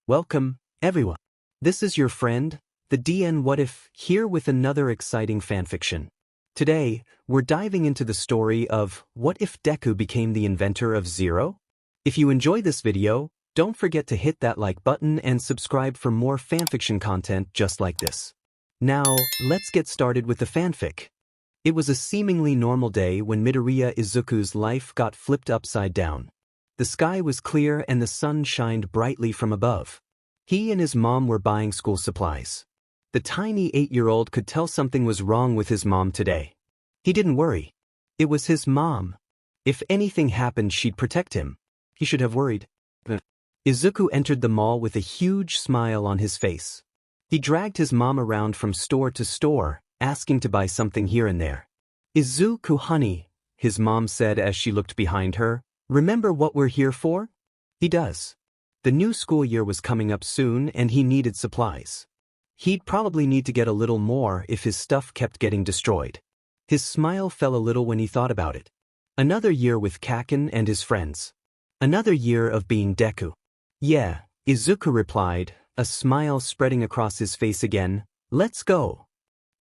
Welcome, everyone. This is your friend, the DN WhatIf, here with another exciting fanfiction. Today, we're diving into the story of what if Deku became the inventor of Zero? If you enjoy this video, don't forget to hit that like button and subscribe for more fanfiction content just like this. Now, let's get started with the fanfic. It was a seemingly normal day when Midoriya Izuku's life got flipped upside down. The sky was clear and the sun shined brightly from above. He and his mom were buying school supplies. The tiny 8-year-old could tell something was wrong with his mom today. He didn't worry. It was his mom. If anything happened, she'd protect him. He should have worried. Izuku entered the mall with a huge smile on his face. He dragged his mom around from store to store, asking to buy something here and there. "Izuku, honey," his mom said as she looked behind her, "remember what we're here for?" He does. The new school year was coming up soon and he needed supplies. He'd probably need to get a little more if his stuff kept getting destroyed. His smile fell a little when he thought about it. Another year with Kaken and his friends. Another year of being Deku. "Yeah," Izuku replied, a smile spreading across his face again. "Let's go."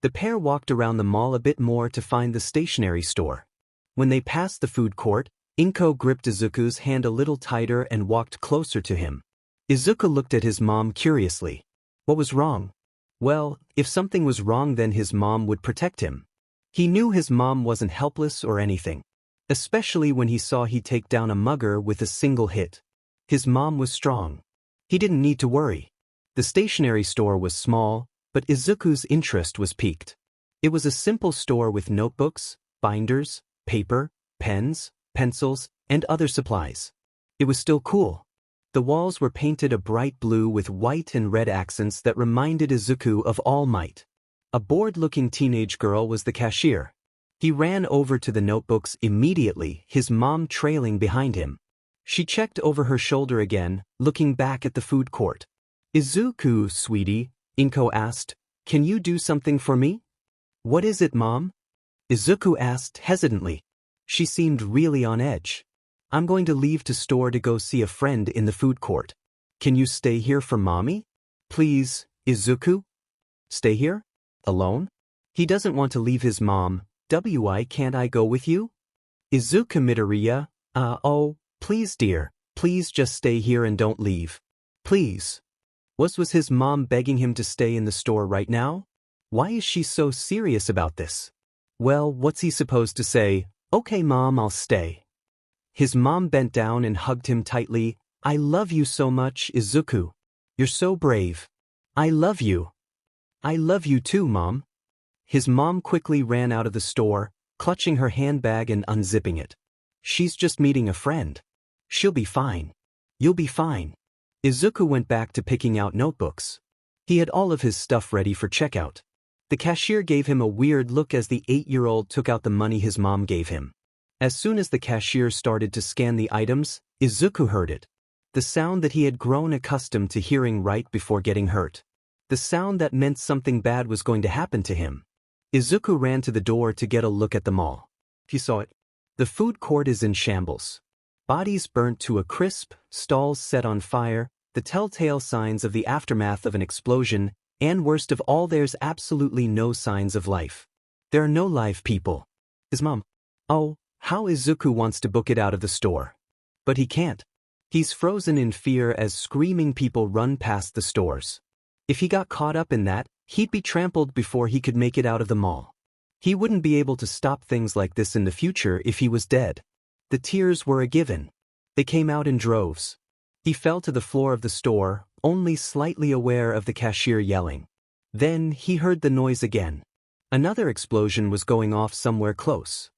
The pair walked around the mall a bit more to find the stationery store. When they passed the food court, Inko gripped Izuku's hand a little tighter and walked closer to him. Izuku looked at his mom curiously. What was wrong? Well, if something was wrong, then his mom would protect him. He knew his mom wasn't helpless or anything. Especially when he saw he take down a mugger with a single hit. His mom was strong. He didn't need to worry. The stationery store was small, but Izuku's interest was piqued. It was a simple store with notebooks, binders, paper, pens, pencils, and other supplies. It was still cool. The walls were painted a bright blue with white and red accents that reminded Izuku of All Might. A bored-looking teenage girl was the cashier. He ran over to the notebooks immediately, his mom trailing behind him. She checked over her shoulder again, looking back at the food court. "Izuku, sweetie," Inko asked, "can you do something for me?" "What is it, Mom?" Izuku asked hesitantly. She seemed really on edge. "I'm going to leave to store to go see a friend in the food court. Can you stay here for Mommy? Please, Izuku?" "Stay here? Alone?" He doesn't want to leave his mom. "Why can't I go with you?" "Izuku, Midoriya, oh, please dear, please just stay here and don't leave. Please." Was his mom begging him to stay in the store right now? Why is she so serious about this? Well, what's he supposed to say? "Okay, Mom, I'll stay." His mom bent down and hugged him tightly. "I love you so much, Izuku. You're so brave. I love you." "I love you too, Mom." His mom quickly ran out of the store, clutching her handbag and unzipping it. "She's just meeting a friend. She'll be fine. You'll be fine." Izuku went back to picking out notebooks. He had all of his stuff ready for checkout. The cashier gave him a weird look as the 8-year-old took out the money his mom gave him. As soon as the cashier started to scan the items, Izuku heard it. The sound that he had grown accustomed to hearing right before getting hurt. The sound that meant something bad was going to happen to him. Izuku ran to the door to get a look at the mall. He saw it. The food court is in shambles. Bodies burnt to a crisp, stalls set on fire, the telltale signs of the aftermath of an explosion, and worst of all, there's absolutely no signs of life. There are no live people. His mom. Oh, how Izuku wants to book it out of the store. But he can't. He's frozen in fear as screaming people run past the stores. If he got caught up in that, he'd be trampled before he could make it out of the mall. He wouldn't be able to stop things like this in the future if he was dead. The tears were a given. They came out in droves. He fell to the floor of the store, only slightly aware of the cashier yelling. Then he heard the noise again. Another explosion was going off somewhere close.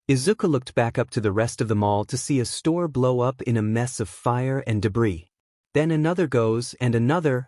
Izuku looked back up to the rest of the mall to see a store blow up in a mess of fire and debris. Then another goes and another,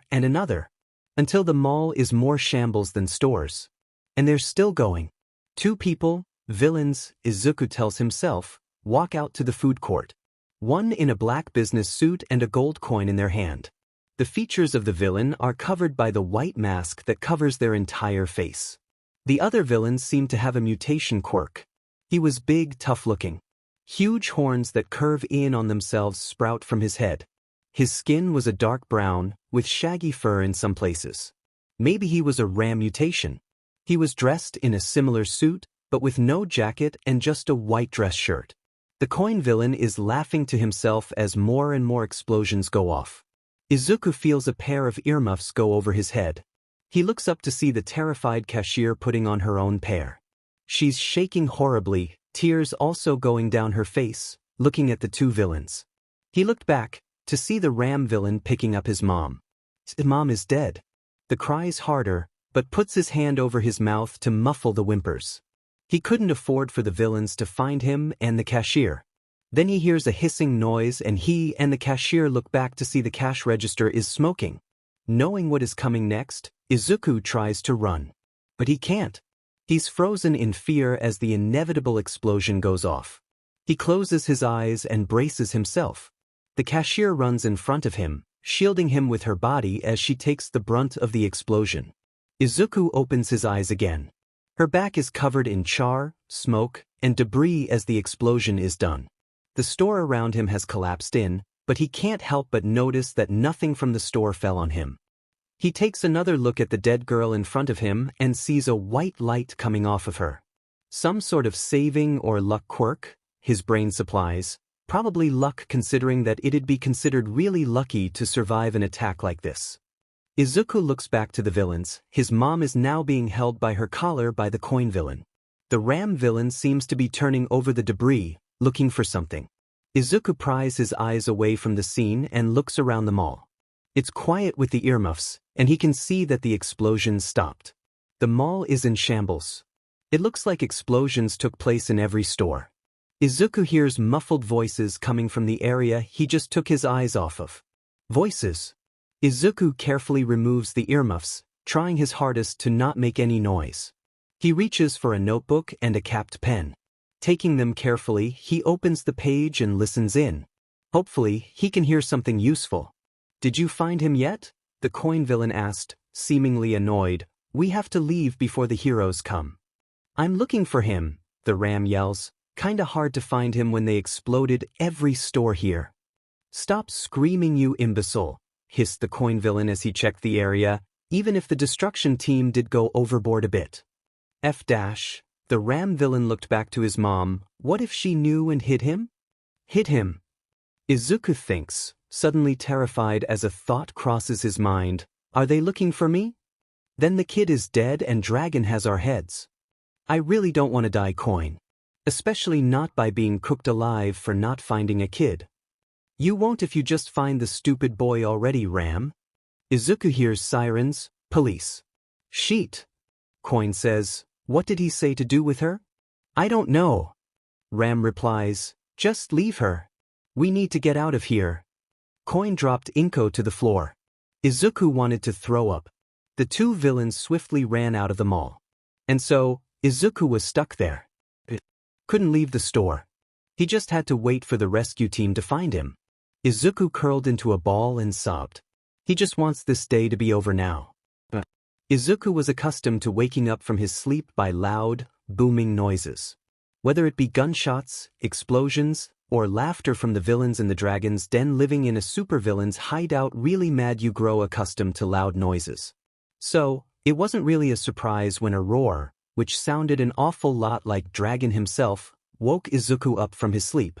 until the mall is more shambles than stores. And they're still going. 2 people, villains, Izuku tells himself, walk out to the food court. One in a black business suit and a gold coin in their hand. The features of the villain are covered by the white mask that covers their entire face. The other villains seem to have a mutation quirk. He was big, tough-looking. Huge horns that curve in on themselves sprout from his head. His skin was a dark brown, with shaggy fur in some places. Maybe he was a ram mutation. He was dressed in a similar suit, but with no jacket and just a white dress shirt. The coin villain is laughing to himself as more and more explosions go off. Izuku feels a pair of earmuffs go over his head. He looks up to see the terrified cashier putting on her own pair. She's shaking horribly, tears also going down her face, looking at the two villains. He looked back, to see the ram villain picking up his mom. His mom is dead. The cries harder, but puts his hand over his mouth to muffle the whimpers. He couldn't afford for the villains to find him and the cashier. Then he hears a hissing noise and he and the cashier look back to see the cash register is smoking. Knowing what is coming next, Izuku tries to run. But he can't. He's frozen in fear as the inevitable explosion goes off. He closes his eyes and braces himself. The cashier runs in front of him, shielding him with her body as she takes the brunt of the explosion. Izuku opens his eyes again. Her back is covered in char, smoke, and debris as the explosion is done. The store around him has collapsed in, but he can't help but notice that nothing from the store fell on him. He takes another look at the dead girl in front of him and sees a white light coming off of her. Some sort of saving or luck quirk, his brain supplies, probably luck considering that it'd be considered really lucky to survive an attack like this. Izuku looks back to the villains. His mom is now being held by her collar by the coin villain. The ram villain seems to be turning over the debris, looking for something. Izuku pries his eyes away from the scene and looks around the mall. It's quiet with the earmuffs, and he can see that the explosions stopped. The mall is in shambles. It looks like explosions took place in every store. Izuku hears muffled voices coming from the area he just took his eyes off of. Voices. Izuku carefully removes the earmuffs, trying his hardest to not make any noise. He reaches for a notebook and a capped pen. Taking them carefully, he opens the page and listens in. Hopefully, he can hear something useful. "Did you find him yet?" the coin villain asked, seemingly annoyed. "We have to leave before the heroes come." "I'm looking for him," the ram yells. "Kinda hard to find him when they exploded every store here." "Stop screaming, you imbecile," hissed the coin villain as he checked the area, even if the destruction team did go overboard a bit. The ram villain looked back to his mom. What if she knew and hid him? Hid him. Izuku thinks, suddenly terrified as a thought crosses his mind. Are they looking for me? Then the kid is dead and Dragon has our heads. I really don't want to die, coin. Especially not by being cooked alive for not finding a kid. You won't if you just find the stupid boy already, Ram. Izuku hears sirens, police. Sheet. Coin says, what did he say to do with her? I don't know. Ram replies, just leave her. We need to get out of here. Coin dropped Inko to the floor. Izuku wanted to throw up. The two villains swiftly ran out of the mall. And so, Izuku was stuck there. Couldn't leave the store. He just had to wait for the rescue team to find him. Izuku curled into a ball and sobbed. He just wants this day to be over now. Izuku was accustomed to waking up from his sleep by loud, booming noises. Whether it be gunshots, explosions, or laughter from the villains in the dragon's den. Living in a supervillain's hideout really made you grow accustomed to loud noises. So, it wasn't really a surprise when a roar, which sounded an awful lot like Dragon himself, woke Izuku up from his sleep.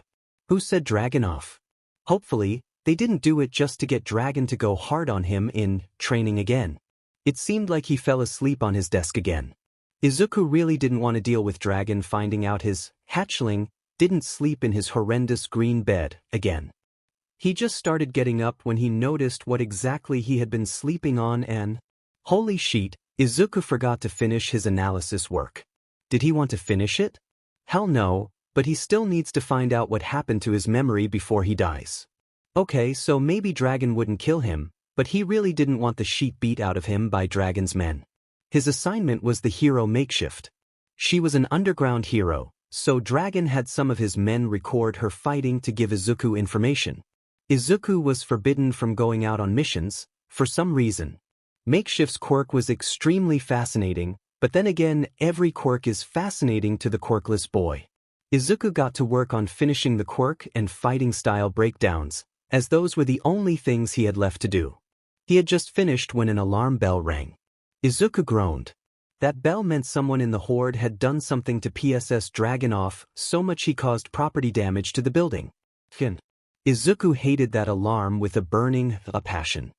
Who said Dragon off? Hopefully, they didn't do it just to get Dragon to go hard on him in training again. It seemed like he fell asleep on his desk again. Izuku really didn't want to deal with Dragon finding out his hatchling didn't sleep in his horrendous green bed again. He just started getting up when he noticed what exactly he had been sleeping on and... Holy shit, Izuku forgot to finish his analysis work. Did he want to finish it? Hell no, but he still needs to find out what happened to his memory before he dies. Okay, so maybe Dragon wouldn't kill him, but he really didn't want the sheet beat out of him by Dragon's men. His assignment was the hero makeshift. She was an underground hero, so Dragon had some of his men record her fighting to give Izuku information. Izuku was forbidden from going out on missions, for some reason. Makeshift's quirk was extremely fascinating, but then again every quirk is fascinating to the quirkless boy. Izuku got to work on finishing the quirk and fighting style breakdowns, as those were the only things he had left to do. He had just finished when an alarm bell rang. Izuku groaned. That bell meant someone in the horde had done something to PSS Dragunov so much he caused property damage to the building. Izuku hated that alarm with a burning passion.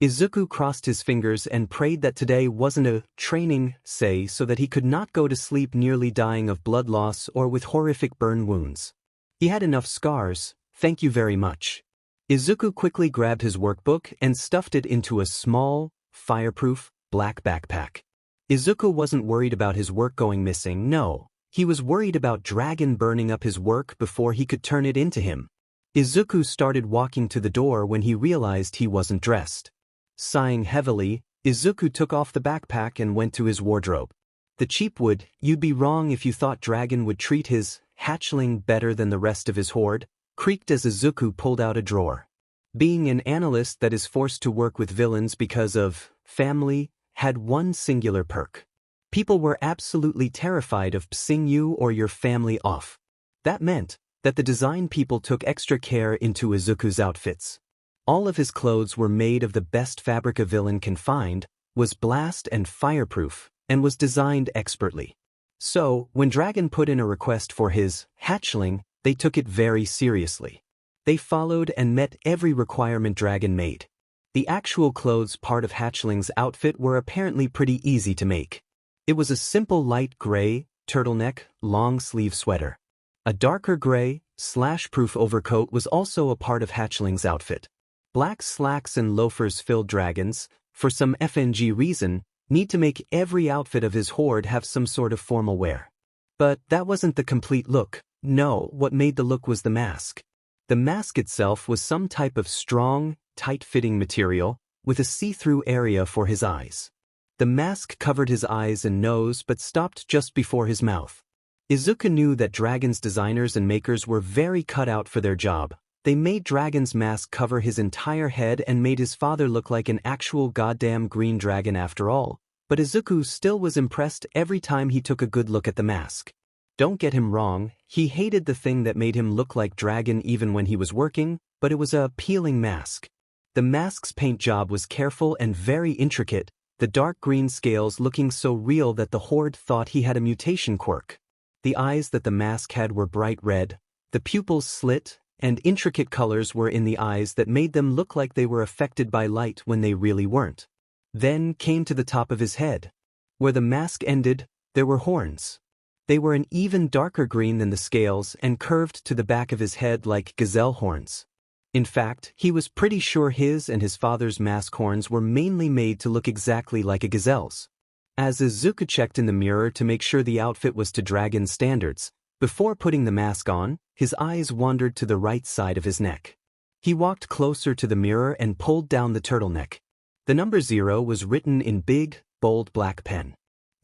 Izuku crossed his fingers and prayed that today wasn't a training day so that he could not go to sleep nearly dying of blood loss or with horrific burn wounds. He had enough scars, thank you very much. Izuku quickly grabbed his workbook and stuffed it into a small, fireproof, black backpack. Izuku wasn't worried about his work going missing, no. He was worried about Dragon burning up his work before he could turn it into him. Izuku started walking to the door when he realized he wasn't dressed. Sighing heavily, Izuku took off the backpack and went to his wardrobe. The cheap wood, you'd be wrong if you thought Dragon would treat his hatchling better than the rest of his horde, creaked as Izuku pulled out a drawer. Being an analyst that is forced to work with villains because of family had one singular perk. People were absolutely terrified of pissing you or your family off. That meant that the design people took extra care into Izuku's outfits. All of his clothes were made of the best fabric a villain can find, was blast and fireproof, and was designed expertly. So, when Dragon put in a request for his hatchling, they took it very seriously. They followed and met every requirement Dragon made. The actual clothes part of Hatchling's outfit were apparently pretty easy to make. It was a simple light gray, turtleneck, long-sleeve sweater. A darker gray, slash-proof overcoat was also a part of Hatchling's outfit. Black slacks and loafers filled Dragons, for some FNG reason, need to make every outfit of his horde have some sort of formal wear. But that wasn't the complete look. No, what made the look was the mask. The mask itself was some type of strong, tight-fitting material, with a see-through area for his eyes. The mask covered his eyes and nose but stopped just before his mouth. Izuku knew that Dragon's designers and makers were very cut out for their job. They made Dragon's mask cover his entire head and made his father look like an actual goddamn green dragon after all, but Izuku still was impressed every time he took a good look at the mask. Don't get him wrong, he hated the thing that made him look like Dragon even when he was working, but it was a appealing mask. The mask's paint job was careful and very intricate, the dark green scales looking so real that the horde thought he had a mutation quirk. The eyes that the mask had were bright red, the pupils slit, and intricate colors were in the eyes that made them look like they were affected by light when they really weren't. Then came to the top of his head. Where the mask ended, there were horns. They were an even darker green than the scales and curved to the back of his head like gazelle horns. In fact, he was pretty sure his and his father's mask horns were mainly made to look exactly like a gazelle's. As Izuku checked in the mirror to make sure the outfit was to Dragon standards, before putting the mask on, his eyes wandered to the right side of his neck. He walked closer to the mirror and pulled down the turtleneck. The number 0 was written in big, bold black pen.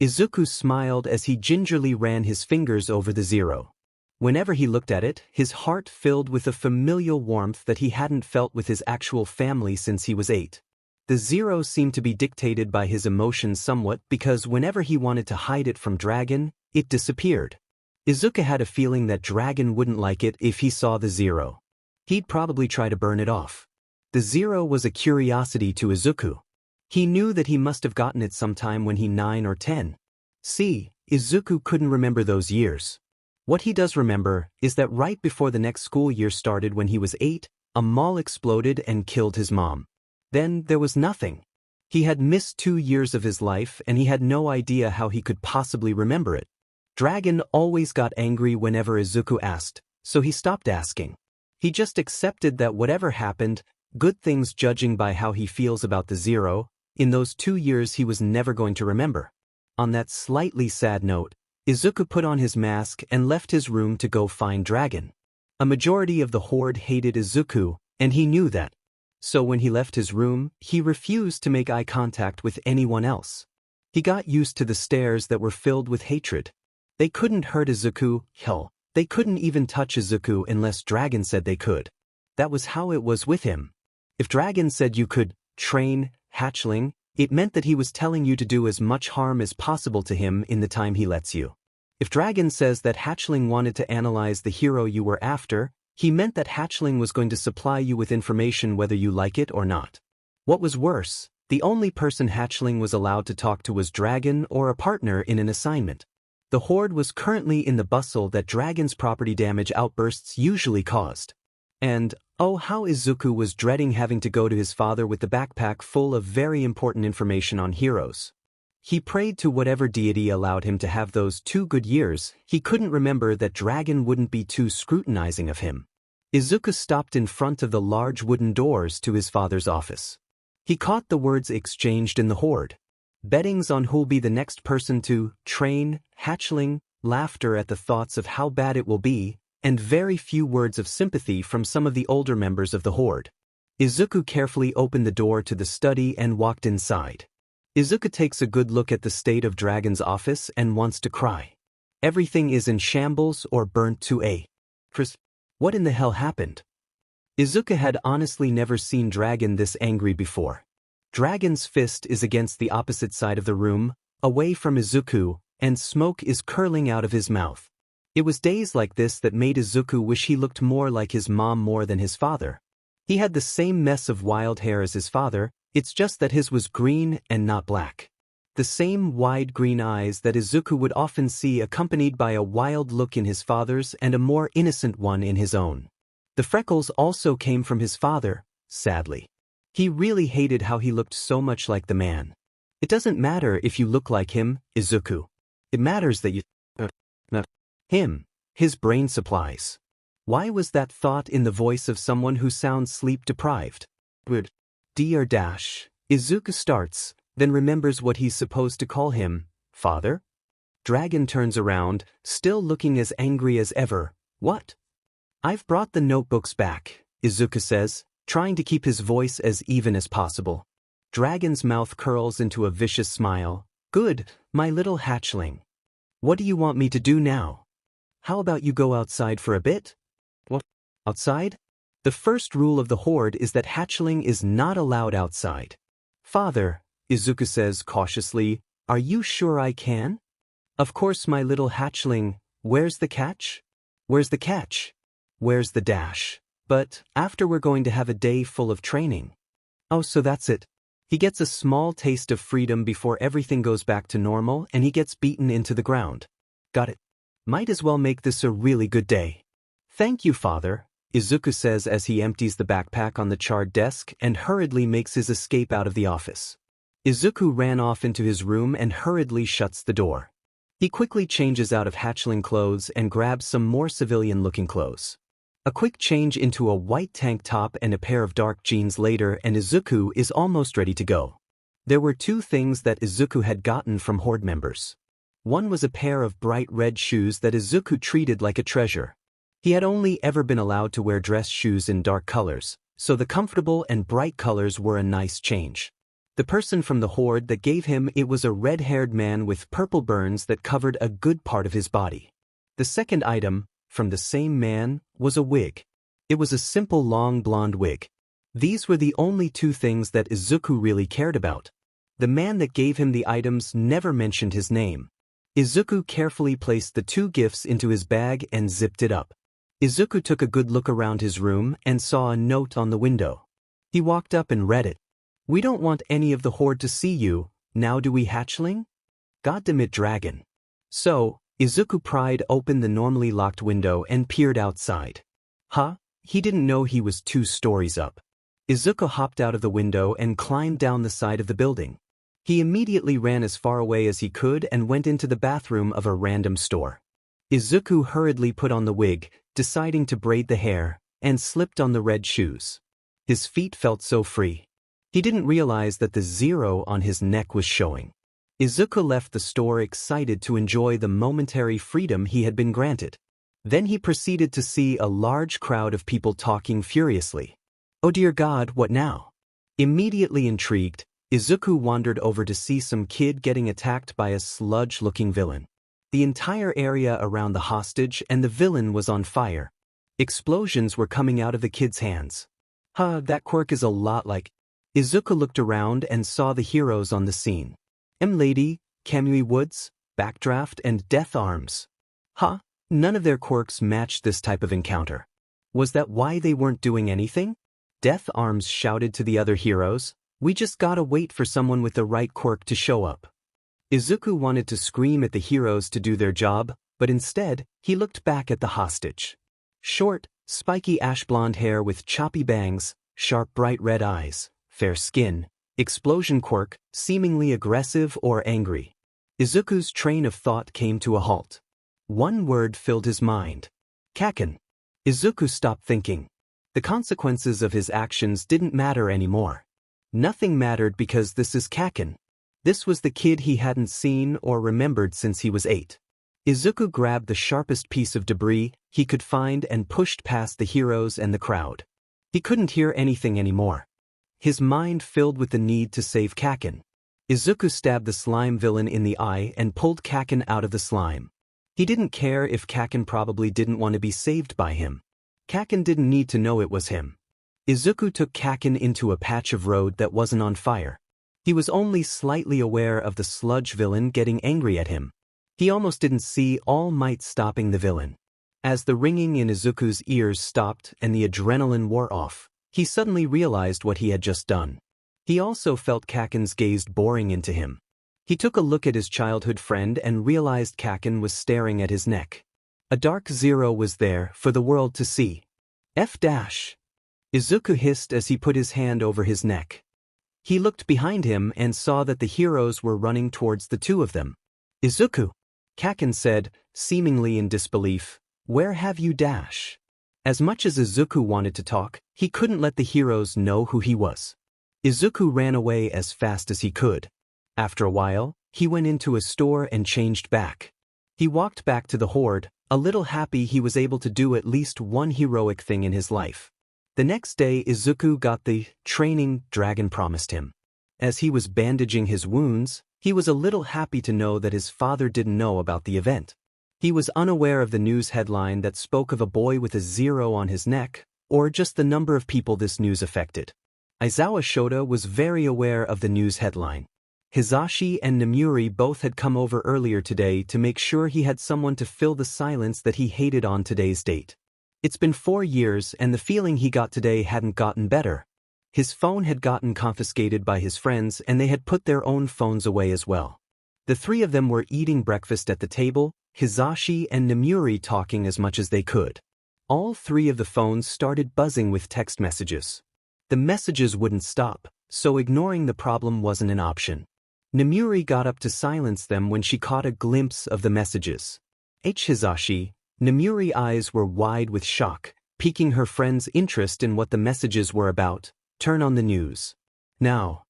Izuku smiled as he gingerly ran his fingers over the 0. Whenever he looked at it, his heart filled with a familial warmth that he hadn't felt with his actual family since he was 8. The 0 seemed to be dictated by his emotions somewhat because whenever he wanted to hide it from Dragon, it disappeared. Izuku had a feeling that Dragon wouldn't like it if he saw the 0. He'd probably try to burn it off. The 0 was a curiosity to Izuku. He knew that he must have gotten it sometime when he 9 or 10. See, Izuku couldn't remember those years. What he does remember is that right before the next school year started when he was 8, a mall exploded and killed his mom. Then there was nothing. He had missed 2 years of his life and he had no idea how he could possibly remember it. Dragon always got angry whenever Izuku asked, so he stopped asking. He just accepted that whatever happened, good things judging by how he feels about the 0, in those 2 years he was never going to remember. On that slightly sad note, Izuku put on his mask and left his room to go find Dragon. A majority of the horde hated Izuku, and he knew that. So when he left his room, he refused to make eye contact with anyone else. He got used to the stares that were filled with hatred. They couldn't hurt Izuku, hell, they couldn't even touch Izuku unless Dragon said they could. That was how it was with him. If Dragon said you could train Hatchling, it meant that he was telling you to do as much harm as possible to him in the time he lets you. If Dragon says that Hatchling wanted to analyze the hero you were after, He meant that Hatchling was going to supply you with information whether you like it or not. What was worse, the only person Hatchling was allowed to talk to was Dragon or a partner in an assignment. The Horde was currently in the bustle that Dragon's property damage outbursts usually caused. And, oh how Izuku was dreading having to go to his father with the backpack full of very important information on heroes. He prayed to whatever deity allowed him to have those 2 good years. He couldn't remember that Dragon wouldn't be too scrutinizing of him. Izuku stopped in front of the large wooden doors to his father's office. He caught the words exchanged in the Horde. Bettings on who'll be the next person to train, Hatchling, laughter at the thoughts of how bad it will be, and very few words of sympathy from some of the older members of the Horde. Izuku carefully opened the door to the study and walked inside. Izuku takes a good look at the state of Dragon's office and wants to cry. Everything is in shambles or burnt to a crisp. What in the hell happened? Izuku had honestly never seen Dragon this angry before. Dragon's fist is against the opposite side of the room, away from Izuku, and smoke is curling out of his mouth. It was days like this that made Izuku wish he looked more like his mom more than his father. He had the same mess of wild hair as his father, it's just that his was green and not black. The same wide green eyes that Izuku would often see accompanied by a wild look in his father's and a more innocent one in his own. The freckles also came from his father, sadly. He really hated how he looked so much like the man. It doesn't matter if you look like him, Izuku. It matters that you him, his brain supplies. Why was that thought in the voice of someone who sounds sleep-deprived? Dear Dash, Izuku starts, then remembers what he's supposed to call him, father? Dragon turns around, still looking as angry as ever. What? I've brought the notebooks back, Izuku says, trying to keep his voice as even as possible. Dragon's mouth curls into a vicious smile. Good, my little hatchling. What do you want me to do now? How about you go outside for a bit? What? Outside? The first rule of the Horde is that hatchling is not allowed outside. Father, Izuku says cautiously, are you sure I can? Of course, my little hatchling. Where's the catch? Where's the catch? Where's the dash? But after we're going to have a day full of training. Oh, so that's it. He gets a small taste of freedom before everything goes back to normal and he gets beaten into the ground. Got it. Might as well make this a really good day. Thank you, father, Izuku says as he empties the backpack on the charred desk and hurriedly makes his escape out of the office. Izuku ran off into his room and hurriedly shuts the door. He quickly changes out of hatchling clothes and grabs some more civilian-looking clothes. A quick change into a white tank top and a pair of dark jeans later and Izuku is almost ready to go. There were 2 things that Izuku had gotten from Horde members. One was a pair of bright red shoes that Izuku treated like a treasure. He had only ever been allowed to wear dress shoes in dark colors, so the comfortable and bright colors were a nice change. The person from the Horde that gave him it was a red-haired man with purple burns that covered a good part of his body. The second item, from the same man, was a wig. It was a simple long blonde wig. These were the only 2 things that Izuku really cared about. The man that gave him the items never mentioned his name. Izuku carefully placed the 2 gifts into his bag and zipped it up. Izuku took a good look around his room and saw a note on the window. He walked up and read it. We don't want any of the Horde to see you, now do we, hatchling? Goddamn dragon. So, Izuku pried open the normally locked window and peered outside. Huh? He didn't know he was 2 stories up. Izuku hopped out of the window and climbed down the side of the building. He immediately ran as far away as he could and went into the bathroom of a random store. Izuku hurriedly put on the wig, deciding to braid the hair, and slipped on the red shoes. His feet felt so free. He didn't realize that the 0 on his neck was showing. Izuku left the store excited to enjoy the momentary freedom he had been granted. Then he proceeded to see a large crowd of people talking furiously. Oh dear God, what now? Immediately intrigued, Izuku wandered over to see some kid getting attacked by a sludge-looking villain. The entire area around the hostage and the villain was on fire. Explosions were coming out of the kid's hands. That quirk is a lot like... Izuku looked around and saw the heroes on the scene. M-Lady, Kamui Woods, Backdraft, and Death Arms. None of their quirks matched this type of encounter. Was that why they weren't doing anything? Death Arms shouted to the other heroes, "We just gotta wait for someone with the right quirk to show up." Izuku wanted to scream at the heroes to do their job, but instead, he looked back at the hostage. Short, spiky ash-blonde hair with choppy bangs, sharp bright red eyes, fair skin, explosion quirk, seemingly aggressive or angry. Izuku's train of thought came to a halt. One word filled his mind. Kaken. Izuku stopped thinking. The consequences of his actions didn't matter anymore. Nothing mattered because this is Kaken. This was the kid he hadn't seen or remembered since he was 8. Izuku grabbed the sharpest piece of debris he could find and pushed past the heroes and the crowd. He couldn't hear anything anymore. His mind filled with the need to save Kaken. Izuku stabbed the slime villain in the eye and pulled Kaken out of the slime. He didn't care if Kaken probably didn't want to be saved by him. Kaken didn't need to know it was him. Izuku took Kaken into a patch of road that wasn't on fire. He was only slightly aware of the sludge villain getting angry at him. He almost didn't see All Might stopping the villain. As the ringing in Izuku's ears stopped and the adrenaline wore off, he suddenly realized what he had just done. He also felt Kaken's gaze boring into him. He took a look at his childhood friend and realized Kaken was staring at his neck. A dark zero was there for the world to see. F-. Izuku hissed as he put his hand over his neck. He looked behind him and saw that the heroes were running towards the two of them. "Izuku," Kaken said, seemingly in disbelief, "where have you dash?" As much as Izuku wanted to talk, he couldn't let the heroes know who he was. Izuku ran away as fast as he could. After a while, he went into a store and changed back. He walked back to the horde, a little happy he was able to do at least one heroic thing in his life. The next day Izuku got the training Dragon promised him. As he was bandaging his wounds, he was a little happy to know that his father didn't know about the event. He was unaware of the news headline that spoke of a boy with a zero on his neck, or just the number of people this news affected. Aizawa Shota was very aware of the news headline. Hizashi and Namuri both had come over earlier today to make sure he had someone to fill the silence that he hated on today's date. It's been 4 years and the feeling he got today hadn't gotten better. His phone had gotten confiscated by his friends and they had put their own phones away as well. The three of them were eating breakfast at the table, Hizashi and Namuri talking as much as they could. All three of the phones started buzzing with text messages. The messages wouldn't stop, so ignoring the problem wasn't an option. Namuri got up to silence them when she caught a glimpse of the messages. Hizashi, Namuri's eyes were wide with shock, piquing her friend's interest in what the messages were about. "Turn on the news. Now."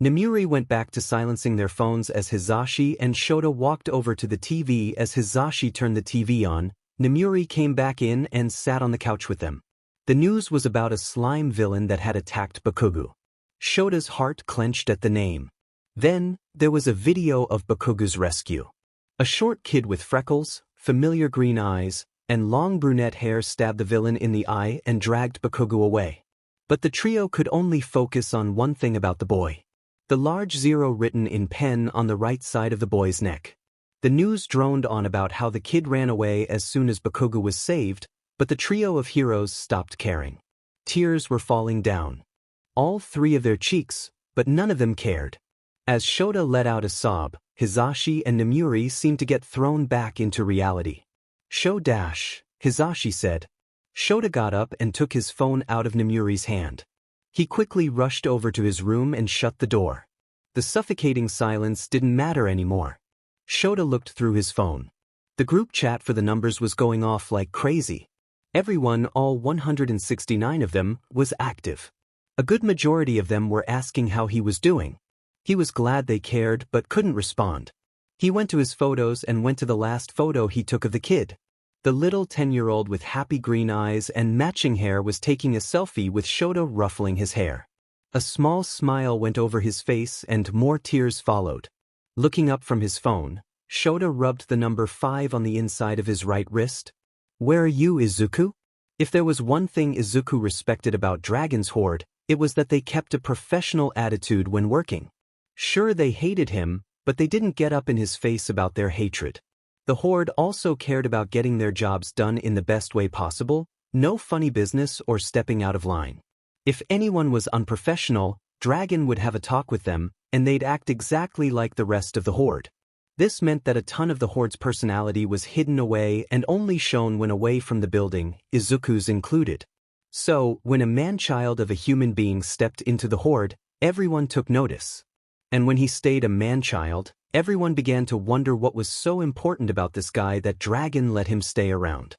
Namuri went back to silencing their phones as Hizashi and Shota walked over to the TV. As Hizashi turned the TV on, Namuri came back in and sat on the couch with them. The news was about a slime villain that had attacked Bakugo. Shota's heart clenched at the name. Then, there was a video of Bakugo's rescue. A short kid with freckles, familiar green eyes, and long brunette hair stabbed the villain in the eye and dragged Bakugo away. But the trio could only focus on one thing about the boy. The large zero written in pen on the right side of the boy's neck. The news droned on about how the kid ran away as soon as Bakugo was saved, but the trio of heroes stopped caring. Tears were falling down. All three of their cheeks, but none of them cared. As Shota let out a sob, Hizashi and Namuri seemed to get thrown back into reality. "Show dash," Hizashi said. Shota got up and took his phone out of Namuri's hand. He quickly rushed over to his room and shut the door. The suffocating silence didn't matter anymore. Shota looked through his phone. The group chat for the numbers was going off like crazy. Everyone, all 169 of them, was active. A good majority of them were asking how he was doing. He was glad they cared but couldn't respond. He went to his photos and went to the last photo he took of the kid. The little 10-year-old with happy green eyes and matching hair was taking a selfie with Shota ruffling his hair. A small smile went over his face and more tears followed. Looking up from his phone, Shota rubbed the number 5 on the inside of his right wrist. "Where are you, Izuku?" If there was one thing Izuku respected about Dragon's Horde, it was that they kept a professional attitude when working. Sure, they hated him, but they didn't get up in his face about their hatred. The Horde also cared about getting their jobs done in the best way possible, No funny business or stepping out of line. If anyone was unprofessional, Dragon would have a talk with them, and they'd act exactly like the rest of the Horde. This meant that a ton of the Horde's personality was hidden away and only shown when away from the building, Izuku's included. So, when a man-child of a human being stepped into the Horde, everyone took notice. And when he stayed a man-child, everyone began to wonder what was so important about this guy that Dragon let him stay around.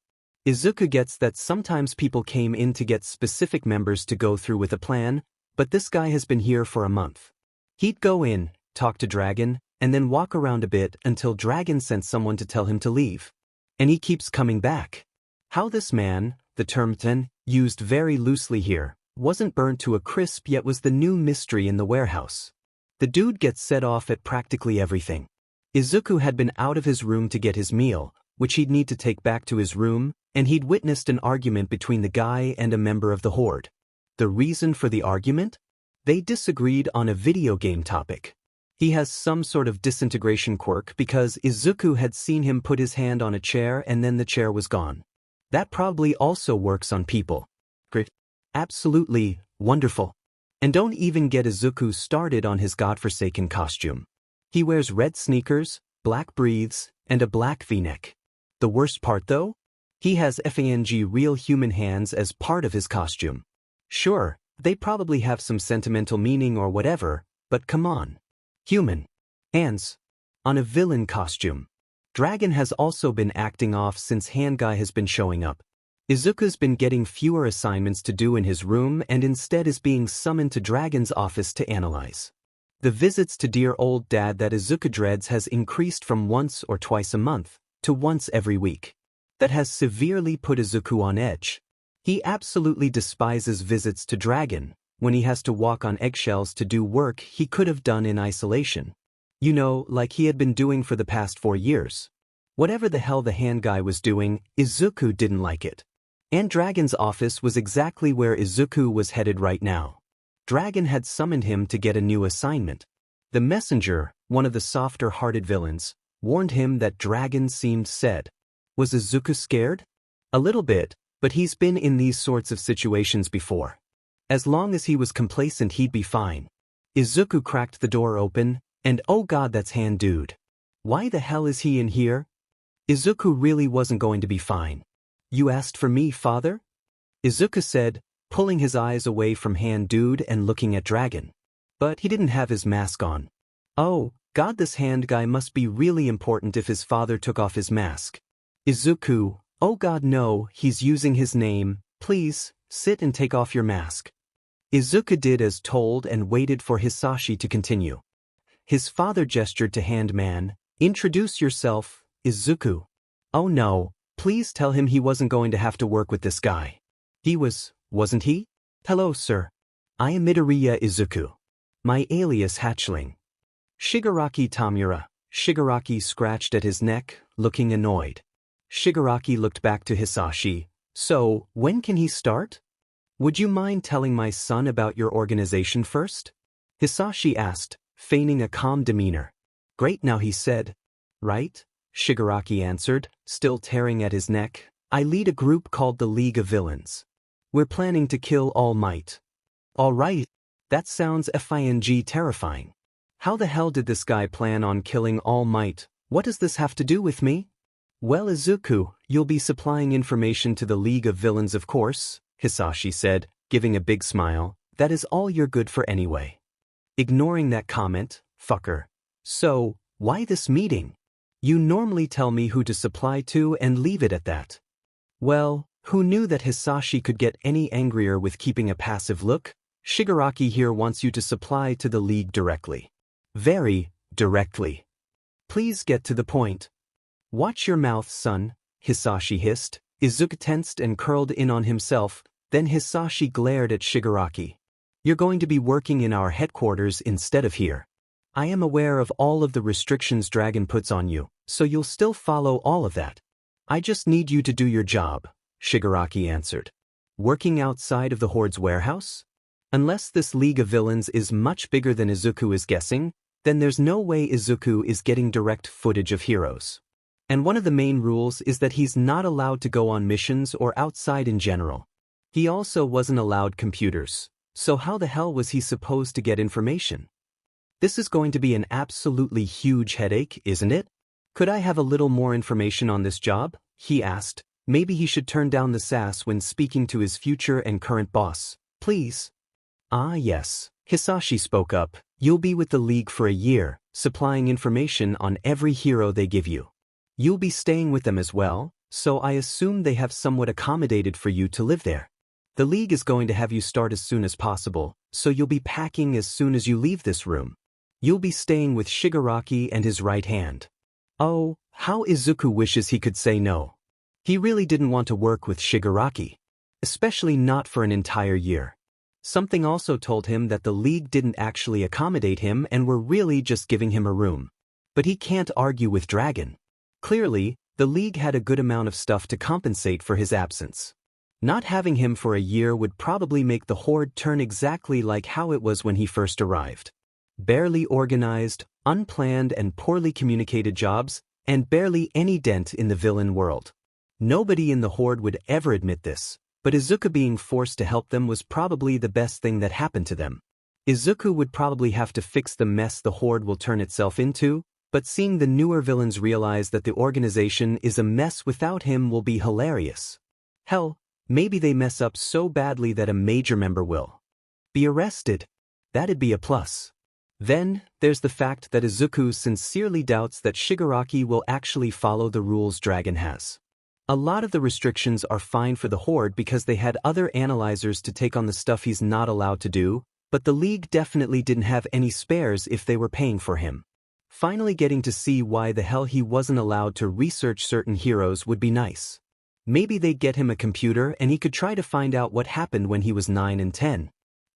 Izuku gets that sometimes people came in to get specific members to go through with a plan, but this guy has been here for a month. He'd go in, talk to Dragon, and then walk around a bit until Dragon sent someone to tell him to leave. And he keeps coming back. How this man, the term "ten," used very loosely here, wasn't burnt to a crisp yet was the new mystery in the warehouse. The dude gets set off at practically everything. Izuku had been out of his room to get his meal, which he'd need to take back to his room, and he'd witnessed an argument between the guy and a member of the Horde. The reason for the argument? They disagreed on a video game topic. He has some sort of disintegration quirk because Izuku had seen him put his hand on a chair and then the chair was gone. That probably also works on people. Great. Absolutely wonderful. And don't even get Izuku started on his godforsaken costume. He wears red sneakers, black briefs, and a black v-neck. The worst part though? He has real human hands as part of his costume. Sure, they probably have some sentimental meaning or whatever, but come on. Human hands on a villain costume. Dragon has also been acting off since Hand Guy has been showing up. Izuku's been getting fewer assignments to do in his room and instead is being summoned to Dragon's office to analyze. The visits to dear old dad that Izuku dreads has increased from once or twice a month to once every week. That has severely put Izuku on edge. He absolutely despises visits to Dragon, when he has to walk on eggshells to do work he could have done in isolation. You know, like he had been doing for the past 4 years. Whatever the hell the Hand Guy was doing, Izuku didn't like it. And Dragon's office was exactly where Izuku was headed right now. Dragon had summoned him to get a new assignment. The messenger, one of the softer-hearted villains, warned him that Dragon seemed sad. Was Izuku scared? A little bit, but he's been in these sorts of situations before. As long as he was complacent he'd be fine. Izuku cracked the door open, and oh god that's Hand Dude. Why the hell is he in here? Izuku really wasn't going to be fine. You asked for me, father? Izuku said, pulling his eyes away from Hand Dude and looking at Dragon. But he didn't have his mask on. Oh, god this Hand Guy must be really important if his father took off his mask. Izuku, oh god no, he's using his name, please, sit and take off your mask. Izuku did as told and waited for Hisashi to continue. His father gestured to Hand Man, introduce yourself, Izuku. Oh no, please tell him he wasn't going to have to work with this guy. He was, wasn't he? Hello sir. I am Midoriya Izuku. My alias Hatchling. Shigaraki Tamura. Shigaraki scratched at his neck, looking annoyed. Shigaraki looked back to Hisashi. So, when can he start? Would you mind telling my son about your organization first? Hisashi asked, feigning a calm demeanor. Great now he said. Right? Shigaraki answered, still tearing at his neck. I lead a group called the League of Villains. We're planning to kill All Might. All right. That sounds terrifying. How the hell did this guy plan on killing All Might? What does this have to do with me? Well Izuku, you'll be supplying information to the League of Villains of course, Hisashi said, giving a big smile. That is all you're good for anyway. Ignoring that comment, fucker. So, why this meeting? You normally tell me who to supply to and leave it at that. Well, who knew that Hisashi could get any angrier with keeping a passive look? Shigaraki here wants you to supply to the League directly. Very directly. Please get to the point. Watch your mouth, son, Hisashi hissed. Izuku tensed and curled in on himself, then Hisashi glared at Shigaraki. You're going to be working in our headquarters instead of here. I am aware of all of the restrictions Dragon puts on you, so you'll still follow all of that. I just need you to do your job, Shigaraki answered. Working outside of the Horde's warehouse? Unless this League of Villains is much bigger than Izuku is guessing, then there's no way Izuku is getting direct footage of heroes. And one of the main rules is that he's not allowed to go on missions or outside in general. He also wasn't allowed computers. So how the hell was he supposed to get information? This is going to be an absolutely huge headache, isn't it? Could I have a little more information on this job? He asked. Maybe he should turn down the sass when speaking to his future and current boss. Please. Ah yes. Hisashi spoke up. You'll be with the League for a year, supplying information on every hero they give you. You'll be staying with them as well, so I assume they have somewhat accommodated for you to live there. The League is going to have you start as soon as possible, so you'll be packing as soon as you leave this room. You'll be staying with Shigaraki and his right hand. Oh, how Izuku wishes he could say no. He really didn't want to work with Shigaraki. Especially not for an entire year. Something also told him that the League didn't actually accommodate him and were really just giving him a room. But he can't argue with Dragon. Clearly, the League had a good amount of stuff to compensate for his absence. Not having him for a year would probably make the Horde turn exactly like how it was when he first arrived. Barely organized, unplanned and poorly communicated jobs, and barely any dent in the villain world. Nobody in the Horde would ever admit this, but Izuku being forced to help them was probably the best thing that happened to them. Izuku would probably have to fix the mess the Horde will turn itself into, but seeing the newer villains realize that the organization is a mess without him will be hilarious. Hell, maybe they mess up so badly that a major member will be arrested. That'd be a plus. Then, there's the fact that Izuku sincerely doubts that Shigaraki will actually follow the rules Dragon has. A lot of the restrictions are fine for the Horde because they had other analyzers to take on the stuff he's not allowed to do, but the League definitely didn't have any spares if they were paying for him. Finally getting to see why the hell he wasn't allowed to research certain heroes would be nice. Maybe they'd get him a computer and he could try to find out what happened when he was 9 and 10.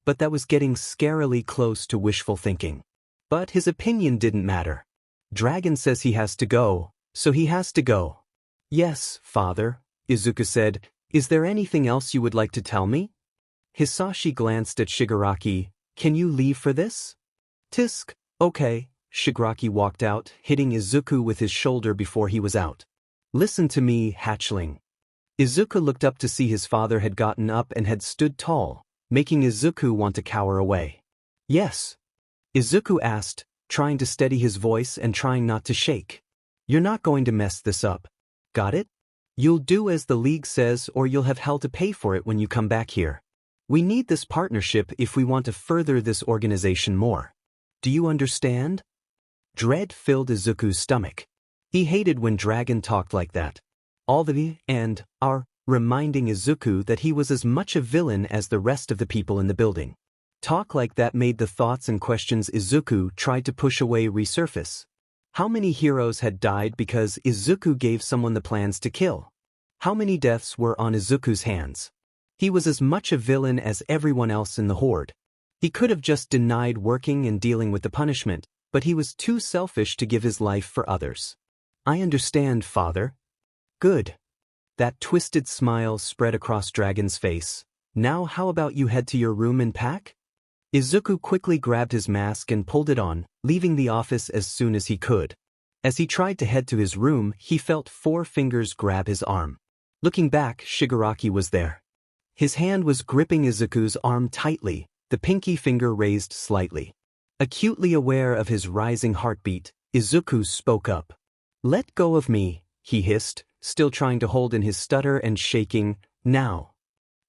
But that was getting scarily close to wishful thinking. But his opinion didn't matter. Dragon says he has to go, so he has to go. Yes, father, Izuku said. Is there anything else you would like to tell me? Hisashi glanced at Shigaraki. Can you leave for this? Tisk, okay. Shigaraki walked out, hitting Izuku with his shoulder before he was out. Listen to me, Hatchling. Izuku looked up to see his father had gotten up and had stood tall, making Izuku want to cower away. Yes. Izuku asked, trying to steady his voice and trying not to shake. You're not going to mess this up. Got it? You'll do as the League says or you'll have hell to pay for it when you come back here. We need this partnership if we want to further this organization more. Do you understand? Dread filled Izuku's stomach. He hated when Dragon talked like that. All the and are reminding Izuku that he was as much a villain as the rest of the people in the building. Talk like that made the thoughts and questions Izuku tried to push away resurface. How many heroes had died because Izuku gave someone the plans to kill? How many deaths were on Izuku's hands? He was as much a villain as everyone else in the Horde. He could have just denied working and dealing with the punishment, but he was too selfish to give his life for others. I understand, father. Good. That twisted smile spread across Dragon's face. Now how about you head to your room and pack? Izuku quickly grabbed his mask and pulled it on, leaving the office as soon as he could. As he tried to head to his room, he felt 4 fingers grab his arm. Looking back, Shigaraki was there. His hand was gripping Izuku's arm tightly, the pinky finger raised slightly. Acutely aware of his rising heartbeat, Izuku spoke up. Let go of me, he hissed, still trying to hold in his stutter and shaking, now.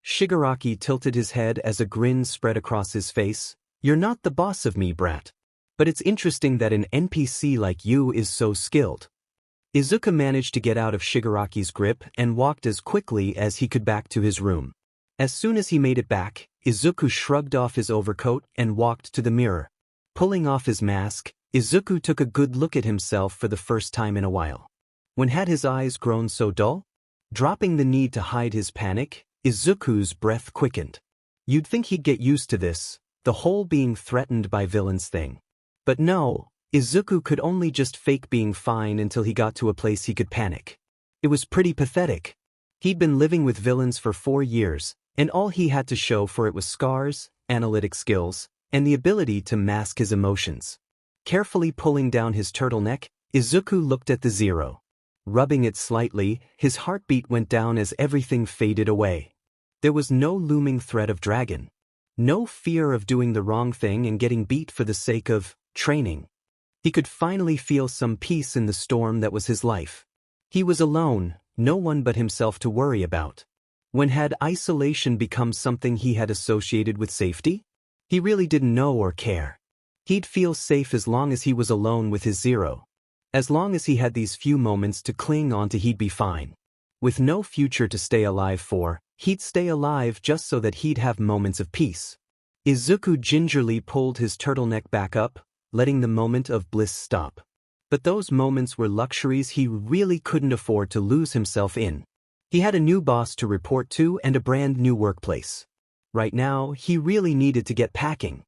Shigaraki tilted his head as a grin spread across his face. You're not the boss of me, brat. But it's interesting that an NPC like you is so skilled. Izuku managed to get out of Shigaraki's grip and walked as quickly as he could back to his room. As soon as he made it back, Izuku shrugged off his overcoat and walked to the mirror. Pulling off his mask, Izuku took a good look at himself for the first time in a while. When had his eyes grown so dull? Dropping the need to hide his panic, Izuku's breath quickened. You'd think he'd get used to this, the whole being threatened by villains thing. But no, Izuku could only just fake being fine until he got to a place he could panic. It was pretty pathetic. He'd been living with villains for 4 years, and all he had to show for it was scars, analytic skills, and the ability to mask his emotions. Carefully pulling down his turtleneck, Izuku looked at the 0. Rubbing it slightly, his heartbeat went down as everything faded away. There was no looming threat of dragon. No fear of doing the wrong thing and getting beat for the sake of training. He could finally feel some peace in the storm that was his life. He was alone, no one but himself to worry about. When had isolation become something he had associated with safety? He really didn't know or care. He'd feel safe as long as he was alone with his Zero. As long as he had these few moments to cling on to, he'd be fine. With no future to stay alive for, he'd stay alive just so that he'd have moments of peace. Izuku gingerly pulled his turtleneck back up, letting the moment of bliss stop. But those moments were luxuries he really couldn't afford to lose himself in. He had a new boss to report to and a brand new workplace. Right now, he really needed to get packing.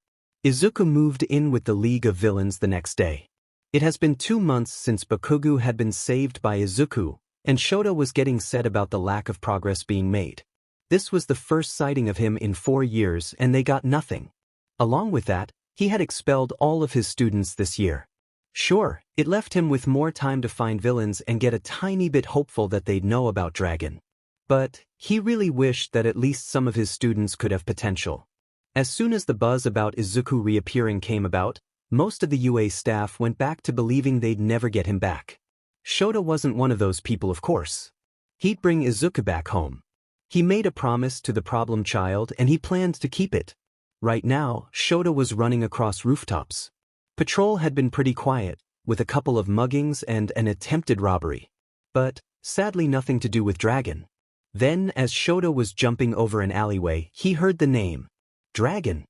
Izuku moved in with the League of Villains the next day. It has been 2 months since Bakugo had been saved by Izuku, and Shota was getting sad about the lack of progress being made. This was the first sighting of him in 4 years and they got nothing. Along with that, he had expelled all of his students this year. Sure, it left him with more time to find villains and get a tiny bit hopeful that they'd know about Dragon. But he really wished that at least some of his students could have potential. As soon as the buzz about Izuku reappearing came about, most of the UA staff went back to believing they'd never get him back. Shota wasn't one of those people, of course. He'd bring Izuku back home. He made a promise to the problem child and he planned to keep it. Right now, Shota was running across rooftops. Patrol had been pretty quiet, with a couple of muggings and an attempted robbery. But, sadly, nothing to do with Dragon. Then, as Shota was jumping over an alleyway, he heard the name. Dragon.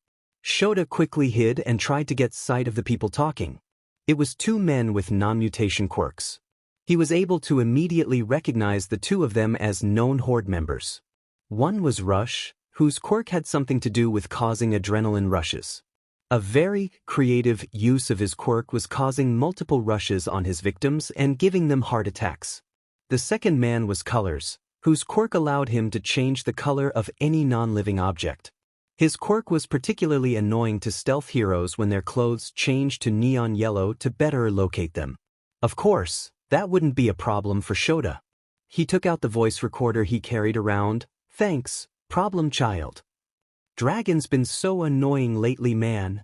Shota quickly hid and tried to get sight of the people talking. It was 2 men with non-mutation quirks. He was able to immediately recognize the 2 of them as known Horde members. One was Rush, whose quirk had something to do with causing adrenaline rushes. A very creative use of his quirk was causing multiple rushes on his victims and giving them heart attacks. The second man was Colors, whose quirk allowed him to change the color of any non-living object. His quirk was particularly annoying to stealth heroes when their clothes changed to neon yellow to better locate them. Of course, that wouldn't be a problem for Shota. He took out the voice recorder he carried around. "Thanks, problem child. Dragon's been so annoying lately, man."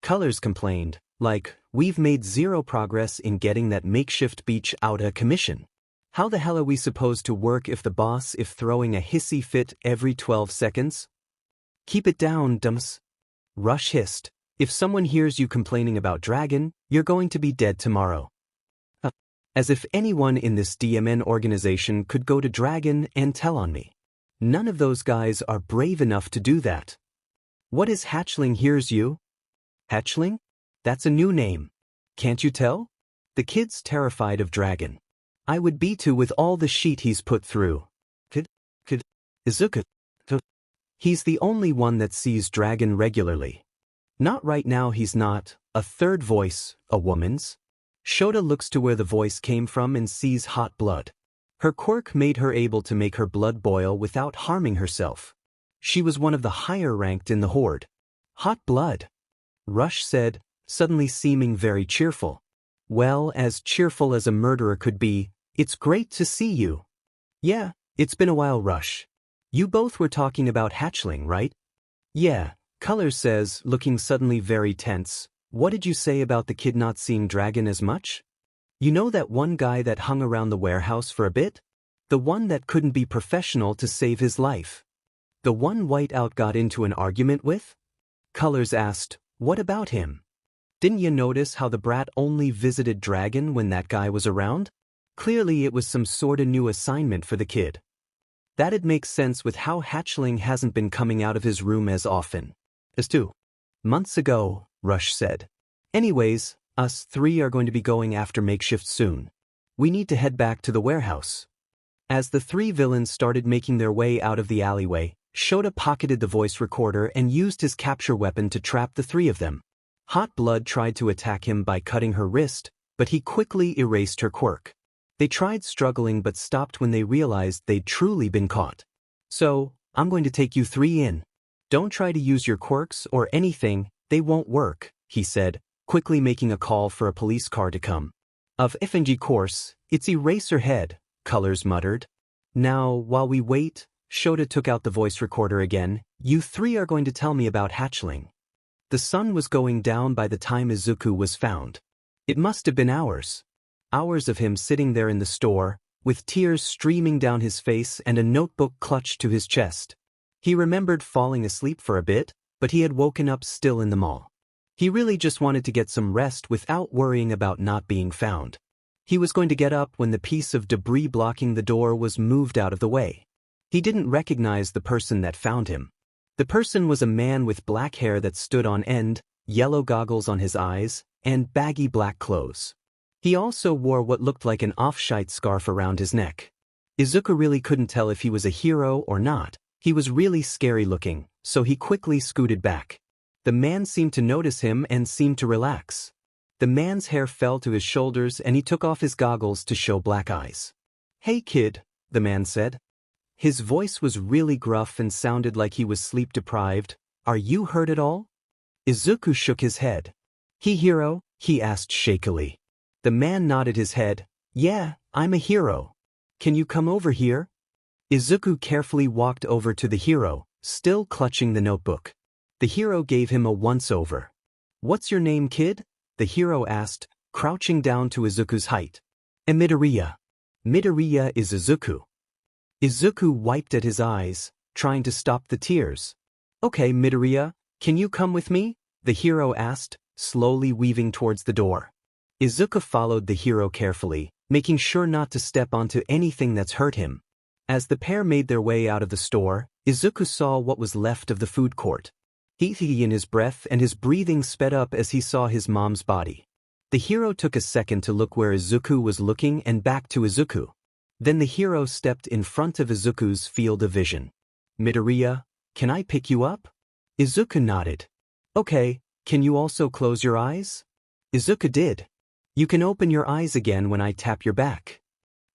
Colors complained, like, "We've made 0 progress in getting that makeshift beach out of commission. How the hell are we supposed to work if the boss is throwing a hissy fit every 12 seconds? Keep it down, dumps." Rush hissed, "If someone hears you complaining about Dragon, you're going to be dead tomorrow." As if anyone in this DMN organization could go to Dragon and tell on me. None of those guys are brave enough to do that. What is Hatchling hears you? Hatchling? That's a new name. Can't you tell? The kid's terrified of Dragon. I would be too with all the shit he's put through. Izuku. He's the only one that sees Dragon regularly. Not right now, he's not. A third voice, a woman's. Shota looks to where the voice came from and sees hot blood. Her quirk made her able to make her blood boil without harming herself. She was one of the higher ranked in the Horde. Hot blood. Rush said, suddenly seeming very cheerful. Well, as cheerful as a murderer could be. "It's great to see you." "Yeah, it's been a while, Rush. You both were talking about Hatchling, right?" "Yeah," Colors says, looking suddenly very tense. "What did you say about the kid not seeing Dragon as much? You know that one guy that hung around the warehouse for a bit? The one that couldn't be professional to save his life? The one Whiteout got into an argument with?" Colors asked, "What about him? Didn't you notice how the brat only visited Dragon when that guy was around? Clearly it was some sorta new assignment for the kid." That'd make sense with how Hatchling hasn't been coming out of his room as often. "As 2 months ago," Rush said. "Anyways, us 3 are going to be going after Makeshift soon. We need to head back to the warehouse." As the 3 villains started making their way out of the alleyway, Shota pocketed the voice recorder and used his capture weapon to trap the 3 of them. Hot Blood tried to attack him by cutting her wrist, but he quickly erased her quirk. They tried struggling but stopped when they realized they'd truly been caught. "So, I'm going to take you 3 in. Don't try to use your quirks or anything, they won't work," he said, quickly making a call for a police car to come. Of FNG course, it's Eraserhead, Colors muttered. Now, while we wait, Shota took out the voice recorder again. You three are going to tell me about Hatchling. The sun was going down by the time Izuku was found. It must have been hours. Hours of him sitting there in the store, with tears streaming down his face and a notebook clutched to his chest. He remembered falling asleep for a bit, but he had woken up still in the mall. He really just wanted to get some rest without worrying about not being found. He was going to get up when the piece of debris blocking the door was moved out of the way. He didn't recognize the person that found him. The person was a man with black hair that stood on end, yellow goggles on his eyes, and baggy black clothes. He also wore what looked like an off-shite scarf around his neck. Izuku really couldn't tell if he was a hero or not. He was really scary looking, so he quickly scooted back. The man seemed to notice him and seemed to relax. The man's hair fell to his shoulders and he took off his goggles to show black eyes. "Hey kid," the man said. His voice was really gruff and sounded like he was sleep-deprived. "Are you hurt at all?" Izuku shook his head. "He hero?" he asked shakily. The man nodded his head. "Yeah, I'm a hero. Can you come over here?" Izuku carefully walked over to the hero, still clutching the notebook. The hero gave him a once-over. "What's your name, kid?" the hero asked, crouching down to Izuku's height. "Midoriya. Midoriya is Izuku." Izuku wiped at his eyes, trying to stop the tears. "Okay, Midoriya, can you come with me?" the hero asked, slowly weaving towards the door. Izuku followed the hero carefully, making sure not to step onto anything that's hurt him. As the pair made their way out of the store, Izuku saw what was left of the food court. He in his breath and his breathing sped up as he saw his mom's body. The hero took a second to look where Izuku was looking and back to Izuku. Then the hero stepped in front of Izuku's field of vision. "Midoriya, can I pick you up?" Izuku nodded. "Okay, can you also close your eyes?" Izuku did. "You can open your eyes again when I tap your back."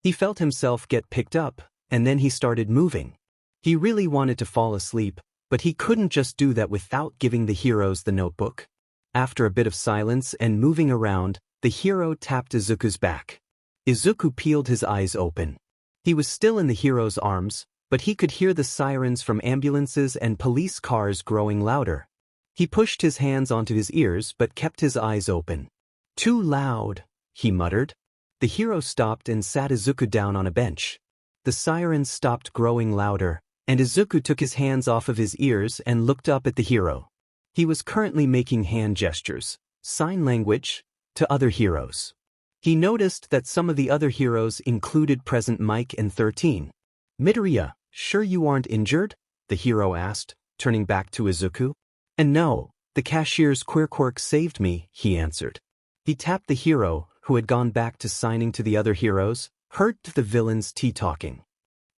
He felt himself get picked up, and then he started moving. He really wanted to fall asleep, but he couldn't just do that without giving the heroes the notebook. After a bit of silence and moving around, the hero tapped Izuku's back. Izuku peeled his eyes open. He was still in the hero's arms, but he could hear the sirens from ambulances and police cars growing louder. He pushed his hands onto his ears but kept his eyes open. "Too loud," he muttered. The hero stopped and sat Izuku down on a bench. The sirens stopped growing louder, and Izuku took his hands off of his ears and looked up at the hero. He was currently making hand gestures, sign language, to other heroes. He noticed that some of the other heroes included Present Mike and 13. "Midoriya, sure you aren't injured?" the hero asked, turning back to Izuku. "And no, the cashier's quirk saved me," he answered. He tapped the hero, who had gone back to signing to the other heroes, heard the villain's tea-talking.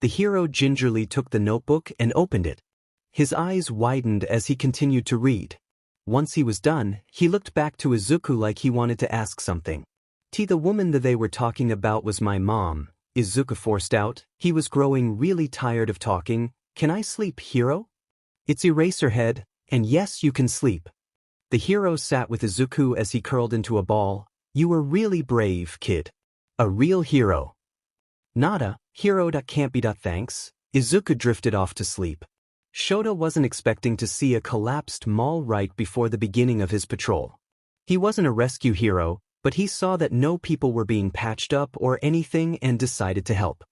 The hero gingerly took the notebook and opened it. His eyes widened as he continued to read. Once he was done, he looked back to Izuku like he wanted to ask something. "The woman that they were talking about was my mom," Izuku forced out. He was growing really tired of talking. "Can I sleep, hero?" "It's Eraserhead, and yes, you can sleep." The hero sat with Izuku as he curled into a ball. "You were really brave, kid. A real hero." "Nada, hero that can't be that thanks." Izuku drifted off to sleep. Shota wasn't expecting to see a collapsed mall right before the beginning of his patrol. He wasn't a rescue hero, but he saw that no people were being patched up or anything and decided to help.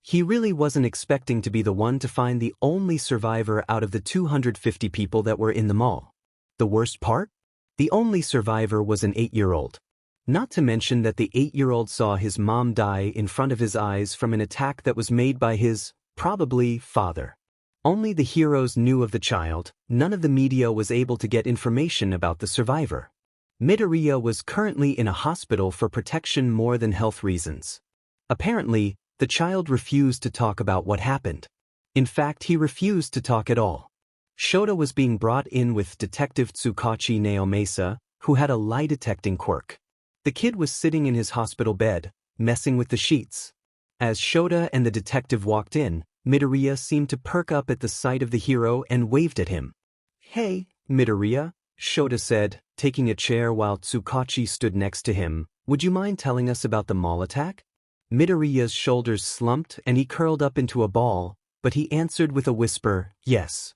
He really wasn't expecting to be the one to find the only survivor out of the 250 people that were in the mall. The worst part? The only survivor was an 8-year-old. Not to mention that the 8-year-old saw his mom die in front of his eyes from an attack that was made by his, probably, father. Only the heroes knew of the child. None of the media was able to get information about the survivor. Midoriya was currently in a hospital for protection more than health reasons. Apparently, the child refused to talk about what happened. In fact, he refused to talk at all. Shota was being brought in with Detective Tsukachi Naomasa, who had a lie-detecting quirk. The kid was sitting in his hospital bed, messing with the sheets. As Shota and the detective walked in, Midoriya seemed to perk up at the sight of the hero and waved at him. "Hey, Midoriya," Shota said, taking a chair while Tsukachi stood next to him. Would you mind telling us about the mall attack? Midoriya's shoulders slumped and he curled up into a ball, but he answered with a whisper, yes.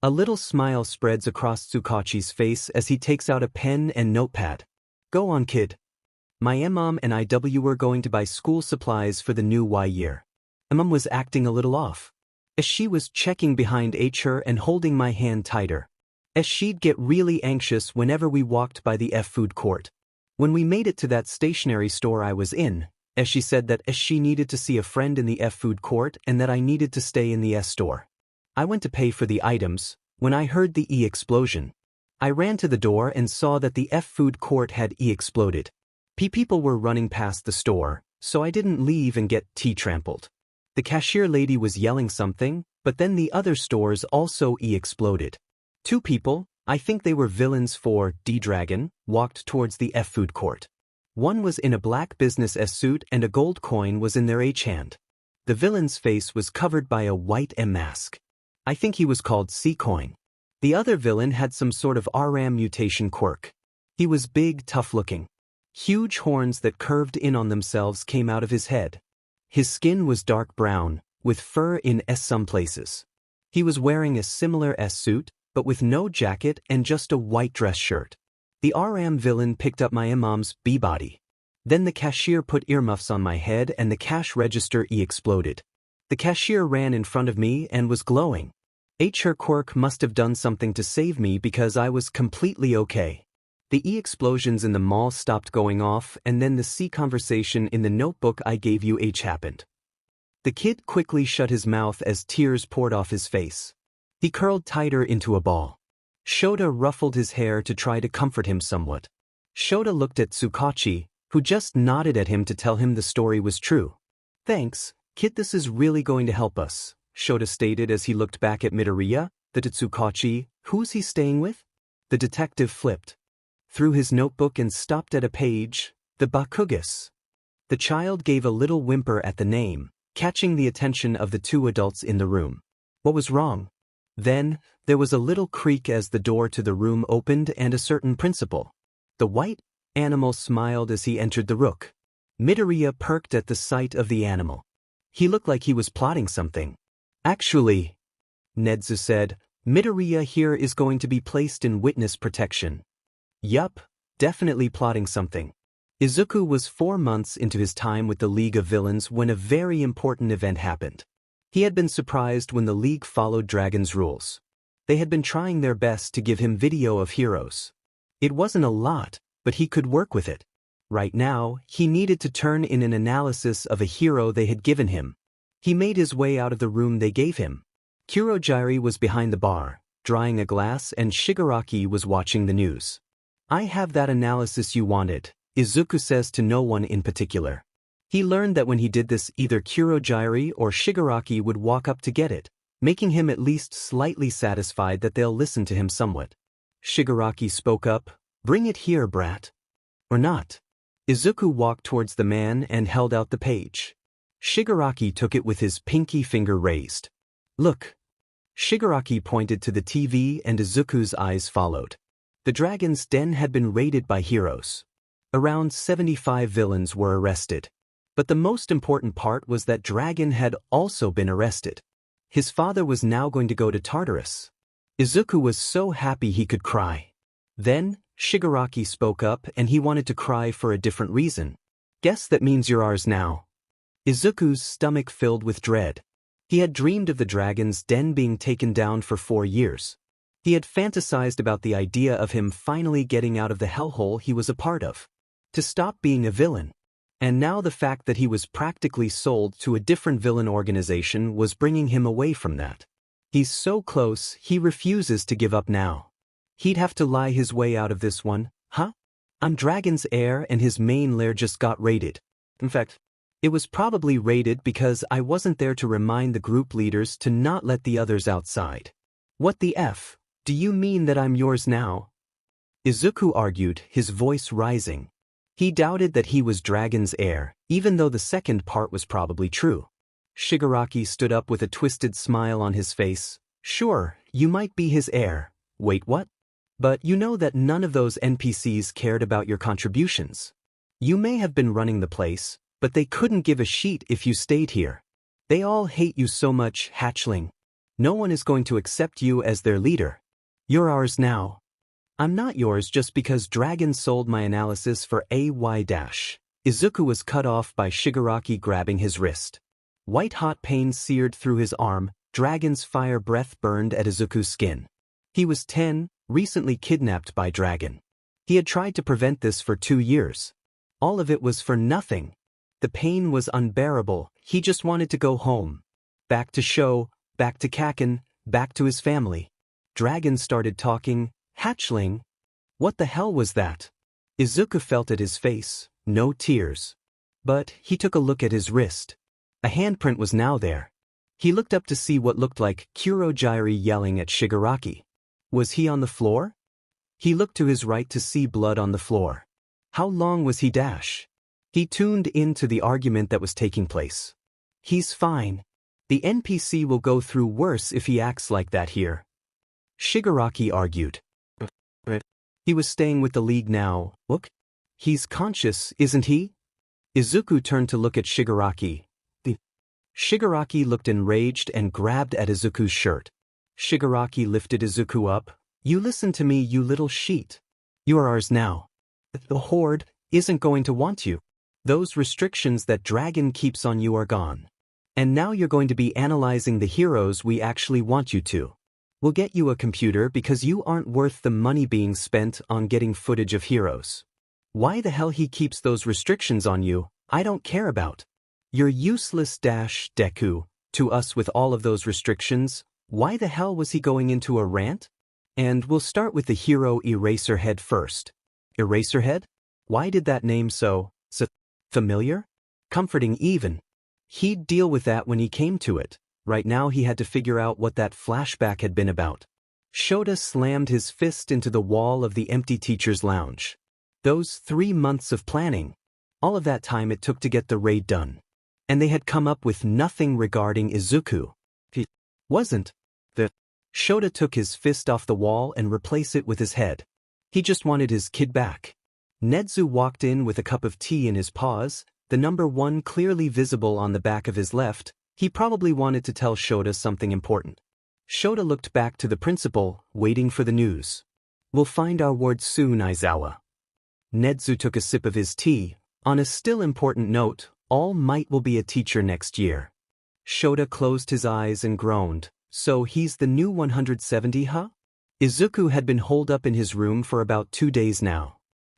A little smile spreads across Tsukachi's face as he takes out a pen and notepad. Go on, kid. My mom and I were going to buy school supplies for the new year. Mom was acting a little off. As she was checking behind her and holding my hand tighter. As she'd get really anxious whenever we walked by the food court. When we made it to that stationery store I was in, as she said that she needed to see a friend in the food court and that I needed to stay in the store. I went to pay for the items. When I heard the explosion, I ran to the door and saw that the food court had exploded. People were running past the store, so I didn't leave and get trampled. The cashier lady was yelling something, but then the other stores also exploded. Two people, I think they were villains for D-Dragon, walked towards the food court. One was in a black business suit and a gold coin was in their hand. The villain's face was covered by a white mask. I think he was called C-Coin. The other villain had some sort of RAM mutation quirk. He was big, tough-looking. Huge horns that curved in on themselves came out of his head. His skin was dark brown, with fur in some places. He was wearing a similar suit, but with no jacket and just a white dress shirt. The RAM villain picked up my mom's body. Then the cashier put earmuffs on my head and the cash register exploded. The cashier ran in front of me and was glowing. Her quirk must have done something to save me because I was completely okay. The explosions in the mall stopped going off and then the C conversation in the notebook I gave you happened. The kid quickly shut his mouth as tears poured off his face. He curled tighter into a ball. Shota ruffled his hair to try to comfort him somewhat. Shota looked at Tsukachi, who just nodded at him to tell him the story was true. Thanks, kid, this is really going to help us, Shota stated as he looked back at Midoriya, the Tsukachi. Who's he staying with? The detective flipped through his notebook and stopped at a page, the Bakugas. The child gave a little whimper at the name, catching the attention of the two adults in the room. What was wrong? Then, there was a little creak as the door to the room opened and a certain principal. The white animal smiled as he entered the rook. Midoriya perked at the sight of the animal. He looked like he was plotting something. Actually, Nedzu said, Midoriya here is going to be placed in witness protection. Yup, definitely plotting something. Izuku was 4 months into his time with the League of Villains when a very important event happened. He had been surprised when the League followed Dragon's rules. They had been trying their best to give him video of heroes. It wasn't a lot, but he could work with it. Right now, he needed to turn in an analysis of a hero they had given him. He made his way out of the room they gave him. Kurogiri was behind the bar, drying a glass, and Shigaraki was watching the news. I have that analysis you wanted, Izuku says to no one in particular. He learned that when he did this, either Kurogiri or Shigaraki would walk up to get it, making him at least slightly satisfied that they'll listen to him somewhat. Shigaraki spoke up, bring it here, brat. Or not. Izuku walked towards the man and held out the page. Shigaraki took it with his pinky finger raised. Look. Shigaraki pointed to the TV and Izuku's eyes followed. The Dragon's Den had been raided by heroes. Around 75 villains were arrested. But the most important part was that Dragon had also been arrested. His father was now going to go to Tartarus. Izuku was so happy he could cry. Then, Shigaraki spoke up and he wanted to cry for a different reason. Guess that means you're ours now. Izuku's stomach filled with dread. He had dreamed of the Dragon's Den being taken down for 4 years. He had fantasized about the idea of him finally getting out of the hellhole he was a part of. To stop being a villain. And now the fact that he was practically sold to a different villain organization was bringing him away from that. He's so close, he refuses to give up now. He'd have to lie his way out of this one, huh? I'm Dragon's heir and his main lair just got raided. In fact, it was probably raided because I wasn't there to remind the group leaders to not let the others outside. What the F? Do you mean that I'm yours now? Izuku argued, his voice rising. He doubted that he was Dragon's heir, even though the second part was probably true. Shigaraki stood up with a twisted smile on his face. Sure, you might be his heir. Wait, what? But you know that none of those NPCs cared about your contributions. You may have been running the place, but they couldn't give a shit if you stayed here. They all hate you so much, Hatchling. No one is going to accept you as their leader. You're ours now. I'm not yours just because Dragon sold my analysis for AY-. Izuku was cut off by Shigaraki grabbing his wrist. White-hot pain seared through his arm, Dragon's fire breath burned at Izuku's skin. He was 10, recently kidnapped by Dragon. He had tried to prevent this for 2 years. All of it was for nothing. The pain was unbearable, he just wanted to go home. Back to Sho, back to Kaken, back to his family. Dragon started talking. Hatchling? What the hell was that? Izuku felt at his face, no tears. But he took a look at his wrist. A handprint was now there. He looked up to see what looked like Kurojiiri yelling at Shigaraki. Was he on the floor? He looked to his right to see blood on the floor. How long was he dash? He tuned into the argument that was taking place. He's fine. The NPC will go through worse if he acts like that here. Shigaraki argued. But he was staying with the League now. Look. He's conscious, isn't he? Izuku turned to look at Shigaraki. Shigaraki looked enraged and grabbed at Izuku's shirt. Shigaraki lifted Izuku up. You listen to me, you little sheet. You are ours now. The Horde isn't going to want you. Those restrictions that Dragon keeps on you are gone. And now you're going to be analyzing the heroes we actually want you to. We'll get you a computer because you aren't worth the money being spent on getting footage of heroes. Why the hell he keeps those restrictions on you, I don't care about. You're useless, Deku, to us with all of those restrictions. Why the hell was he going into a rant? And we'll start with the hero Eraserhead first. Eraserhead? Why did that name so familiar? Comforting even. He'd deal with that when he came to it. Right now he had to figure out what that flashback had been about. Shota slammed his fist into the wall of the empty teacher's lounge. Those 3 months of planning. All of that time it took to get the raid done. And they had come up with nothing regarding Izuku. He wasn't. Shota took his fist off the wall and replaced it with his head. He just wanted his kid back. Nedzu walked in with a cup of tea in his paws, the number 1 clearly visible on the back of his left. He probably wanted to tell Shota something important. Shota looked back to the principal, waiting for the news. We'll find our ward soon, Aizawa. Nedzu took a sip of his tea. On a still important note, All Might will be a teacher next year. Shota closed his eyes and groaned. So he's the new 170, huh? Izuku had been holed up in his room for about 2 days now.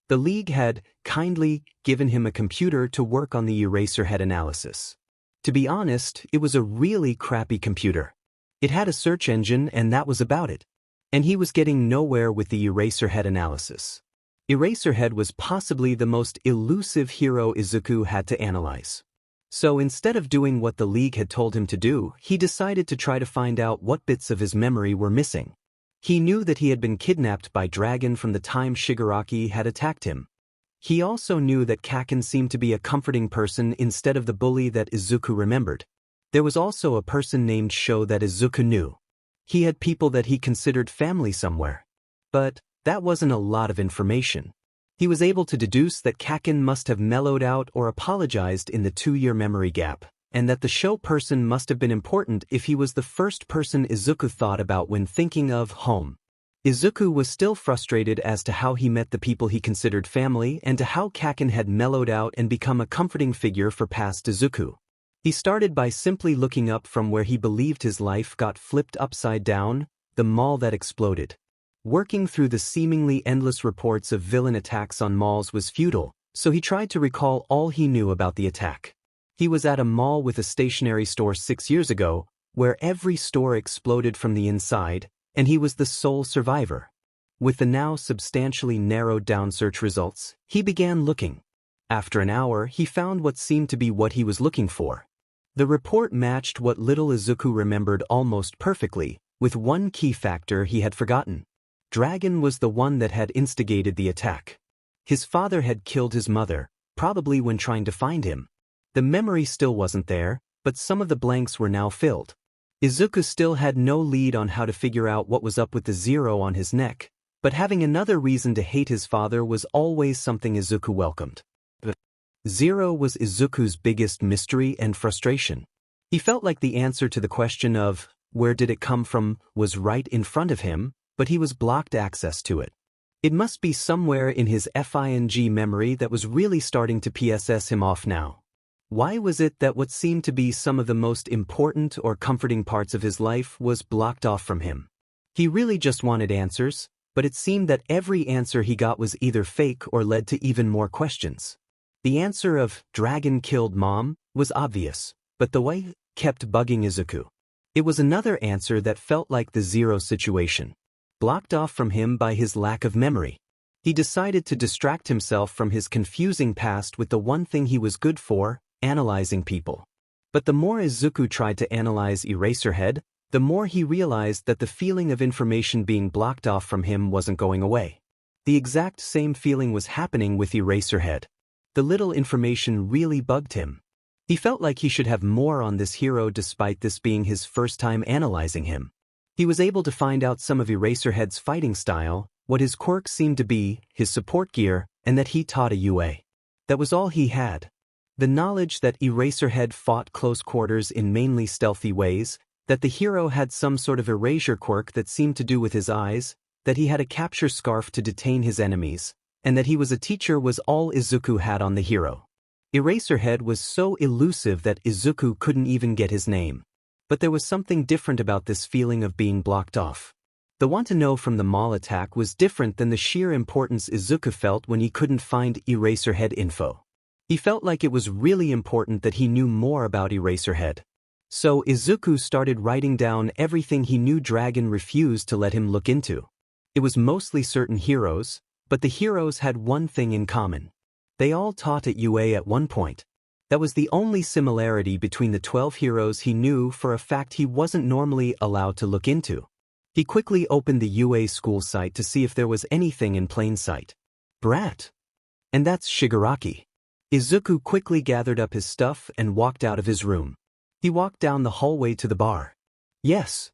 The League had kindly given him a computer to work on the Eraserhead analysis. To be honest, it was a really crappy computer. It had a search engine and that was about it. And he was getting nowhere with the Eraserhead analysis. Eraserhead was possibly the most elusive hero Izuku had to analyze. So instead of doing what the League had told him to do, he decided to try to find out what bits of his memory were missing. He knew that he had been kidnapped by Dragon from the time Shigaraki had attacked him. He also knew that Kaken seemed to be a comforting person instead of the bully that Izuku remembered. There was also a person named Sho that Izuku knew. He had people that he considered family somewhere. But that wasn't a lot of information. He was able to deduce that Kaken must have mellowed out or apologized in the 2-year memory gap, and that the Sho person must have been important if he was the first person Izuku thought about when thinking of home. Izuku was still frustrated as to how he met the people he considered family and to how Kaken had mellowed out and become a comforting figure for past Izuku. He started by simply looking up from where he believed his life got flipped upside down, the mall that exploded. Working through the seemingly endless reports of villain attacks on malls was futile, so he tried to recall all he knew about the attack. He was at a mall with a stationery store 6 years ago, where every store exploded from the inside, and he was the sole survivor. With the now substantially narrowed-down search results, he began looking. After an hour, he found what seemed to be what he was looking for. The report matched what little Izuku remembered almost perfectly, with one key factor he had forgotten. Dragon was the one that had instigated the attack. His father had killed his mother, probably when trying to find him. The memory still wasn't there, but some of the blanks were now filled. Izuku still had no lead on how to figure out what was up with the 0 on his neck, But having another reason to hate his father was always something Izuku welcomed. Zero was Izuku's biggest mystery and frustration. He felt like the answer to the question of, where did it come from, was right in front of him, but he was blocked access to it. It must be somewhere in his FING memory that was really starting to PSS him off now. Why was it that what seemed to be some of the most important or comforting parts of his life was blocked off from him? He really just wanted answers, but it seemed that every answer he got was either fake or led to even more questions. The answer of, "Dragon killed Mom," was obvious, but the way kept bugging Izuku. It was another answer that felt like the Zero situation, blocked off from him by his lack of memory. He decided to distract himself from his confusing past with the one thing he was good for, analyzing people. But the more Izuku tried to analyze Eraserhead, the more he realized that the feeling of information being blocked off from him wasn't going away. The exact same feeling was happening with Eraserhead. The little information really bugged him. He felt like he should have more on this hero despite this being his first time analyzing him. He was able to find out some of Eraserhead's fighting style, what his quirks seemed to be, his support gear, and that he taught a UA. That was all he had. The knowledge that Eraserhead fought close quarters in mainly stealthy ways, that the hero had some sort of erasure quirk that seemed to do with his eyes, that he had a capture scarf to detain his enemies, and that he was a teacher was all Izuku had on the hero. Eraserhead was so elusive that Izuku couldn't even get his name. But there was something different about this feeling of being blocked off. The want to know from the mall attack was different than the sheer importance Izuku felt when he couldn't find Eraserhead info. He felt like it was really important that he knew more about Eraserhead. So Izuku started writing down everything he knew Dragon refused to let him look into. It was mostly certain heroes, but the heroes had one thing in common. They all taught at UA at one point. That was the only similarity between the 12 heroes he knew for a fact he wasn't normally allowed to look into. He quickly opened the UA school site to see if there was anything in plain sight. Brat. And that's Shigaraki. Izuku quickly gathered up his stuff and walked out of his room. He walked down the hallway to the bar. Yes.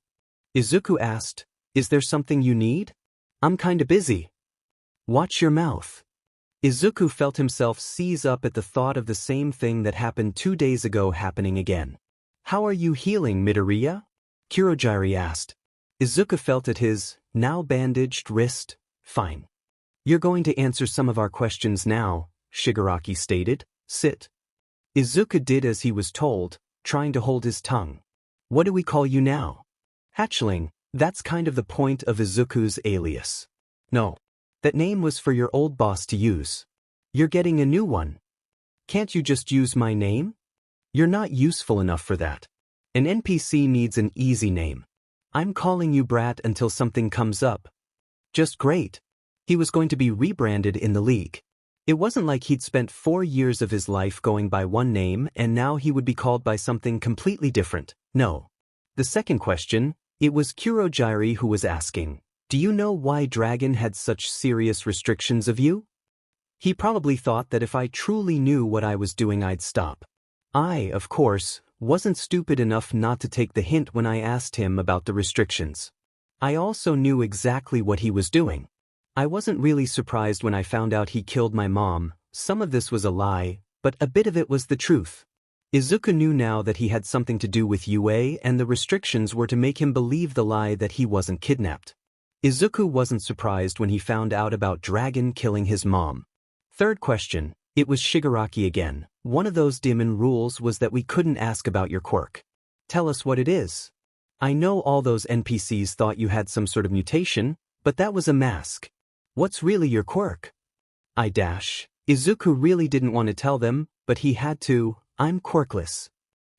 Izuku asked, "Is there something you need?" "I'm kinda busy." "Watch your mouth." Izuku felt himself seize up at the thought of the same thing that happened 2 days ago happening again. "How are you healing, Midoriya?" Kurogiri asked. Izuku felt at his, now bandaged, wrist. "Fine. You're going to answer some of our questions now," Shigaraki stated. "Sit." Izuku did as he was told, trying to hold his tongue. "What do we call you now?" "Hatchling." That's kind of the point of Izuku's alias. "No. That name was for your old boss to use. You're getting a new one. Can't you just use my name? You're not useful enough for that. An NPC needs an easy name. I'm calling you Brat until something comes up." Just great. He was going to be rebranded in the league. It wasn't like he'd spent 4 years of his life going by one name and now he would be called by something completely different. No. The second question, it was Kurogiri who was asking, "Do you know why Dragon had such serious restrictions of you?" He probably thought that if I truly knew what I was doing I'd stop. I, of course, wasn't stupid enough not to take the hint when I asked him about the restrictions. I also knew exactly what he was doing. I wasn't really surprised when I found out he killed my mom. Some of this was a lie, but a bit of it was the truth. Izuku knew now that he had something to do with UA and the restrictions were to make him believe the lie that he wasn't kidnapped. Izuku wasn't surprised when he found out about Dragon killing his mom. Third question, it was Shigaraki again. "One of those Demon rules was that we couldn't ask about your quirk. Tell us what it is. I know all those NPCs thought you had some sort of mutation, but that was a mask. What's really your quirk?" Izuku really didn't want to tell them, but he had to. "I'm Quirkless."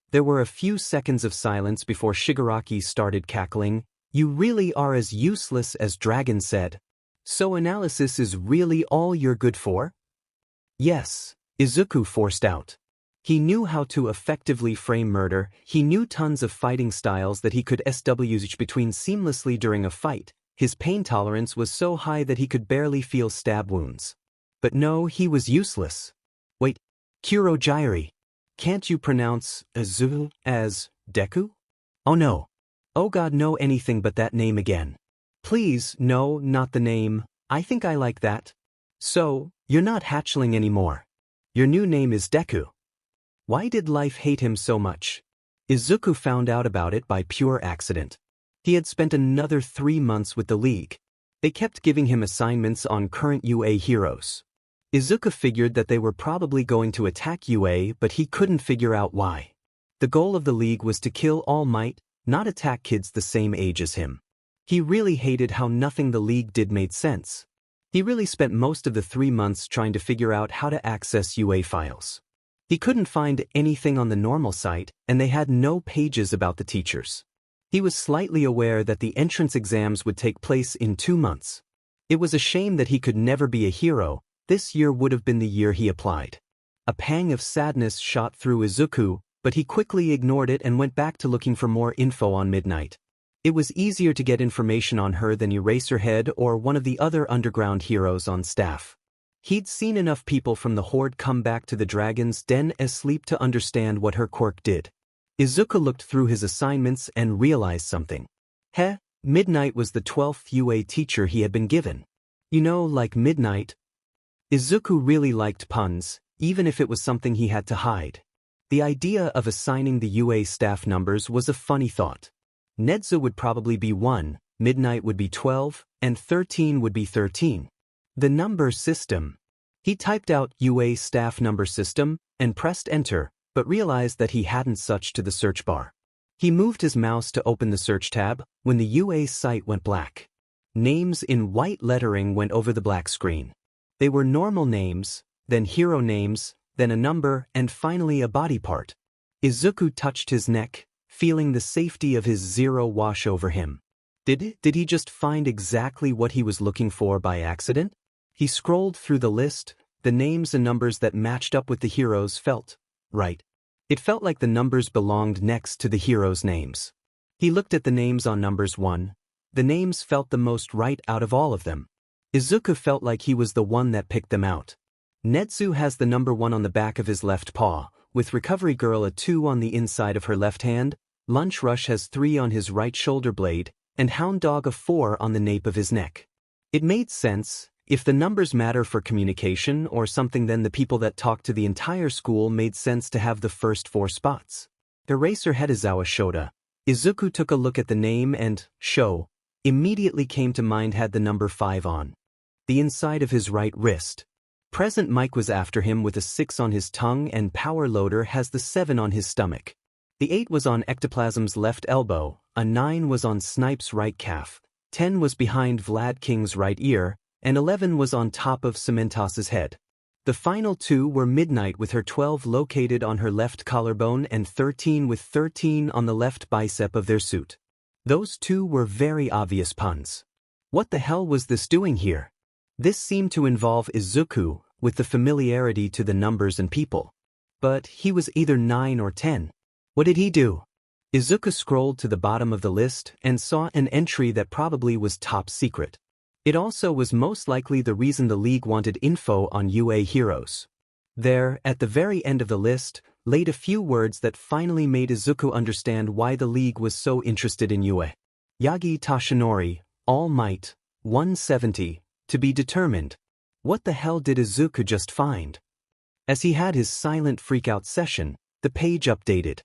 There were a few seconds of silence before Shigaraki started cackling. "You really are as useless as Dragon said. So analysis is really all you're good for?" "Yes," Izuku forced out. He knew how to effectively frame murder, he knew tons of fighting styles that he could switch between seamlessly during a fight. His pain tolerance was so high that he could barely feel stab wounds. But no, he was useless. "Wait, Kurogiri. Can't you pronounce Izuku as Deku?" "Oh no. Oh god, no, anything but that name again." Please, no, not the name. I think I like that. So, you're not Hatchling anymore. Your new name is Deku. Why did life hate him so much? Izuku found out about it by pure accident. He had spent another 3 months with the League. They kept giving him assignments on current UA heroes. Izuku figured that they were probably going to attack UA, but he couldn't figure out why. The goal of the League was to kill All Might, not attack kids the same age as him. He really hated how nothing the League did made sense. He really spent most of the 3 months trying to figure out how to access UA files. He couldn't find anything on the normal site, and they had no pages about the teachers. He was slightly aware that the entrance exams would take place in 2 months. It was a shame that he could never be a hero. This year would have been the year he applied. A pang of sadness shot through Izuku, but he quickly ignored it and went back to looking for more info on Midnight. It was easier to get information on her than Eraserhead or one of the other underground heroes on staff. He'd seen enough people from the Horde come back to the Dragon's Den asleep to understand what her quirk did. Izuku looked through his assignments and realized something. Midnight was the 12th UA teacher he had been given. You know, like Midnight. Izuku really liked puns, even if it was something he had to hide. The idea of assigning the UA staff numbers was a funny thought. Nedzu would probably be 1, Midnight would be 12, and 13 would be 13. The number system. He typed out UA staff number system and pressed enter, but realized that he hadn't such to the search bar. He moved his mouse to open the search tab when the UA site went black. Names in white lettering went over the black screen. They were normal names, then hero names, then a number, and finally a body part. Izuku touched his neck, feeling the safety of his zero wash over him. Did he just find exactly what he was looking for by accident? He scrolled through the list. The names and numbers that matched up with the heroes felt right. It felt like the numbers belonged next to the heroes' names. He looked at the names on numbers 1. The names felt the most right out of all of them. Izuku felt like he was the one that picked them out. Nedzu has the number 1 on the back of his left paw, with Recovery Girl a 2 on the inside of her left hand, Lunch Rush has 3 on his right shoulder blade, and Hound Dog a 4 on the nape of his neck. It made sense. If the numbers matter for communication or something, then the people that talk to the entire school made sense to have the first 4 spots. Eraserhead Izawa Shota. Izuku took a look at the name and Sho immediately came to mind had the number 5 on the inside of his right wrist. Present Mike was after him with a 6 on his tongue, and Power Loader has the 7 on his stomach. The 8 was on Ectoplasm's left elbow, a 9 was on Snipe's right calf, 10 was behind Vlad King's right ear, and 11 was on top of Cementas's head. The final 2 were Midnight with her 12 located on her left collarbone and 13 with 13 on the left bicep of their suit. Those 2 were very obvious puns. What the hell was this doing here? This seemed to involve Izuku, with the familiarity to the numbers and people. But he was either 9 or 10. What did he do? Izuku scrolled to the bottom of the list and saw an entry that probably was top secret. It also was most likely the reason the League wanted info on UA heroes. There, at the very end of the list, laid a few words that finally made Izuku understand why the League was so interested in UA. Yagi Tashinori, All Might, 170, to be determined. What the hell did Izuku just find? As he had his silent freakout session, the page updated.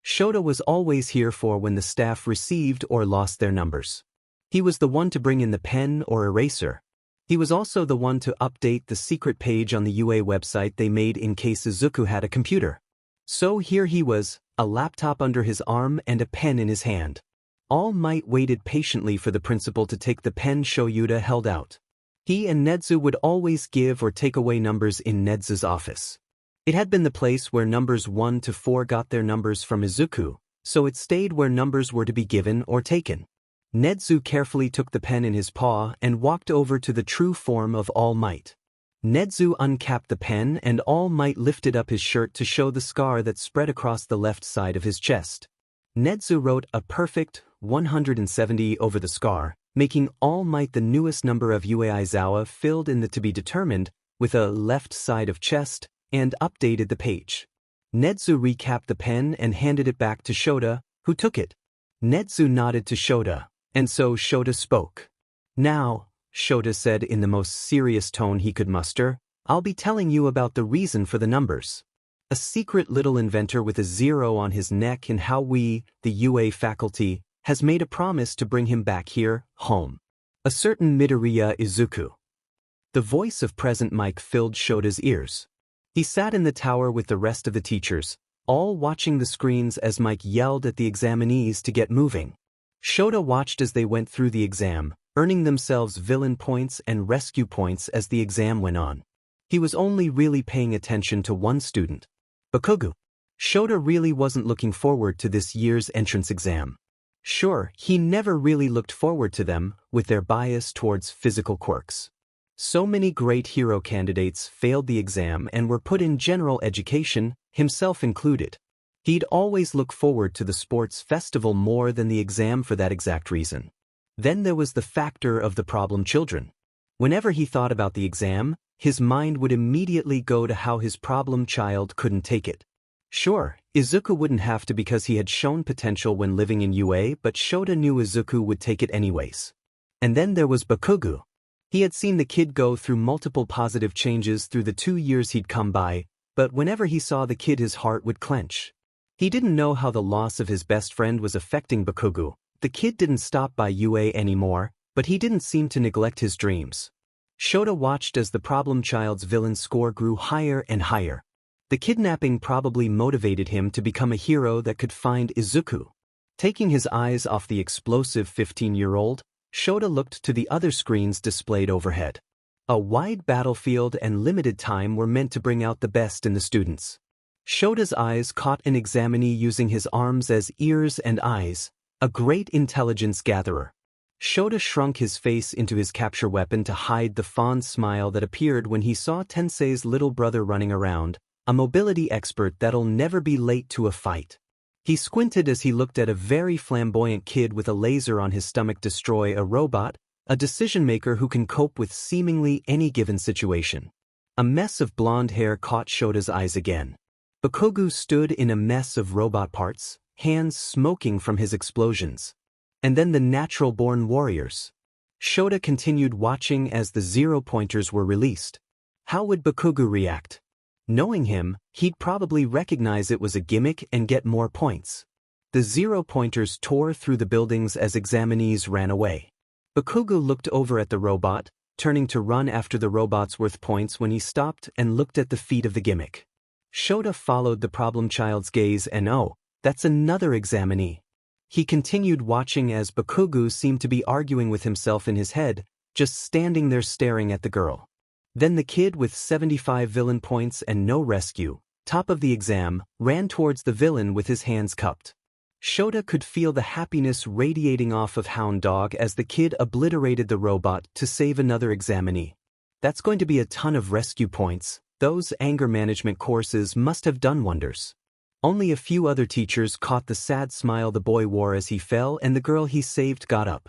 Shota was always here for when the staff received or lost their numbers. He was the one to bring in the pen or eraser. He was also the one to update the secret page on the UA website they made in case Izuku had a computer. So here he was, a laptop under his arm and a pen in his hand. All Might waited patiently for the principal to take the pen Shoyuta held out. He and Nedzu would always give or take away numbers in Nedzu's office. It had been the place where numbers 1 to 4 got their numbers from Izuku, so it stayed where numbers were to be given or taken. Nedzu carefully took the pen in his paw and walked over to the true form of All Might. Nedzu uncapped the pen and All Might lifted up his shirt to show the scar that spread across the left side of his chest. Nedzu wrote a perfect 170 over the scar, making All Might the newest number of UA Izawa filled in the to be determined with a left side of chest, and updated the page. Nedzu recapped the pen and handed it back to Shota, who took it. Nedzu nodded to Shota, and so Shota spoke. Now, Shota said in the most serious tone he could muster, I'll be telling you about the reason for the numbers. A secret little inventor with a 0 on his neck and how we, the UA faculty, has made a promise to bring him back here, home. A certain Midoriya Izuku. The voice of present Mike filled Shota's ears. He sat in the tower with the rest of the teachers, all watching the screens as Mike yelled at the examinees to get moving. Shota watched as they went through the exam, earning themselves villain points and rescue points as the exam went on. He was only really paying attention to one student, Bakugo. Shota really wasn't looking forward to this year's entrance exam. Sure, he never really looked forward to them, with their bias towards physical quirks. So many great hero candidates failed the exam and were put in general education, himself included. He'd always look forward to the sports festival more than the exam for that exact reason. Then there was the factor of the problem children. Whenever he thought about the exam, his mind would immediately go to how his problem child couldn't take it. Sure, Izuku wouldn't have to because he had shown potential when living in UA, but Shota knew Izuku would take it anyways. And then there was Bakugo. He had seen the kid go through multiple positive changes through the 2 years he'd come by, but whenever he saw the kid his heart would clench. He didn't know how the loss of his best friend was affecting Bakugo. The kid didn't stop by UA anymore, but he didn't seem to neglect his dreams. Shota watched as the problem child's villain score grew higher and higher. The kidnapping probably motivated him to become a hero that could find Izuku. Taking his eyes off the explosive 15-year-old, Shota looked to the other screens displayed overhead. A wide battlefield and limited time were meant to bring out the best in the students. Shota's eyes caught an examinee using his arms as ears and eyes, a great intelligence gatherer. Shota shrunk his face into his capture weapon to hide the fond smile that appeared when he saw Tensei's little brother running around, a mobility expert that'll never be late to a fight. He squinted as he looked at a very flamboyant kid with a laser on his stomach destroy a robot, a decision-maker who can cope with seemingly any given situation. A mess of blonde hair caught Shota's eyes again. Bakugo stood in a mess of robot parts, hands smoking from his explosions. And then the natural-born warriors. Shota continued watching as the 0-pointers were released. How would Bakugo react? Knowing him, he'd probably recognize it was a gimmick and get more points. The 0-pointers tore through the buildings as examinees ran away. Bakugo looked over at the robot, turning to run after the robot's worth points when he stopped and looked at the feet of the gimmick. Shota followed the problem child's gaze and oh, that's another examinee. He continued watching as Bakugo seemed to be arguing with himself in his head, just standing there staring at the girl. Then the kid with 75 villain points and no rescue, top of the exam, ran towards the villain with his hands cupped. Shota could feel the happiness radiating off of Hound Dog as the kid obliterated the robot to save another examinee. That's going to be a ton of rescue points. Those anger management courses must have done wonders. Only a few other teachers caught the sad smile the boy wore as he fell and the girl he saved got up.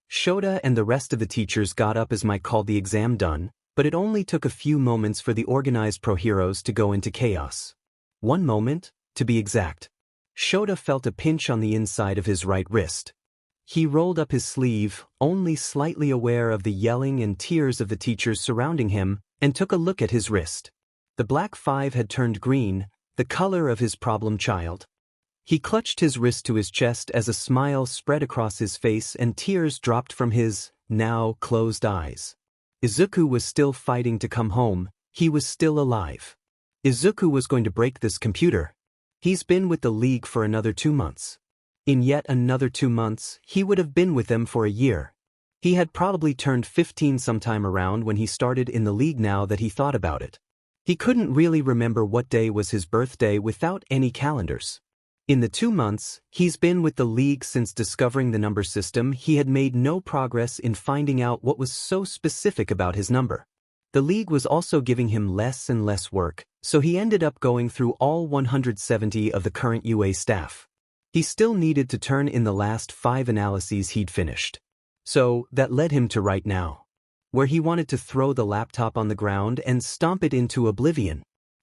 Shota and the rest of the teachers got up as Mike called the exam done, but it only took a few moments for the organized pro-heroes to go into chaos. 1 moment, to be exact. Shota felt a pinch on the inside of his right wrist. He rolled up his sleeve, only slightly aware of the yelling and tears of the teachers surrounding him, and took a look at his wrist. The black 5 had turned green, the color of his problem child. He clutched his wrist to his chest as a smile spread across his face and tears dropped from his, now closed eyes. Izuku was still fighting to come home, he was still alive. Izuku was going to break this computer. He's been with the League for another 2 months. In yet another 2 months, he would have been with them for a year. He had probably turned 15 sometime around when he started in the League now that he thought about it. He couldn't really remember what day was his birthday without any calendars. In the 2 months, he's been with the League since discovering the number system. He had made no progress in finding out what was so specific about his number. The League was also giving him less and less work, so he ended up going through all 170 of the current UA staff. He still needed to turn in the last 5 analyses he'd finished. So, that led him to right now, where he wanted to throw the laptop on the ground and stomp it into oblivion.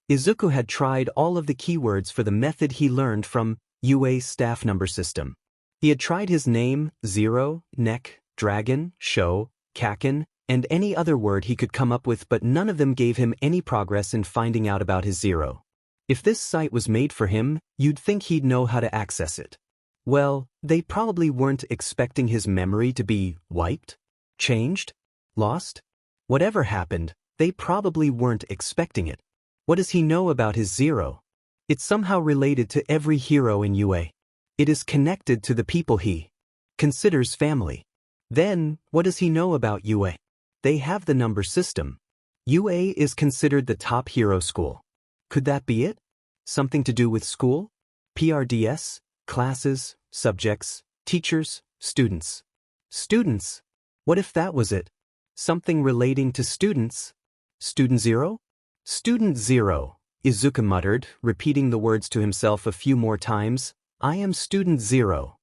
Izuku had tried all of the keywords for the method he learned from UA's staff number system. He had tried his name, 0, neck, dragon, show, kaken, and any other word he could come up with, but none of them gave him any progress in finding out about his zero. If this site was made for him, you'd think he'd know how to access it. Well, they probably weren't expecting his memory to be wiped, changed, lost. Whatever happened, they probably weren't expecting it. What does he know about his zero? It's somehow related to every hero in UA. It is connected to the people he considers family. Then, what does he know about UA? They have the number system. UA is considered the top hero school. Could that be it? Something to do with school? PRDS, classes, subjects, teachers, students. Students? What if that was it? Something relating to students? Student zero? Student zero, Izuku muttered, repeating the words to himself a few more times. I am student zero.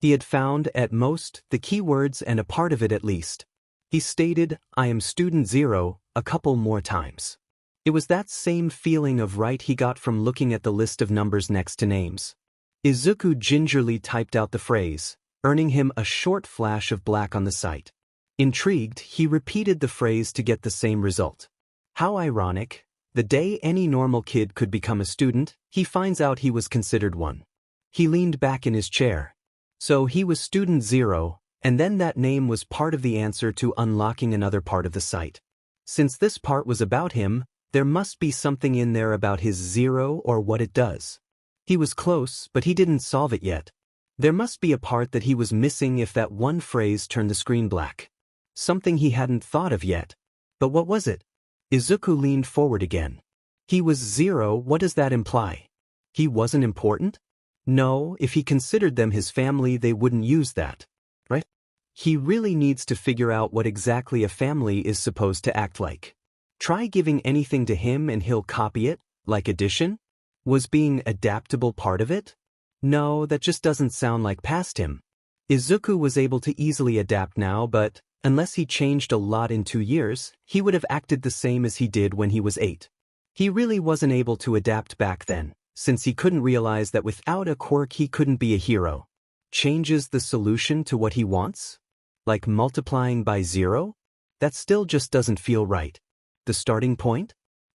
He had found, at most, the keywords and a part of it at least. He stated, I am student zero, a couple more times. It was that same feeling of right he got from looking at the list of numbers next to names. Izuku gingerly typed out the phrase, earning him a short flash of black on the site. Intrigued, he repeated the phrase to get the same result. How ironic, the day any normal kid could become a student, he finds out he was considered one. He leaned back in his chair. So he was student zero, and then that name was part of the answer to unlocking another part of the site. Since this part was about him, there must be something in there about his zero or what it does. He was close, but he didn't solve it yet. There must be a part that he was missing if that one phrase turned the screen black. Something he hadn't thought of yet. But what was it? Izuku leaned forward again. He was zero, what does that imply? He wasn't important? No, if he considered them his family they wouldn't use that. Right? He really needs to figure out what exactly a family is supposed to act like. Try giving anything to him and he'll copy it, like addition? Was being adaptable part of it? No, that just doesn't sound like past him. Izuku was able to easily adapt now, but unless he changed a lot in 2 years, he would have acted the same as he did when he was 8. He really wasn't able to adapt back then, since he couldn't realize that without a quirk he couldn't be a hero. Changes the solution to what he wants? Like multiplying by 0? That still just doesn't feel right. The starting point?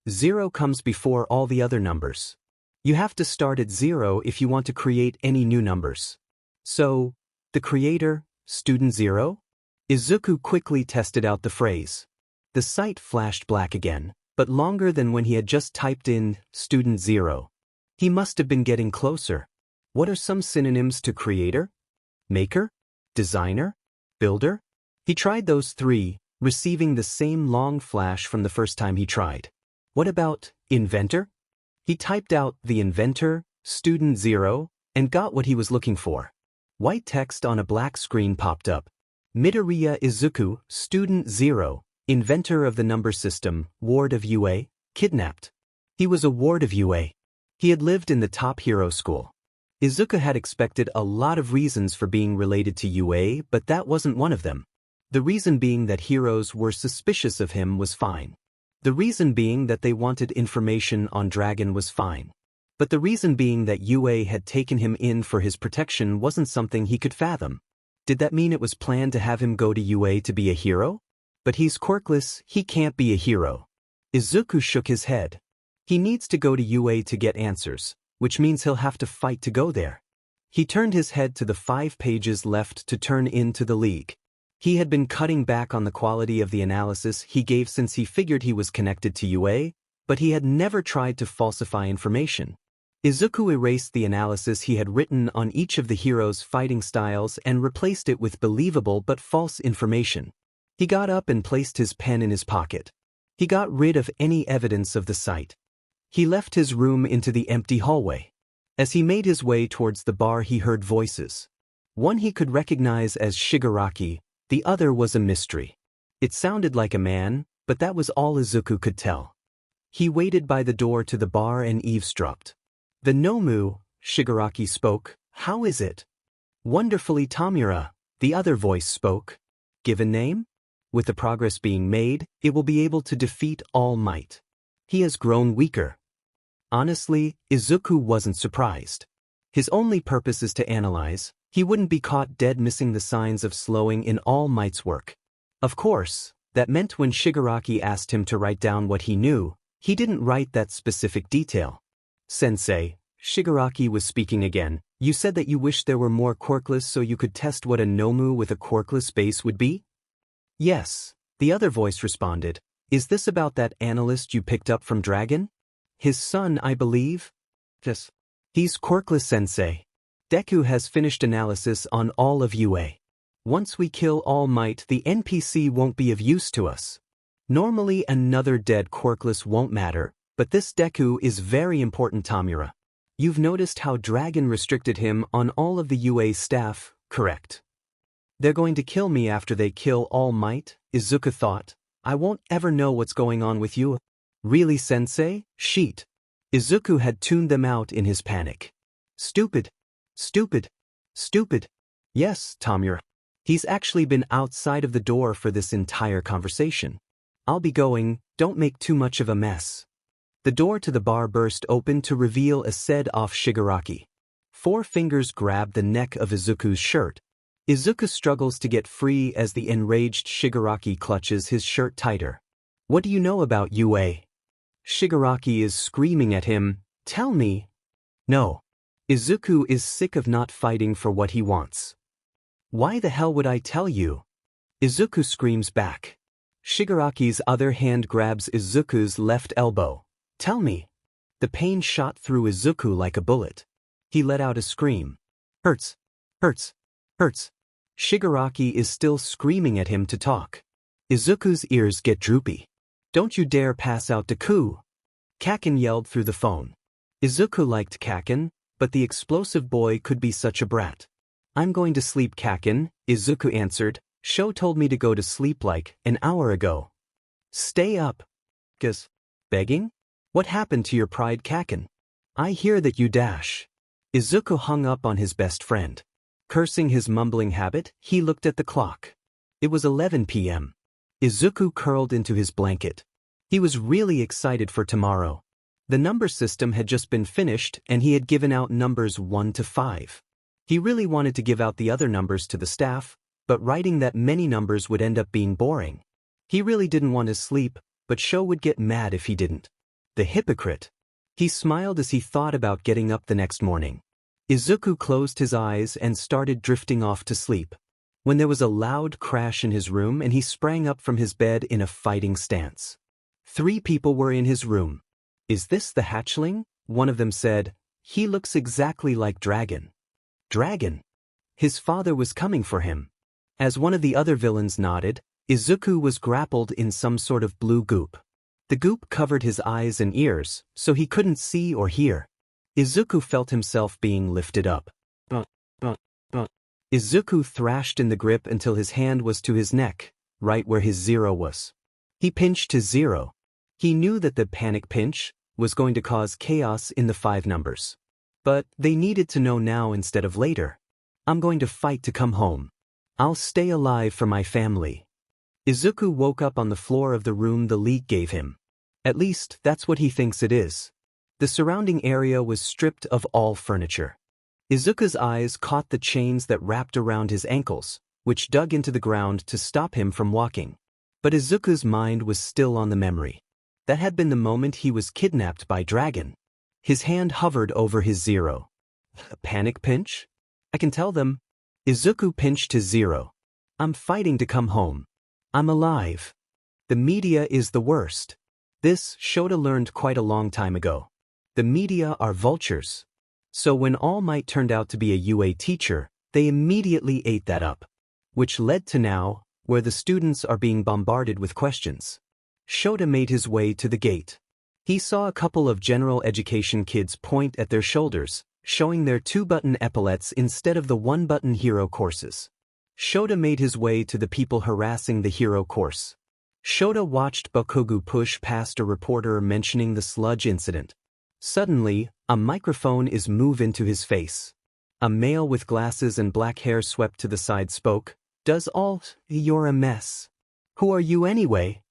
0 comes before all the other numbers. You have to start at 0 if you want to create any new numbers. So, the creator, student 0? Izuku quickly tested out the phrase. The site flashed black again, but longer than when he had just typed in student 0. He must have been getting closer. What are some synonyms to creator? Maker? Designer? Builder? He tried those 3, receiving the same long flash from the first time he tried. What about inventor? He typed out the inventor, student 0, and got what he was looking for. White text on a black screen popped up. Midoriya Izuku, student 0, inventor of the number system, ward of UA, kidnapped. He was a ward of UA. He had lived in the top hero school. Izuku had expected a lot of reasons for being related to UA, but that wasn't one of them. The reason being that heroes were suspicious of him was fine. The reason being that they wanted information on Dragon was fine. But the reason being that UA had taken him in for his protection wasn't something he could fathom. Did that mean it was planned to have him go to UA to be a hero? But he's quirkless, he can't be a hero. Izuku shook his head. He needs to go to UA to get answers, which means he'll have to fight to go there. He turned his head to the 5 pages left to turn into the league. He had been cutting back on the quality of the analysis he gave since he figured he was connected to UA, but he had never tried to falsify information. Izuku erased the analysis he had written on each of the heroes' fighting styles and replaced it with believable but false information. He got up and placed his pen in his pocket. He got rid of any evidence of the site. He left his room into the empty hallway. As he made his way towards the bar he heard voices. One he could recognize as Shigaraki, the other was a mystery. It sounded like a man, but that was all Izuku could tell. He waited by the door to the bar and eavesdropped. The Nomu, Shigaraki spoke, how is it? Wonderfully Tamura, the other voice spoke. Given name? With the progress being made, it will be able to defeat All Might. He has grown weaker. Honestly, Izuku wasn't surprised. His only purpose is to analyze. He wouldn't be caught dead missing the signs of slowing in All Might's work. Of course, that meant when Shigaraki asked him to write down what he knew, he didn't write that specific detail. Sensei, Shigaraki was speaking again, you said that you wished there were more Quirkless so you could test what a Nomu with a Quirkless base would be? Yes, the other voice responded. Is this about that analyst you picked up from Dragon? His son, I believe? Yes. He's Quirkless Sensei. Deku has finished analysis on all of UA. Once we kill All Might, the NPC won't be of use to us. Normally another dead Quirkless won't matter, but this Deku is very important, Tamura. You've noticed how Dragon restricted him on all of the UA staff, correct? They're going to kill me after they kill All Might, Izuku thought. I won't ever know what's going on with you. Really, Sensei? Sheet. Izuku had tuned them out in his panic. Stupid. Stupid. Stupid. Yes, Tamura. He's actually been outside of the door for this entire conversation. I'll be going, don't make too much of a mess. The door to the bar burst open to reveal a said-off Shigaraki. 4 fingers grab the neck of Izuku's shirt. Izuku struggles to get free as the enraged Shigaraki clutches his shirt tighter. What do you know about UA? Shigaraki is screaming at him, tell me. No. Izuku is sick of not fighting for what he wants. Why the hell would I tell you? Izuku screams back. Shigaraki's other hand grabs Izuku's left elbow. Tell me. The pain shot through Izuku like a bullet. He let out a scream. Hurts. Hurts. Hurts. Shigaraki is still screaming at him to talk. Izuku's ears get droopy. Don't you dare pass out Deku. Kaken yelled through the phone. Izuku liked Kaken, but the explosive boy could be such a brat. I'm going to sleep, Kaken, Izuku answered. Sho told me to go to sleep like an hour ago. Stay up. Guess. Begging? What happened to your pride, Kaken? I hear that you dash. Izuku hung up on his best friend. Cursing his mumbling habit, he looked at the clock. It was 11 p.m. Izuku curled into his blanket. He was really excited for tomorrow. The number system had just been finished and he had given out numbers 1 to 5. He really wanted to give out the other numbers to the staff, but writing that many numbers would end up being boring. He really didn't want to sleep, but Sho would get mad if he didn't. The hypocrite. He smiled as he thought about getting up the next morning. Izuku closed his eyes and started drifting off to sleep, when there was a loud crash in his room and he sprang up from his bed in a fighting stance. 3 people were in his room. Is this the hatchling? One of them said. He looks exactly like Dragon. Dragon. His father was coming for him. As one of the other villains nodded, Izuku was grappled in some sort of blue goop. The goop covered his eyes and ears, so he couldn't see or hear. Izuku felt himself being lifted up. Izuku thrashed in the grip until his hand was to his neck, right where his 0 was. He pinched his 0. He knew that the panic pinch was going to cause chaos in the 5 numbers. But they needed to know now instead of later. I'm going to fight to come home. I'll stay alive for my family. Izuku woke up on the floor of the room the league gave him. At least, that's what he thinks it is. The surrounding area was stripped of all furniture. Izuku's eyes caught the chains that wrapped around his ankles, which dug into the ground to stop him from walking. But Izuku's mind was still on the memory. That had been the moment he was kidnapped by Dragon. His hand hovered over his 0. A panic pinch? I can tell them. Izuku pinched his 0. I'm fighting to come home. I'm alive. The media is the worst. This Shota learned quite a long time ago. The media are vultures. So when All Might turned out to be a UA teacher, they immediately ate that up. Which led to now, where the students are being bombarded with questions. Shota made his way to the gate. He saw a couple of general education kids point at their shoulders, showing their 2-button epaulets instead of the 1-button hero courses. Shota made his way to the people harassing the hero course. Shota watched Bakugo push past a reporter mentioning the sludge incident. Suddenly, a microphone is moved into his face. A male with glasses and black hair swept to the side spoke, You're a mess. Who are you anyway?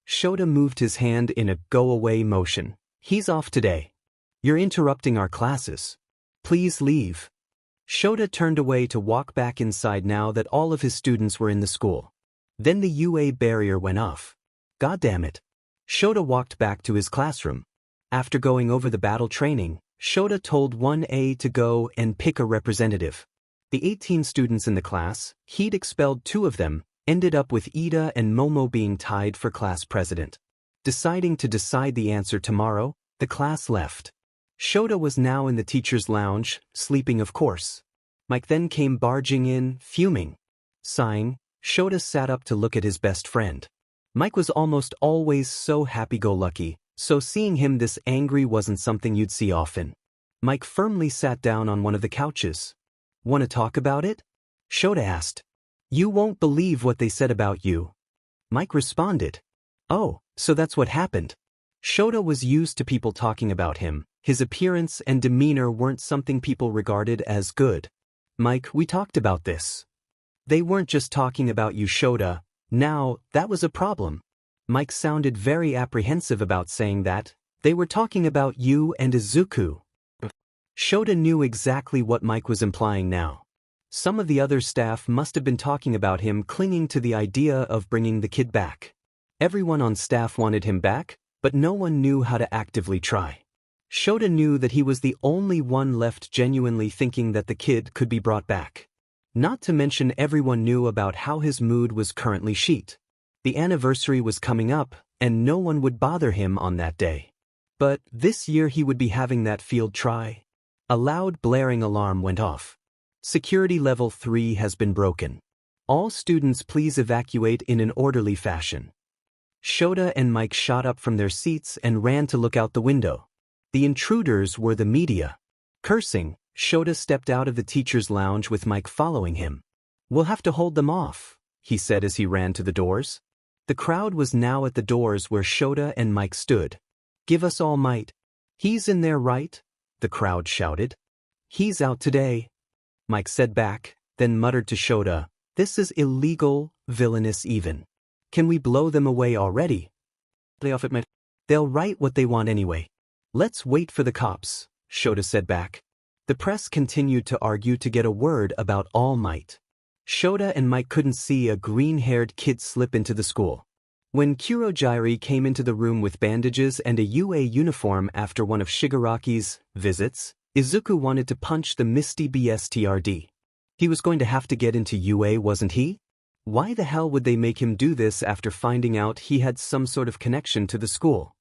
Shota moved his hand in a go-away motion. He's off today. You're interrupting our classes. Please leave. Shota turned away to walk back inside now that all of his students were in the school. Then the UA barrier went off. God damn it. Shota walked back to his classroom. After going over the battle training, Shota told 1A to go and pick a representative. The 18 students in the class, he'd expelled 2 of them, ended up with Ida and Momo being tied for class president. Deciding to decide the answer tomorrow, the class left. Shota was now in the teacher's lounge, sleeping of course. Mike then came barging in, fuming. Sighing, Shota sat up to look at his best friend. Mike was almost always so happy-go-lucky, so seeing him this angry wasn't something you'd see often. Mike firmly sat down on one of the couches. "Want to talk about it?" Shota asked. "You won't believe what they said about you." Mike responded. "Oh, so that's what happened." Shota was used to people talking about him. His appearance and demeanor weren't something people regarded as good. "Mike, we talked about this." "They weren't just talking about you, Shota. Now, that was a problem." Mike sounded very apprehensive about saying that. "They were talking about you and Izuku." Shota knew exactly what Mike was implying now. Some of the other staff must have been talking about him clinging to the idea of bringing the kid back. Everyone on staff wanted him back, but no one knew how to actively try. Shota knew that he was the only one left genuinely thinking that the kid could be brought back. Not to mention everyone knew about how his mood was currently shit. The anniversary was coming up, and no one would bother him on that day. But this year he would be having that field try. A loud blaring alarm went off. "Security level 3 has been broken. All students please evacuate in an orderly fashion." Shota and Mike shot up from their seats and ran to look out the window. The intruders were the media. Cursing, Shota stepped out of the teacher's lounge with Mike following him. "We'll have to hold them off," he said as he ran to the doors. The crowd was now at the doors where Shota and Mike stood. "Give us all might." "He's in there, right?" the crowd shouted. "He's out today," Mike said back, then muttered to Shota, "This is illegal, villainous even. Can we blow them away already?" "They'll write what they want anyway. Let's wait for the cops," Shota said back. The press continued to argue to get a word about All Might. Shota and Mike couldn't see a green-haired kid slip into the school. When Kurojairi came into the room with bandages and a UA uniform after one of Shigaraki's visits, Izuku wanted to punch the misty BSTRD. He was going to have to get into UA, wasn't he? Why the hell would they make him do this after finding out he had some sort of connection to the school?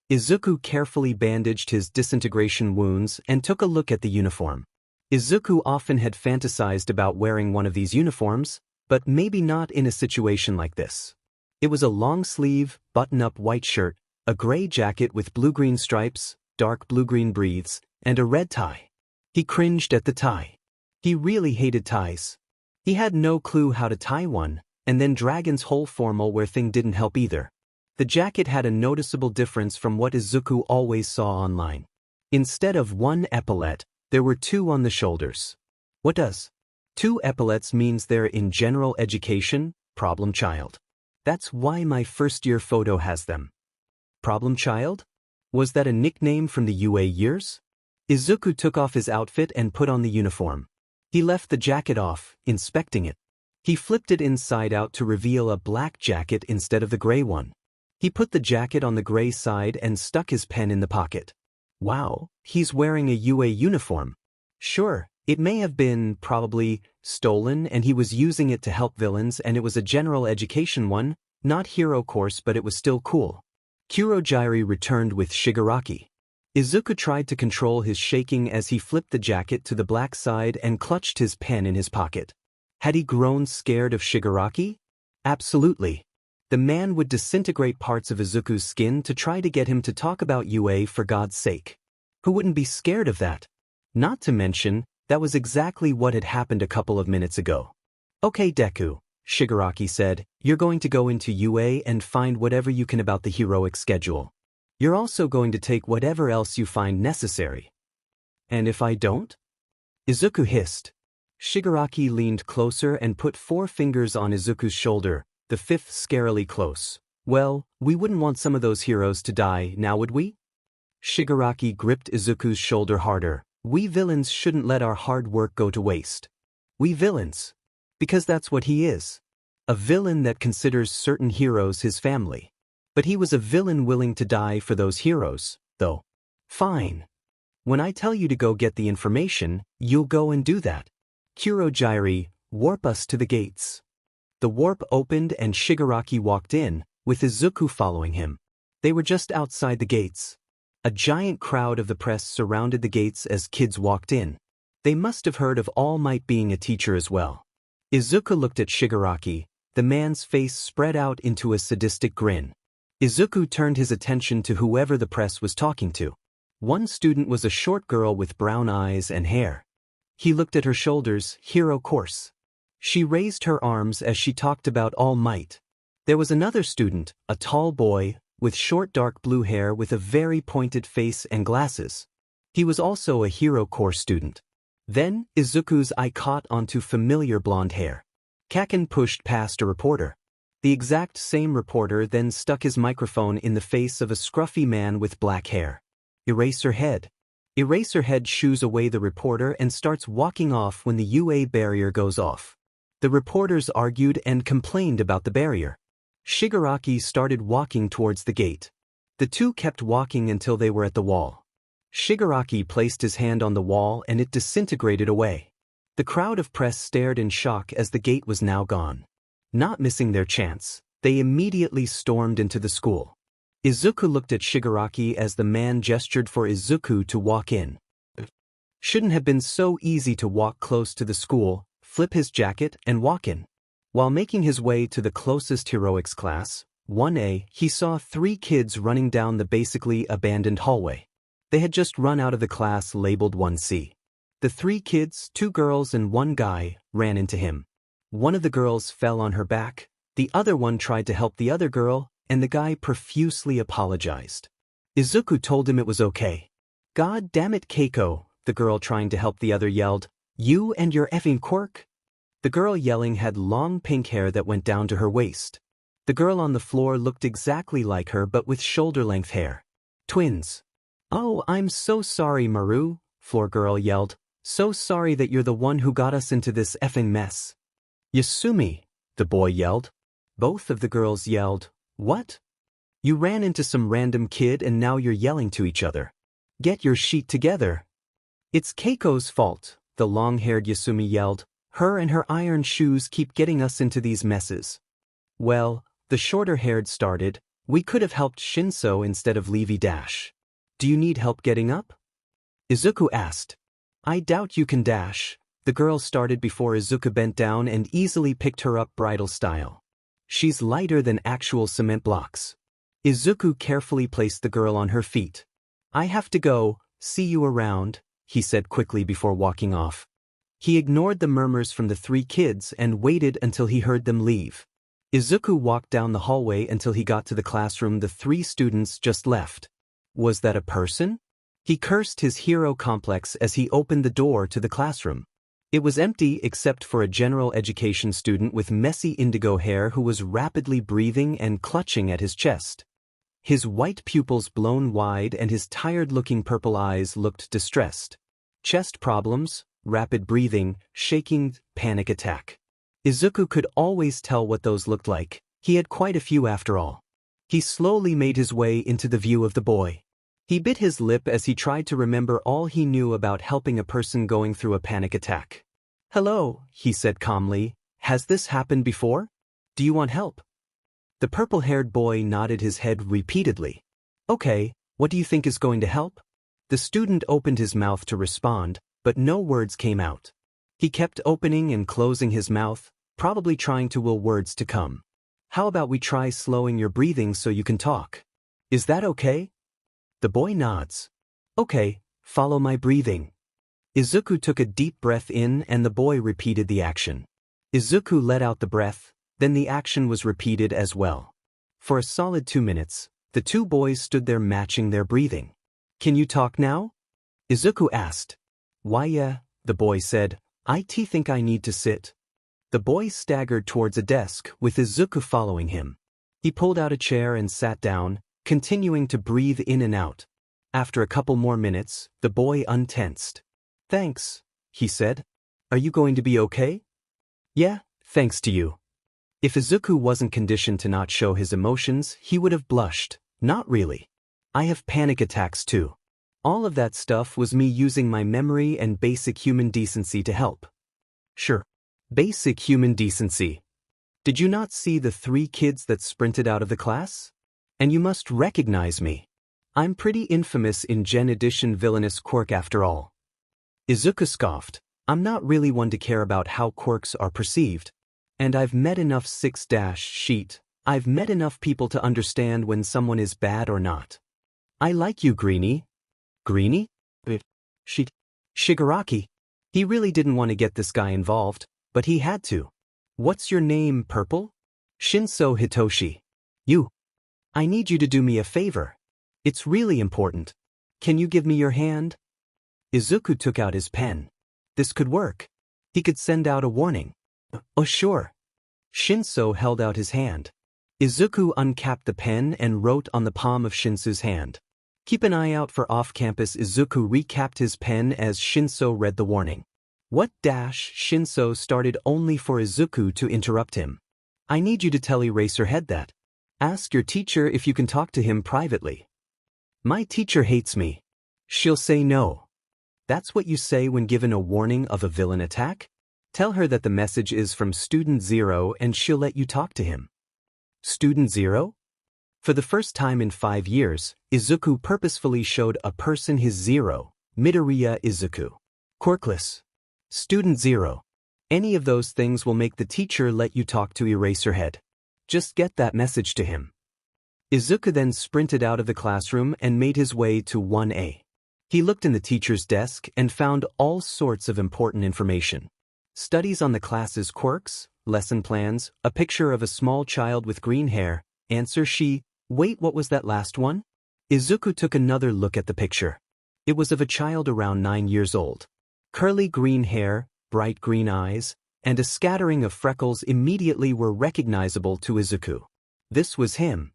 Izuku carefully bandaged his disintegration wounds and took a look at the uniform. Izuku often had fantasized about wearing one of these uniforms, but maybe not in a situation like this. It was a long-sleeve, button-up white shirt, a gray jacket with blue-green stripes, dark blue-green breathes, and a red tie. He cringed at the tie. He really hated ties. He had no clue how to tie one, and then Dragon's whole formal wear thing didn't help either. The jacket had a noticeable difference from what Izuku always saw online. Instead of one epaulette, there were 2 on the shoulders. What does 2 epaulettes means they're in general education, problem child. That's why my first-year photo has them. Problem child? Was that a nickname from the UA years? Izuku took off his outfit and put on the uniform. He left the jacket off, inspecting it. He flipped it inside out to reveal a black jacket instead of the gray one. He put the jacket on the gray side and stuck his pen in the pocket. Wow, he's wearing a UA uniform. Sure, it may have been, probably, stolen and he was using it to help villains and it was a general education one, not hero course, but it was still cool. Kurojairi returned with Shigaraki. Izuku tried to control his shaking as he flipped the jacket to the black side and clutched his pen in his pocket. Had he grown scared of Shigaraki? Absolutely. The man would disintegrate parts of Izuku's skin to try to get him to talk about UA for God's sake. Who wouldn't be scared of that? Not to mention, that was exactly what had happened a couple of minutes ago. "Okay, Deku," Shigaraki said, "you're going to go into UA and find whatever you can about the heroic schedule. You're also going to take whatever else you find necessary." "And if I don't?" Izuku hissed. Shigaraki leaned closer and put 4 fingers on Izuku's shoulder, the 5th scarily close. "Well, we wouldn't want some of those heroes to die, now would we?" Shigaraki gripped Izuku's shoulder harder. "We villains shouldn't let our hard work go to waste." "We villains?" "Because that's what he is." A villain that considers certain heroes his family. But he was a villain willing to die for those heroes, though. Fine. When I tell you to go get the information, you'll go and do that. Kurogyri, warp us to the gates. The warp opened and Shigaraki walked in, with Izuku following him. They were just outside the gates. A giant crowd of the press surrounded the gates as kids walked in. They must have heard of All Might being a teacher as well. Izuku looked at Shigaraki, the man's face spread out into a sadistic grin. Izuku turned his attention to whoever the press was talking to. One student was a short girl with brown eyes and hair. He looked at her shoulders, hero course. She raised her arms as she talked about All Might. There was another student, a tall boy, with short dark blue hair with a very pointed face and glasses. He was also a hero course student. Then, Izuku's eye caught onto familiar blonde hair. Kaken pushed past a reporter. The exact same reporter then stuck his microphone in the face of a scruffy man with black hair. Eraserhead. Eraserhead shoos away the reporter and starts walking off when the UA barrier goes off. The reporters argued and complained about the barrier. Shigaraki started walking towards the gate. The two kept walking until they were at the wall. Shigaraki placed his hand on the wall and it disintegrated away. The crowd of press stared in shock as the gate was now gone. Not missing their chance, they immediately stormed into the school. Izuku looked at Shigaraki as the man gestured for Izuku to walk in. Shouldn't have been so easy to walk close to the school, flip his jacket, and walk in. While making his way to the closest heroics class, 1A, he saw 3 kids running down the basically abandoned hallway. They had just run out of the class labeled 1C. The 3 kids, 2 girls and 1 guy, ran into him. One of the girls fell on her back, the other one tried to help the other girl, and the guy profusely apologized. Izuku told him it was okay. "God damn it, Keiko," the girl trying to help the other yelled. "You and your effing quirk?" The girl yelling had long pink hair that went down to her waist. The girl on the floor looked exactly like her but with shoulder-length hair. Twins. "Oh, I'm so sorry, Maru," floor girl yelled. "So sorry that you're the one who got us into this effing mess." "Yasumi," the boy yelled. Both of the girls yelled, "What? You ran into some random kid and now you're yelling to each other. Get your sheet together." "It's Keiko's fault," the long-haired Yasumi yelled. "Her and her iron shoes keep getting us into these messes." "Well," the shorter-haired started, "we could have helped Shinso instead of Levi Dash. Do you need help getting up?" Izuku asked. "I doubt you can dash," the girl started before Izuku bent down and easily picked her up bridal style. "She's lighter than actual cement blocks." Izuku carefully placed the girl on her feet. "I have to go, see you around," he said quickly before walking off. He ignored the murmurs from the 3 kids and waited until he heard them leave. Izuku walked down the hallway until he got to the classroom the 3 students just left. Was that a person? He cursed his hero complex as he opened the door to the classroom. It was empty except for a general education student with messy indigo hair who was rapidly breathing and clutching at his chest. His white pupils blown wide and his tired-looking purple eyes looked distressed. Chest problems, rapid breathing, shaking, panic attack. Izuku could always tell what those looked like. He had quite a few after all. He slowly made his way into the view of the boy. He bit his lip as he tried to remember all he knew about helping a person going through a panic attack. "Hello," he said calmly. "Has this happened before? Do you want help?" The purple-haired boy nodded his head repeatedly. "Okay, what do you think is going to help?" The student opened his mouth to respond, but no words came out. He kept opening and closing his mouth, probably trying to will words to come. "How about we try slowing your breathing so you can talk? Is that okay?" The boy nods. "Okay, follow my breathing." Izuku took a deep breath in and the boy repeated the action. Izuku let out the breath, then the action was repeated as well. For a solid 2 minutes, the 2 boys stood there matching their breathing. "Can you talk now?" Izuku asked. "Why yeah," the boy said. "I think I need to sit." The boy staggered towards a desk with Izuku following him. He pulled out a chair and sat down, continuing to breathe in and out. After a couple more minutes, the boy untensed. "Thanks," he said. "Are you going to be okay?" "Yeah, thanks to you." If Izuku wasn't conditioned to not show his emotions, he would have blushed. Not really. I have panic attacks too. All of that stuff was me using my memory and basic human decency to help. Sure. Basic human decency. Did you not see the 3 kids that sprinted out of the class? And you must recognize me. I'm pretty infamous in Gen Edition villainous quirk after all. Izuku scoffed. I'm not really one to care about how quirks are perceived. And I've met enough 6-sheet. I've met enough people to understand when someone is bad or not. I like you, Greenie. Greenie? Shigaraki. He really didn't want to get this guy involved, but he had to. What's your name, Purple? Shinso Hitoshi. You. I need you to do me a favor. It's really important. Can you give me your hand? Izuku took out his pen. This could work. He could send out a warning. Oh, sure. Shinso held out his hand. Izuku uncapped the pen and wrote on the palm of Shinso's hand. Keep an eye out for off-campus. Izuku recapped his pen as Shinso read the warning. What dash? Shinso started only for Izuku to interrupt him. I need you to tell Eraserhead that. Ask your teacher if you can talk to him privately. My teacher hates me. She'll say no. That's what you say when given a warning of a villain attack? Tell her that the message is from Student Zero and she'll let you talk to him. Student Zero? For the first time in 5 years, Izuku purposefully showed a person his zero, Midoriya Izuku. Quirkless. Student Zero. Any of those things will make the teacher let you talk to Eraserhead. Just get that message to him. Izuku then sprinted out of the classroom and made his way to 1A. He looked in the teacher's desk and found all sorts of important information. Studies on the class's quirks, lesson plans, a picture of a small child with green hair. Answer she. Wait, what was that last one? Izuku took another look at the picture. It was of a child around 9 years old. Curly green hair, bright green eyes, and a scattering of freckles immediately were recognizable to Izuku. This was him.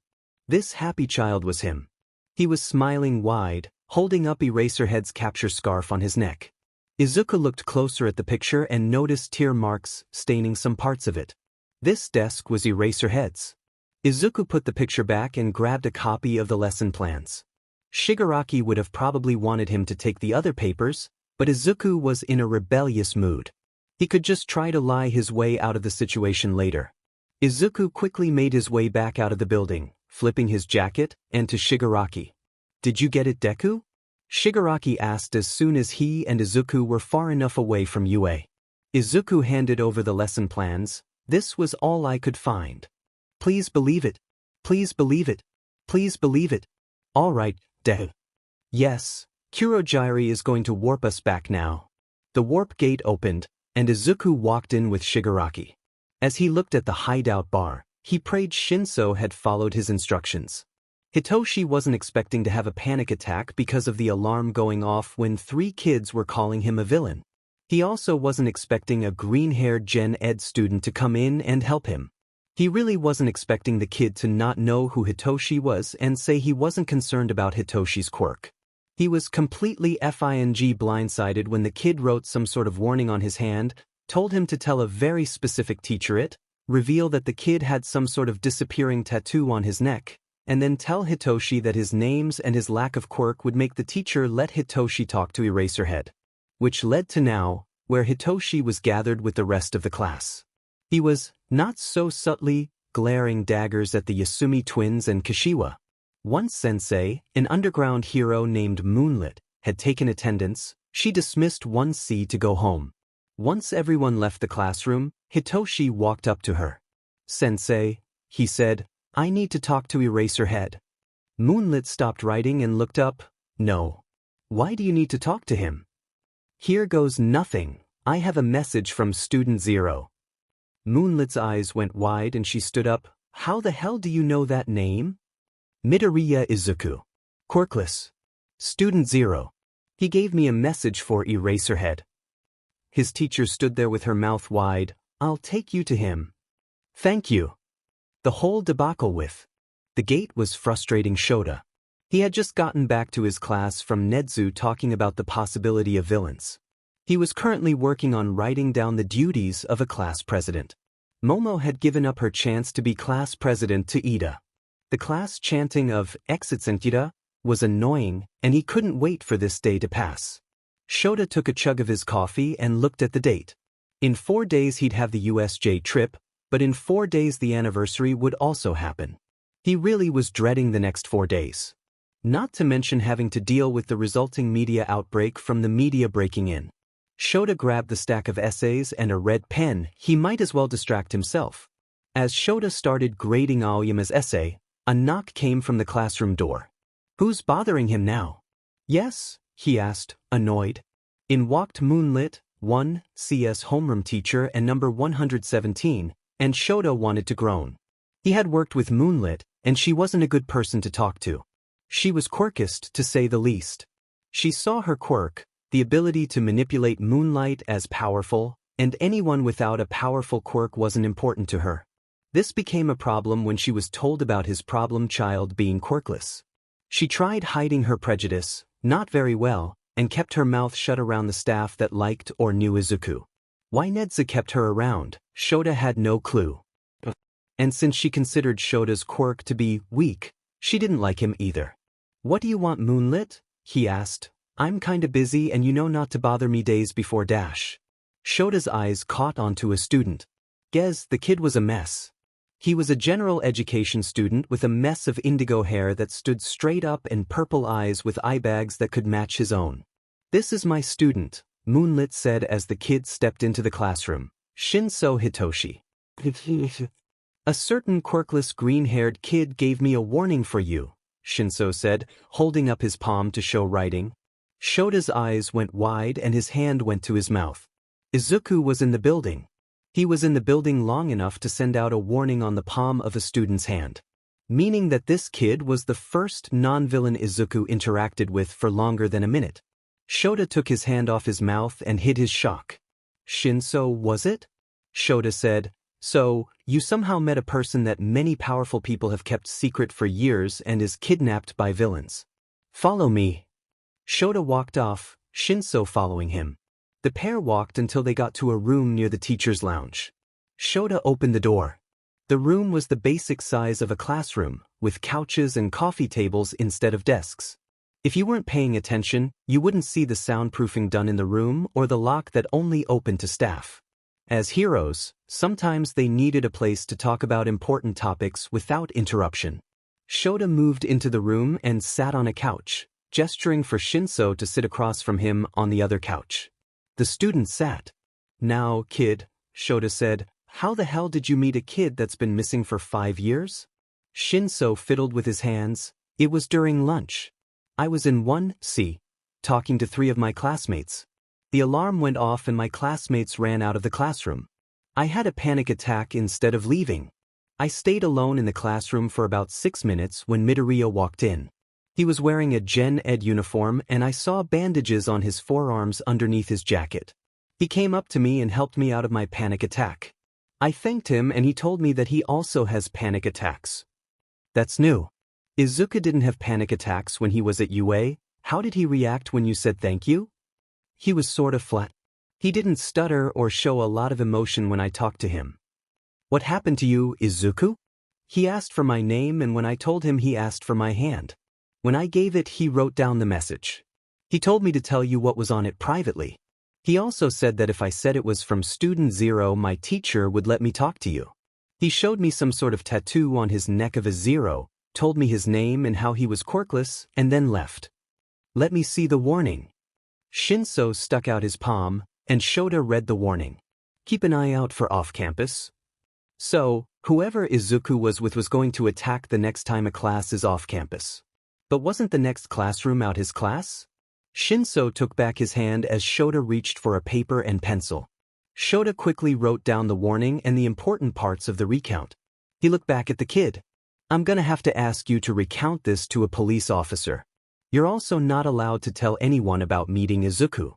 This happy child was him. He was smiling wide, holding up Eraserhead's capture scarf on his neck. Izuku looked closer at the picture and noticed tear marks staining some parts of it. This desk was Eraserhead's. Izuku put the picture back and grabbed a copy of the lesson plans. Shigaraki would have probably wanted him to take the other papers, but Izuku was in a rebellious mood. He could just try to lie his way out of the situation later. Izuku quickly made his way back out of the building, flipping his jacket, and to Shigaraki. Did you get it, Deku? Shigaraki asked as soon as he and Izuku were far enough away from UA. Izuku handed over the lesson plans. This was all I could find. Please believe it. Please believe it. Please believe it. All right, Deku. Yes, Kurogiri is going to warp us back now. The warp gate opened, and Izuku walked in with Shigaraki. As he looked at the hideout bar, he prayed Shinso had followed his instructions. Hitoshi wasn't expecting to have a panic attack because of the alarm going off when 3 kids were calling him a villain. He also wasn't expecting a green-haired Gen Ed student to come in and help him. He really wasn't expecting the kid to not know who Hitoshi was and say he wasn't concerned about Hitoshi's quirk. He was completely blindsided when the kid wrote some sort of warning on his hand, told him to tell a very specific teacher it, reveal that the kid had some sort of disappearing tattoo on his neck, and then tell Hitoshi that his names and his lack of quirk would make the teacher let Hitoshi talk to Eraserhead. Which led to now, where Hitoshi was gathered with the rest of the class. He was, not so subtly, glaring daggers at the Yasumi twins and Kashiwa. Once Sensei, an underground hero named Moonlit, had taken attendance, she dismissed 1C to go home. Once everyone left the classroom, Hitoshi walked up to her. Sensei, he said, I need to talk to Eraserhead. Moonlit stopped writing and looked up. No. Why do you need to talk to him? Here goes nothing. I have a message from Student Zero. Moonlit's eyes went wide and she stood up. How the hell do you know that name? Midoriya Izuku. Quirkless. Student Zero. He gave me a message for Eraserhead. His teacher stood there with her mouth wide. I'll take you to him. Thank you. The whole debacle with the gate was frustrating Shota. He had just gotten back to his class from Nedzu talking about the possibility of villains. He was currently working on writing down the duties of a class president. Momo had given up her chance to be class president to Ida. The class chanting of "Exit Ida" was annoying, and he couldn't wait for this day to pass. Shota took a chug of his coffee and looked at the date. In 4 days he'd have the USJ trip, but in 4 days the anniversary would also happen. He really was dreading the next 4 days. Not to mention having to deal with the resulting media outbreak from the media breaking in. Shota grabbed the stack of essays and a red pen. He might as well distract himself. As Shota started grading Aoyama's essay, a knock came from the classroom door. "Who's bothering him now?" "Yes?" he asked, annoyed. In walked Moonlit, 1 CS homeroom teacher and number 117, and Shota wanted to groan. He had worked with Moonlit, and she wasn't a good person to talk to. She was quirkist, to say the least. She saw her quirk, the ability to manipulate moonlight, as powerful, and anyone without a powerful quirk wasn't important to her. This became a problem when she was told about his problem child being quirkless. She tried hiding her prejudice, not very well, and kept her mouth shut around the staff that liked or knew Izuku. Why Nedza kept her around, Shota had no clue. And since she considered Shota's quirk to be weak, she didn't like him either. "What do you want, Moonlit?" he asked. "I'm kinda busy and you know not to bother me days before dash." Shota's eyes caught onto a student. Gez, the kid was a mess. He was a general education student with a mess of indigo hair that stood straight up and purple eyes with eye bags that could match his own. "This is my student," Moonlit said as the kid stepped into the classroom. "Shinso Hitoshi. A certain quirkless green-haired kid gave me a warning for you," Shinso said, holding up his palm to show writing. Shota's eyes went wide and his hand went to his mouth. Izuku was in the building. He was in the building long enough to send out a warning on the palm of a student's hand. Meaning that this kid was the first non-villain Izuku interacted with for longer than a minute. Shota took his hand off his mouth and hid his shock. "Shinso, was it?" Shota said. "So, you somehow met a person that many powerful people have kept secret for years and is kidnapped by villains. Follow me." Shota walked off, Shinso following him. The pair walked until they got to a room near the teacher's lounge. Shota opened the door. The room was the basic size of a classroom, with couches and coffee tables instead of desks. If you weren't paying attention, you wouldn't see the soundproofing done in the room or the lock that only opened to staff. As heroes, sometimes they needed a place to talk about important topics without interruption. Shota moved into the room and sat on a couch, gesturing for Shinso to sit across from him on the other couch. The student sat. "Now, kid," Shota said, "how the hell did you meet a kid that's been missing for 5 years?" Shinso fiddled with his hands. "It was during lunch. I was in 1C, talking to 3 of my classmates. The alarm went off and my classmates ran out of the classroom. I had a panic attack instead of leaving. I stayed alone in the classroom for about 6 minutes when Midoriya walked in. He was wearing a Gen Ed uniform and I saw bandages on his forearms underneath his jacket. He came up to me and helped me out of my panic attack. I thanked him and he told me that he also has panic attacks." "That's new. Izuku didn't have panic attacks when he was at UA. How did he react when you said thank you?" "He was sort of flat. He didn't stutter or show a lot of emotion when I talked to him." "What happened to you, Izuku?" "He asked for my name and when I told him he asked for my hand. When I gave it he wrote down the message. He told me to tell you what was on it privately. He also said that if I said it was from Student Zero my teacher would let me talk to you. He showed me some sort of tattoo on his neck of a zero, told me his name and how he was quirkless, and then left." "Let me see the warning." Shinso stuck out his palm, and Shota read the warning. "Keep an eye out for off-campus." So, whoever Izuku was with was going to attack the next time a class is off-campus. But wasn't the next classroom out his class? Shinso took back his hand as Shota reached for a paper and pencil. Shota quickly wrote down the warning and the important parts of the recount. He looked back at the kid. "I'm gonna have to ask you to recount this to a police officer. You're also not allowed to tell anyone about meeting Izuku.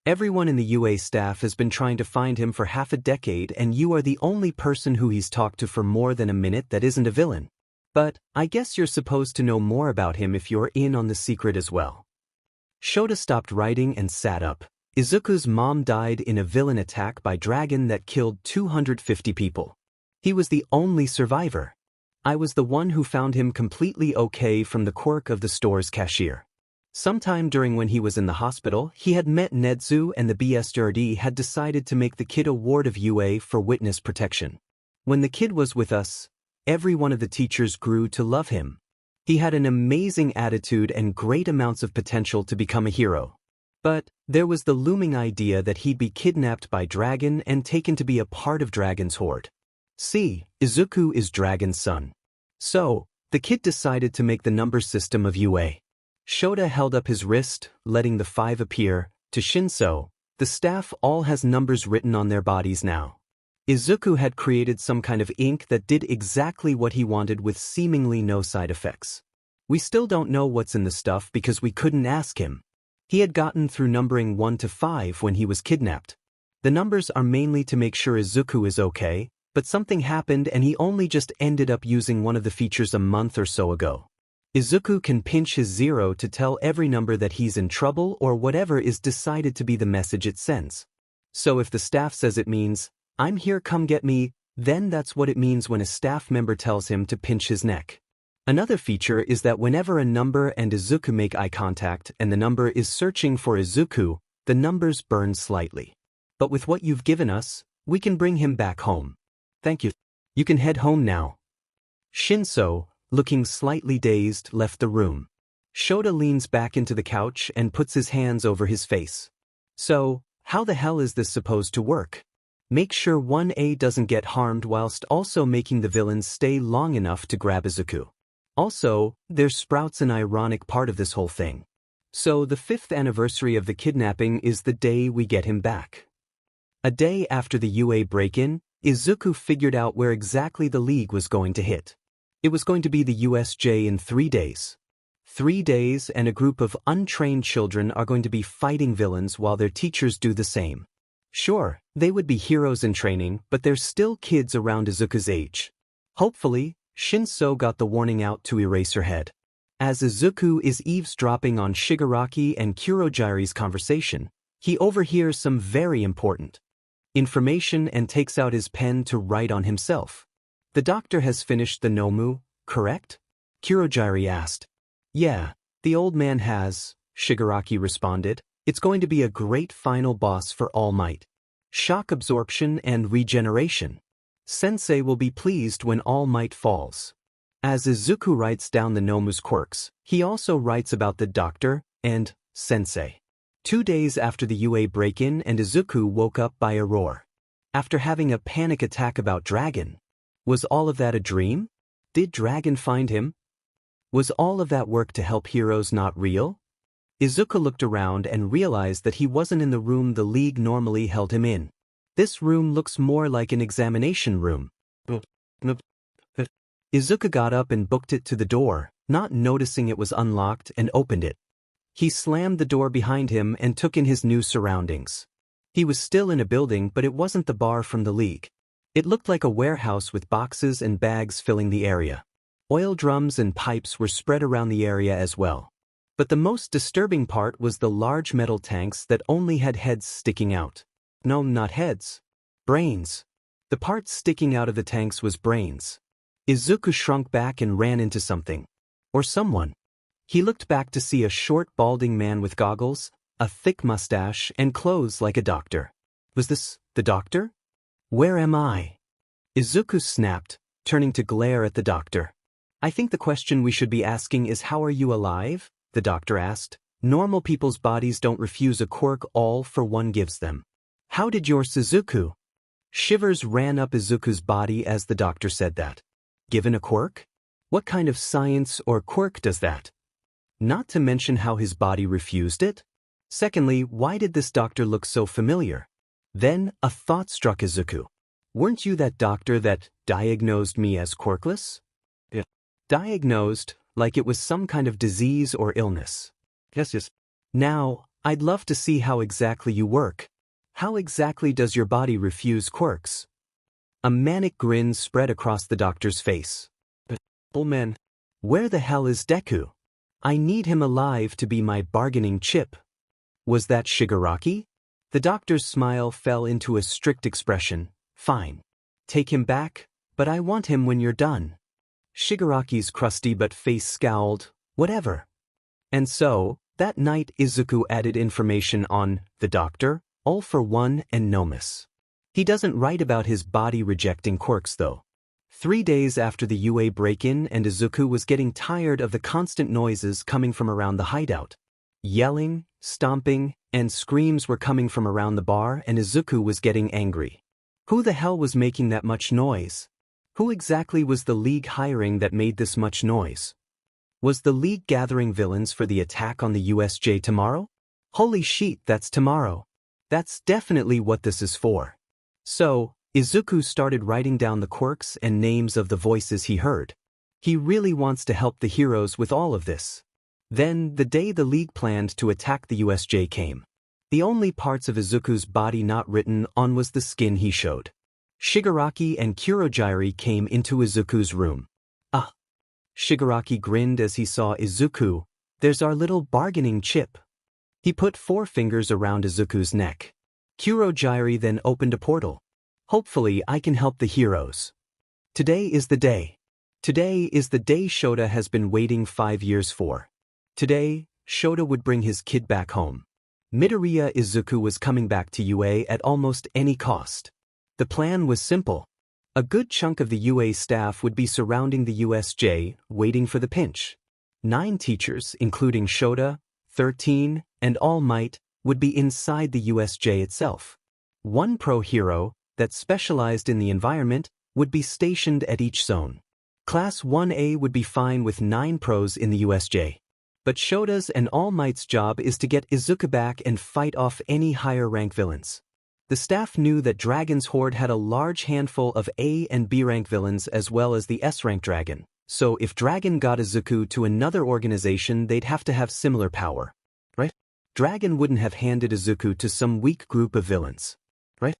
Everyone in the UA staff has been trying to find him for half a decade and you are the only person who he's talked to for more than a minute that isn't a villain. But, I guess you're supposed to know more about him if you're in on the secret as well." Shota stopped writing and sat up. Izuku's mom died in a villain attack by dragon that killed 250 people. He was the only survivor. I was the one who found him completely okay from the quirk of the store's cashier. Sometime during when he was in the hospital, he had met Nedzu and the BSRD had decided to make the kid a ward of UA for witness protection. When the kid was with us, every one of the teachers grew to love him. He had an amazing attitude and great amounts of potential to become a hero. But there was the looming idea that he'd be kidnapped by Dragon and taken to be a part of Dragon's horde. See, Izuku is Dragon's son. So, the kid decided to make the number system of UA. Shota held up his wrist, letting the 5 appear. To Shinso, the staff all has numbers written on their bodies now. Izuku had created some kind of ink that did exactly what he wanted with seemingly no side effects. We still don't know what's in the stuff because we couldn't ask him. He had gotten through numbering 1 to 5 when he was kidnapped. The numbers are mainly to make sure Izuku is okay, but something happened and he only just ended up using one of the features a month or so ago. Izuku can pinch his 0 to tell every number that he's in trouble or whatever is decided to be the message it sends. So if the staff says it means, "I'm here, come get me," then that's what it means when a staff member tells him to pinch his neck. Another feature is that whenever a number and Izuku make eye contact and the number is searching for Izuku, the numbers burn slightly. But with what you've given us, we can bring him back home. Thank you. You can head home now. Shinso, looking slightly dazed, left the room. Shota leans back into the couch and puts his hands over his face. So, how the hell is this supposed to work? Make sure 1A doesn't get harmed whilst also making the villains stay long enough to grab Izuku. Also, there sprouts an ironic part of this whole thing. So the 5th anniversary of the kidnapping is the day we get him back. A day after the UA break-in, Izuku figured out where exactly the League was going to hit. It was going to be the USJ in 3 days. 3 days and a group of untrained children are going to be fighting villains while their teachers do the same. Sure, they would be heroes in training, but they're still kids around Izuku's age. Hopefully, Shinso got the warning out to erase her head. As Izuku is eavesdropping on Shigaraki and Kurogiri's conversation, he overhears some very important information and takes out his pen to write on himself. The doctor has finished the Nomu, correct? Kurogiri asked. Yeah, the old man has, Shigaraki responded. It's going to be a great final boss for All Might. Shock absorption and regeneration. Sensei will be pleased when All Might falls. As Izuku writes down the Nomu's quirks, he also writes about the doctor and Sensei. 2 days after the UA break-in and Izuku woke up by a roar. After having a panic attack about Dragon. Was all of that a dream? Did Dragon find him? Was all of that work to help heroes not real? Izuku looked around and realized that he wasn't in the room the League normally held him in. This room looks more like an examination room. Izuku got up and booked it to the door, not noticing it was unlocked, and opened it. He slammed the door behind him and took in his new surroundings. He was still in a building, but it wasn't the bar from the League. It looked like a warehouse with boxes and bags filling the area. Oil drums and pipes were spread around the area as well. But the most disturbing part was the large metal tanks that only had heads sticking out. No, not heads. Brains. The part sticking out of the tanks was brains. Izuku shrunk back and ran into something. Or someone. He looked back to see a short, balding man with goggles, a thick mustache, and clothes like a doctor. Was this the doctor? Where am I? Izuku snapped, turning to glare at the doctor. I think the question we should be asking is, how are you alive? The doctor asked. Normal people's bodies don't refuse a quirk all for one gives them. How did your Suzuku? Shivers ran up Izuku's body as the doctor said that. Given a quirk? What kind of science or quirk does that? Not to mention how his body refused it? Secondly, why did this doctor look so familiar? Then, a thought struck Izuku. Weren't you that doctor that diagnosed me as quirkless? Yeah. Diagnosed, like it was some kind of disease or illness. Yes. Now, I'd love to see how exactly you work. How exactly does your body refuse quirks? A manic grin spread across the doctor's face. Man, where the hell is Deku? I need him alive to be my bargaining chip. Was that Shigaraki? The doctor's smile fell into a strict expression. Fine. Take him back, But I want him when you're done. Shigaraki's crusty but face scowled, whatever. And so, that night Izuku added information on the doctor, All for One and Nomus. He doesn't write about his body rejecting quirks though. 3 days after the UA break-in and Izuku was getting tired of the constant noises coming from around the hideout. Yelling, stomping, and screams were coming from around the bar and Izuku was getting angry. Who the hell was making that much noise? Who exactly was the League hiring that made this much noise? Was the League gathering villains for the attack on the USJ tomorrow? Holy shit, that's tomorrow. That's definitely what this is for. So, Izuku started writing down the quirks and names of the voices he heard. He really wants to help the heroes with all of this. Then, the day the League planned to attack the USJ came. The only parts of Izuku's body not written on was the skin he showed. Shigaraki and Kurojairi came into Izuku's room. Ah! Shigaraki grinned as he saw Izuku. There's our little bargaining chip. He put 4 fingers around Izuku's neck. Kurojairi then opened a portal. Hopefully I can help the heroes. Today is the day. Today is the day Shota has been waiting 5 years for. Today, Shota would bring his kid back home. Midoriya Izuku was coming back to UA at almost any cost. The plan was simple. A good chunk of the UA staff would be surrounding the USJ, waiting for the pinch. 9 teachers, including Shota, 13, and All Might, would be inside the USJ itself. 1 pro hero, that specialized in the environment, would be stationed at each zone. Class 1A would be fine with 9 pros in the USJ. But Shota's and All Might's job is to get Izuku back and fight off any higher rank villains. The staff knew that Dragon's Horde had a large handful of A and B rank villains as well as the S rank dragon, so if Dragon got Izuku to another organization they'd have to have similar power. Right? Dragon wouldn't have handed Izuku to some weak group of villains. Right?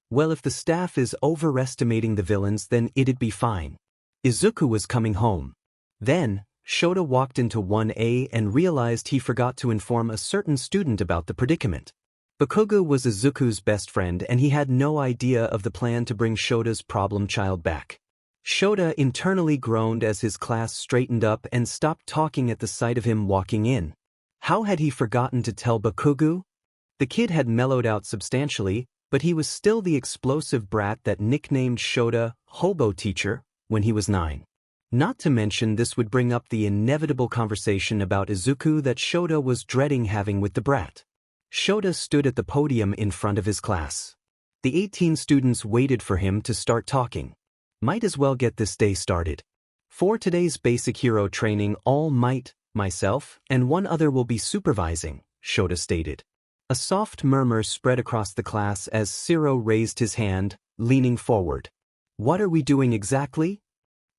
Well, if the staff is overestimating the villains then it'd be fine. Izuku was coming home. Then, Shota walked into 1A and realized he forgot to inform a certain student about the predicament. Bakugo was Izuku's best friend and he had no idea of the plan to bring Shota's problem child back. Shota internally groaned as his class straightened up and stopped talking at the sight of him walking in. How had he forgotten to tell Bakugo? The kid had mellowed out substantially, but he was still the explosive brat that nicknamed Shota Hobo Teacher when he was 9. Not to mention this would bring up the inevitable conversation about Izuku that Shota was dreading having with the brat. Shota stood at the podium in front of his class. The 18 students waited for him to start talking. Might as well get this day started. For today's basic hero training, All Might, myself, and 1 other will be supervising, Shota stated. A soft murmur spread across the class as Zero raised his hand, leaning forward. What are we doing exactly?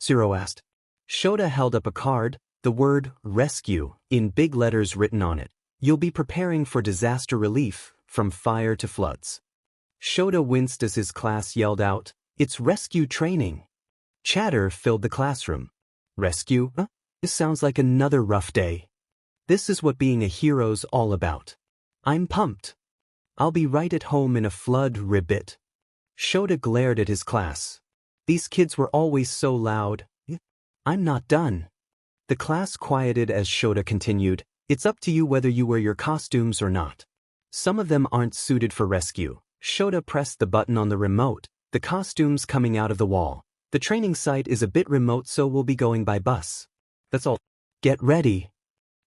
Zero asked. Shota held up a card, the word rescue in big letters written on it. You'll be preparing for disaster relief, from fire to floods. Shota winced as his class yelled out, "It's rescue training." Chatter filled the classroom. Rescue? Huh? This sounds like another rough day. This is what being a hero's all about. I'm pumped. I'll be right at home in a flood ribbit. Shota glared at his class. These kids were always so loud. I'm not done. The class quieted as Shota continued. It's up to you whether you wear your costumes or not. Some of them aren't suited for rescue. Shota pressed the button on the remote, the costumes coming out of the wall. The training site is a bit remote so we'll be going by bus. That's all. Get ready.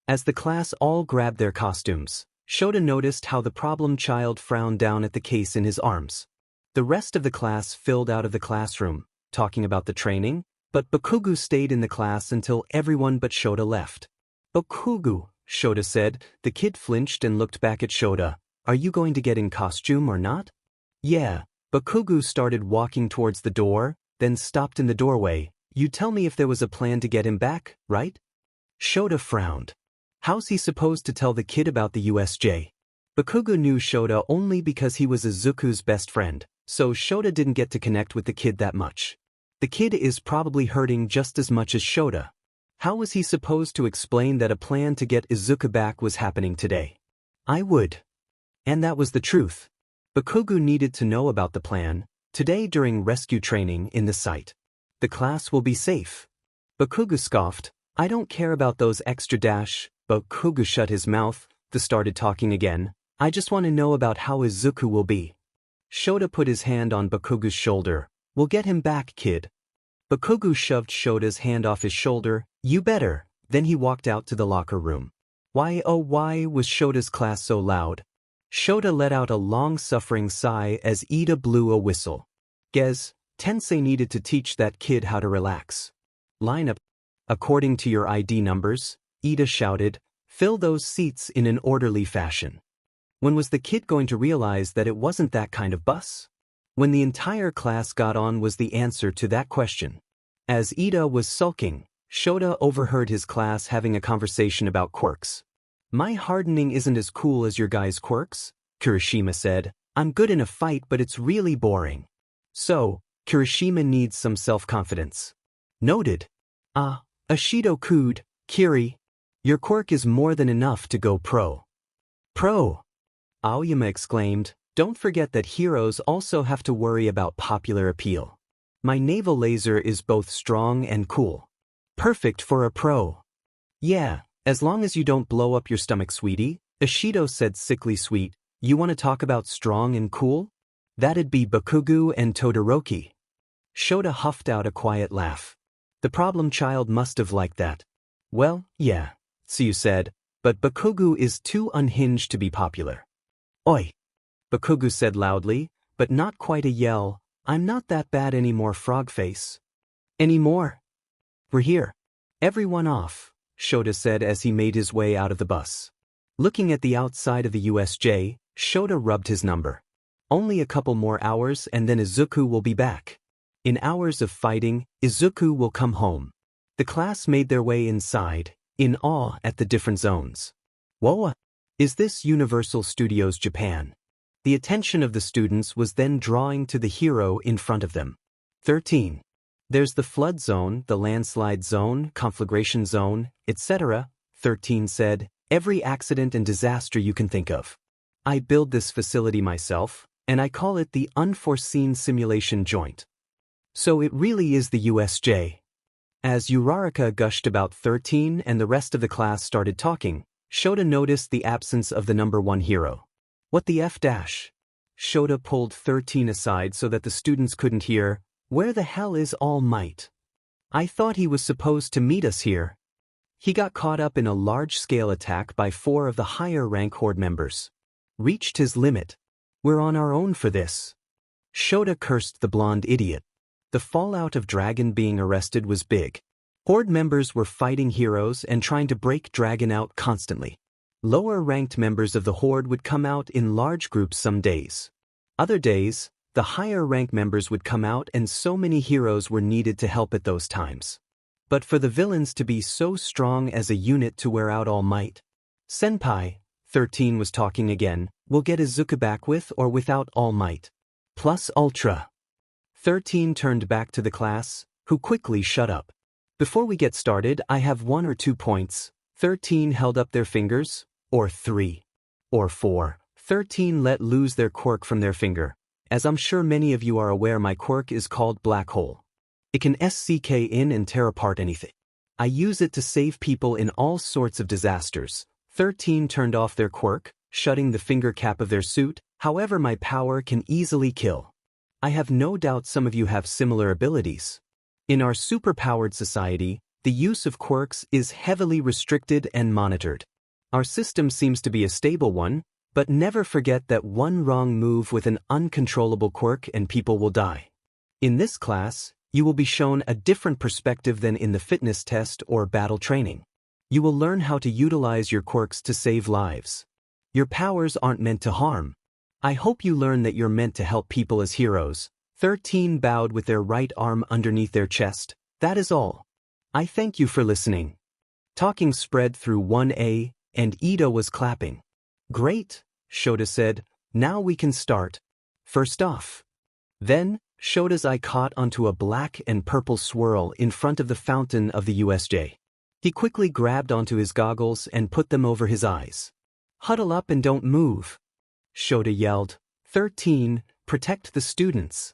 As the class all grabbed their costumes, Shota noticed how the problem child frowned down at the case in his arms. The rest of the class filled out of the classroom, talking about the training, but Bakugo stayed in the class until everyone but Shota left. Bakugo, Shota said. The kid flinched and looked back at Shota. Are you going to get in costume or not? Yeah. Bakugo started walking towards the door, then stopped in the doorway. You tell me if there was a plan to get him back, right? Shota frowned. How's he supposed to tell the kid about the USJ? Bakugo knew Shota only because he was Izuku's best friend, so Shota didn't get to connect with the kid that much. The kid is probably hurting just as much as Shota. How was he supposed to explain that a plan to get Izuku back was happening today? I would. And that was the truth. Bakugo needed to know about the plan, Today during rescue training in the site. The class will be safe. Bakugo scoffed, I don't care about those extra dash. Bakugo shut his mouth, started talking again. I just want to know about how Izuku will be. Shota put his hand on Bakugo's shoulder. We'll get him back, kid. Bakugo shoved Shota's hand off his shoulder. You better. Then he walked out to the locker room. Why oh why was Shota's class so loud? Shota let out a long-suffering sigh as Ida blew a whistle. Gez, Tensei needed to teach that kid how to relax. Line up. According to your ID numbers, Ida shouted, fill those seats in an orderly fashion. When was the kid going to realize that it wasn't that kind of bus? When the entire class got on was the answer to that question. As Ida was sulking, Shota overheard his class having a conversation about quirks. My hardening isn't as cool as your guys' quirks, Kirishima said. I'm good in a fight but it's really boring. So, Kirishima needs some self-confidence. Noted. Ashido-kude, Kiri. Your quirk is more than enough to go pro. Pro! Aoyama exclaimed, don't forget that heroes also have to worry about popular appeal. My naval laser is both strong and cool. Perfect for a pro. Yeah, as long as you don't blow up your stomach, sweetie, Ashido said sickly sweet. You want to talk about strong and cool? That'd be Bakugo and Todoroki. Shota huffed out a quiet laugh. The problem child must have liked that. Well, yeah, Tsuyu said, but Bakugo is too unhinged to be popular. Oi! Bakugo said loudly, but not quite a yell. I'm not that bad anymore, Frogface. Anymore? We're here. Everyone off, Shota said as he made his way out of the bus. Looking at the outside of the USJ, Shota rubbed his number. Only a couple more hours and then Izuku will be back. In hours of fighting, Izuku will come home. The class made their way inside, in awe at the different zones. Whoa! Is this Universal Studios Japan? The attention of the students was then drawing to the hero in front of them. 13. There's the flood zone, the landslide zone, conflagration zone, etc., 13 said, every accident and disaster you can think of. I build this facility myself, and I call it the Unforeseen Simulation Joint. So it really is the USJ. As Uraraka gushed about 13 and the rest of the class started talking, Shota noticed the absence of the number 1 hero. What the F dash? Shota pulled 13 aside so that the students couldn't hear. Where the hell is All Might? I thought he was supposed to meet us here. He got caught up in a large-scale attack by 4 of the higher-rank Horde members. Reached his limit. We're on our own for this. Shota cursed the blonde idiot. The fallout of Dragon being arrested was big. Horde members were fighting heroes and trying to break Dragon out constantly. Lower-ranked members of the Horde would come out in large groups some days. Other days, the higher-rank members would come out and so many heroes were needed to help at those times. But for the villains to be so strong as a unit to wear out All Might. Senpai, 13 was talking again, will get Izuku back with or without All Might. Plus Ultra. 13 turned back to the class, who quickly shut up. Before we get started, I have 1 or 2 points. 13 held up their fingers, or 3. Or 4. 13 let loose their quirk from their finger. As I'm sure many of you are aware, my quirk is called Black Hole. It can SCK in and tear apart anything. I use it to save people in all sorts of disasters. 13 turned off their quirk, shutting the finger cap of their suit. However, my power can easily kill. I have no doubt some of you have similar abilities. In our superpowered society, the use of quirks is heavily restricted and monitored. Our system seems to be a stable one, but never forget that one wrong move with an uncontrollable quirk and people will die. In this class, you will be shown a different perspective than in the fitness test or battle training. You will learn how to utilize your quirks to save lives. Your powers aren't meant to harm. I hope you learn that you're meant to help people as heroes. 13 bowed with their right arm underneath their chest. That is all. I thank you for listening. Talking spread through 1A, and Ida was clapping. Great, Shota said. Now we can start. First off. Then, Shota's eye caught onto a black and purple swirl in front of the fountain of the USJ. He quickly grabbed onto his goggles and put them over his eyes. Huddle up and don't move. Shota yelled. 13, protect the students.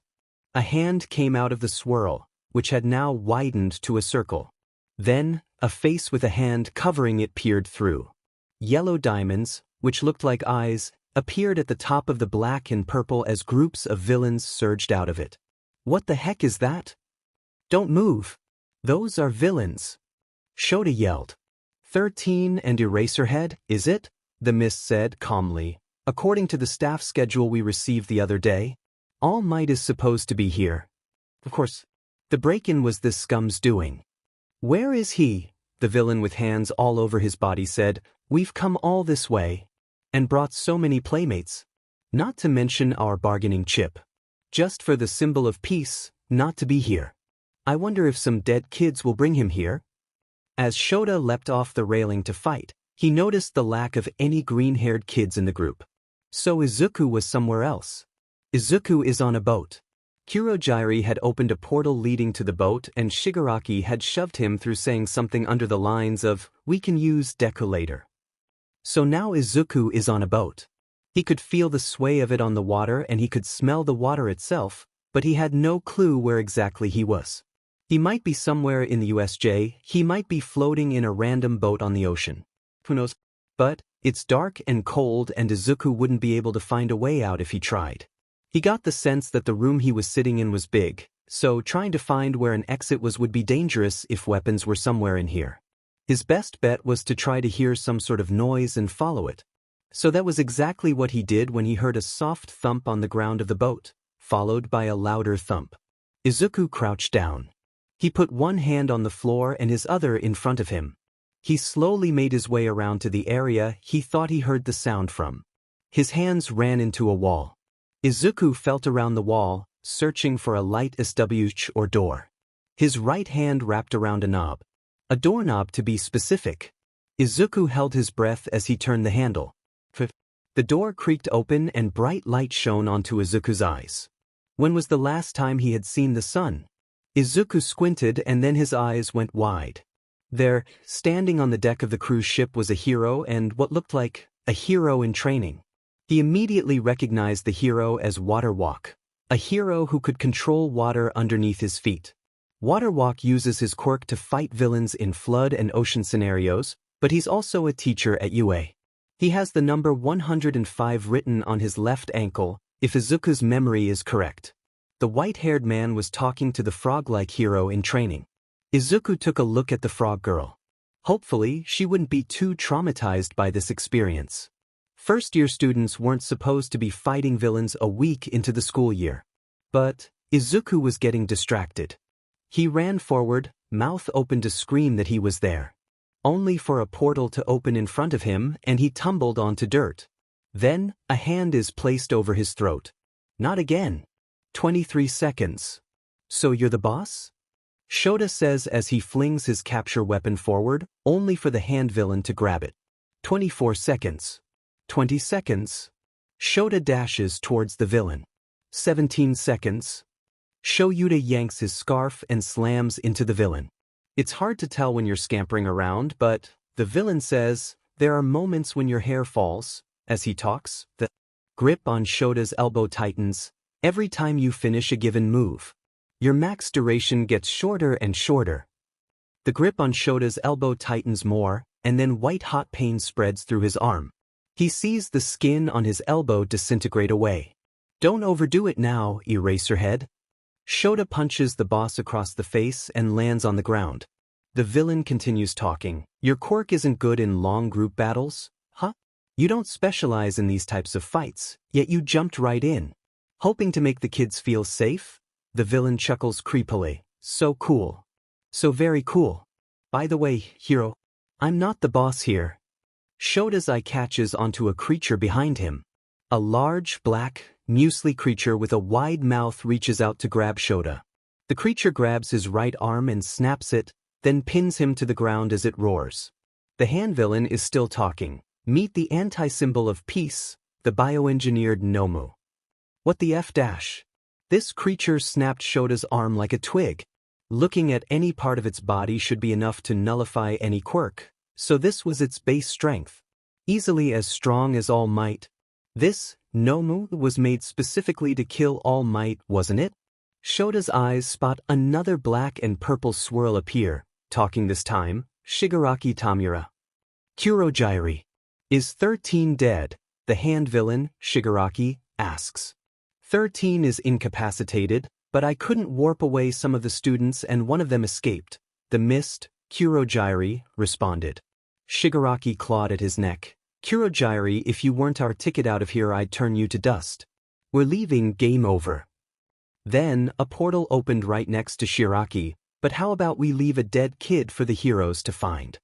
A hand came out of the swirl, which had now widened to a circle. Then, a face with a hand covering it peered through. Yellow diamonds, which looked like eyes, appeared at the top of the black and purple as groups of villains surged out of it. What the heck is that? Don't move. Those are villains. Shota yelled. 13 and Eraserhead, is it? The mist said calmly. According to the staff schedule we received the other day, All Might is supposed to be here. Of course, the break-in was this scum's doing. Where is he? The villain with hands all over his body said. We've come all this way. And brought so many playmates. Not to mention our bargaining chip. Just for the symbol of peace, not to be here. I wonder if some dead kids will bring him here? As Shota leapt off the railing to fight, he noticed the lack of any green-haired kids in the group. So Izuku was somewhere else. Izuku is on a boat. Kurogyri had opened a portal leading to the boat and Shigaraki had shoved him through saying something under the lines of, we can use Deku later. So now Izuku is on a boat. He could feel the sway of it on the water and he could smell the water itself, but he had no clue where exactly he was. He might be somewhere in the USJ, he might be floating in a random boat on the ocean. Who knows? But, it's dark and cold and Izuku wouldn't be able to find a way out if he tried. He got the sense that the room he was sitting in was big, so trying to find where an exit was would be dangerous if weapons were somewhere in here. His best bet was to try to hear some sort of noise and follow it. So that was exactly what he did when he heard a soft thump on the ground of the boat, followed by a louder thump. Izuku crouched down. He put one hand on the floor and his other in front of him. He slowly made his way around to the area he thought he heard the sound from. His hands ran into a wall. Izuku felt around the wall, searching for a light switch or door. His right hand wrapped around a knob. A doorknob to be specific. Izuku held his breath as he turned the handle. The door creaked open and bright light shone onto Izuku's eyes. When was the last time he had seen the sun? Izuku squinted and then his eyes went wide. There, standing on the deck of the cruise ship was a hero and what looked like a hero in training. He immediately recognized the hero as Waterwalk, a hero who could control water underneath his feet. Waterwalk uses his quirk to fight villains in flood and ocean scenarios, but he's also a teacher at UA. He has the number 105 written on his left ankle, if Izuku's memory is correct. The white-haired man was talking to the frog-like hero in training. Izuku took a look at the frog girl. Hopefully, she wouldn't be too traumatized by this experience. First-year students weren't supposed to be fighting villains a week into the school year. But Izuku was getting distracted. He ran forward, mouth open to scream that he was there. Only for a portal to open in front of him and he tumbled onto dirt. Then, a hand is placed over his throat. Not again. 23 seconds. So you're the boss? Shota says as he flings his capture weapon forward, only for the hand villain to grab it. 24 seconds. 20 seconds. Shota dashes towards the villain. 17 seconds. Shoyuta yanks his scarf and slams into the villain. It's hard to tell when you're scampering around, but the villain says, there are moments when your hair falls. As he talks, the grip on Shota's elbow tightens. Every time you finish a given move, your max duration gets shorter and shorter. The grip on Shota's elbow tightens more, and then white-hot pain spreads through his arm. He sees the skin on his elbow disintegrate away. Don't overdo it now, Eraserhead. Shota punches the boss across the face and lands on the ground. The villain continues talking. Your quirk isn't good in long group battles, huh? You don't specialize in these types of fights, yet you jumped right in. Hoping to make the kids feel safe? The villain chuckles creepily. So cool. So very cool. By the way, hero, I'm not the boss here. Shota's eye catches onto a creature behind him. A large, black, muesli creature with a wide mouth reaches out to grab Shota. The creature grabs his right arm and snaps it, then pins him to the ground as it roars. The hand villain is still talking. Meet the anti-symbol of peace, the bioengineered Nomu. What the F dash? This creature snapped Shota's arm like a twig. Looking at any part of its body should be enough to nullify any quirk, so this was its base strength. Easily as strong as All Might. This, Nomu, was made specifically to kill All Might, wasn't it? Shota's eyes spot another black and purple swirl appear, talking this time, Shigaraki Tamura. Kurogyri. Is 13 dead? The hand villain, Shigaraki, asks. 13 is incapacitated, but I couldn't warp away some of the students and one of them escaped. The mist, Kurogyri, responded. Shigaraki clawed at his neck. Kurogyri, if you weren't our ticket out of here I'd turn you to dust. We're leaving, game over. Then, a portal opened right next to Shiraki, but how about we leave a dead kid for the heroes to find?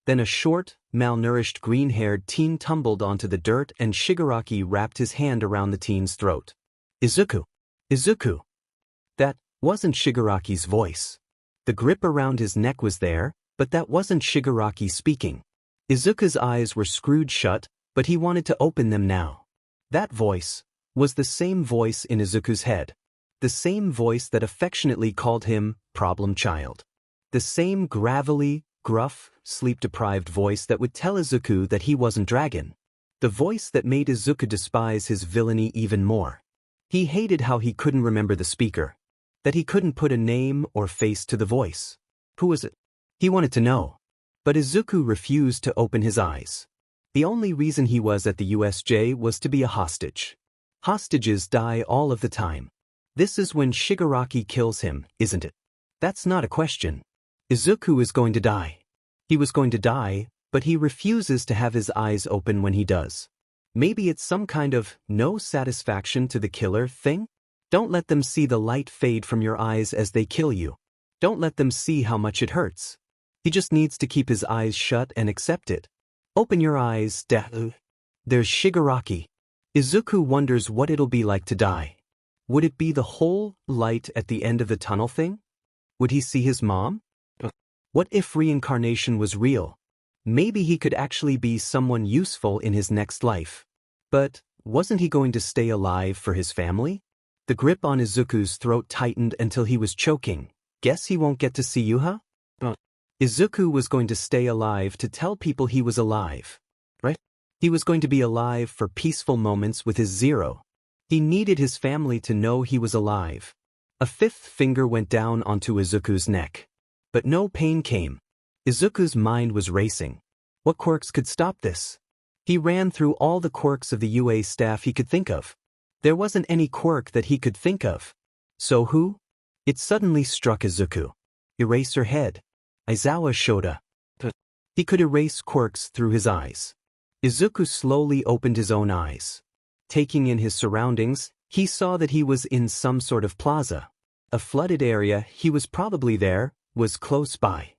Then a short, malnourished green-haired teen tumbled onto the dirt and Shigaraki wrapped his hand around the teen's throat. Izuku! Izuku! That wasn't Shigaraki's voice. The grip around his neck was there, but that wasn't Shigaraki speaking. Izuku's eyes were screwed shut, but he wanted to open them now. That voice was the same voice in Izuku's head. The same voice that affectionately called him problem child. The same gravelly, gruff, sleep-deprived voice that would tell Izuku that he wasn't dragon. The voice that made Izuku despise his villainy even more. He hated how he couldn't remember the speaker. That he couldn't put a name or face to the voice. Who was it? He wanted to know. But Izuku refused to open his eyes. The only reason he was at the USJ was to be a hostage. Hostages die all of the time. This is when Shigaraki kills him, isn't it? That's not a question. Izuku is going to die. He was going to die, but he refuses to have his eyes open when he does. Maybe it's some kind of no satisfaction to the killer thing? Don't let them see the light fade from your eyes as they kill you. Don't let them see how much it hurts. He just needs to keep his eyes shut and accept it. Open your eyes, Deku. There's Shigaraki. Izuku wonders what it'll be like to die. Would it be the whole light at the end of the tunnel thing? Would he see his mom? What if reincarnation was real? Maybe he could actually be someone useful in his next life. But wasn't he going to stay alive for his family? The grip on Izuku's throat tightened until he was choking. Guess he won't get to see Yuha? Izuku was going to stay alive to tell people he was alive. Right? He was going to be alive for peaceful moments with his Zero. He needed his family to know he was alive. A fifth finger went down onto Izuku's neck. But no pain came. Izuku's mind was racing. What quirks could stop this? He ran through all the quirks of the UA staff he could think of. There wasn't any quirk that he could think of. So who? It suddenly struck Izuku. Eraserhead. Aizawa Shota. He could erase quirks through his eyes. Izuku slowly opened his own eyes. Taking in his surroundings, he saw that he was in some sort of plaza. A flooded area, he was probably there, was close by.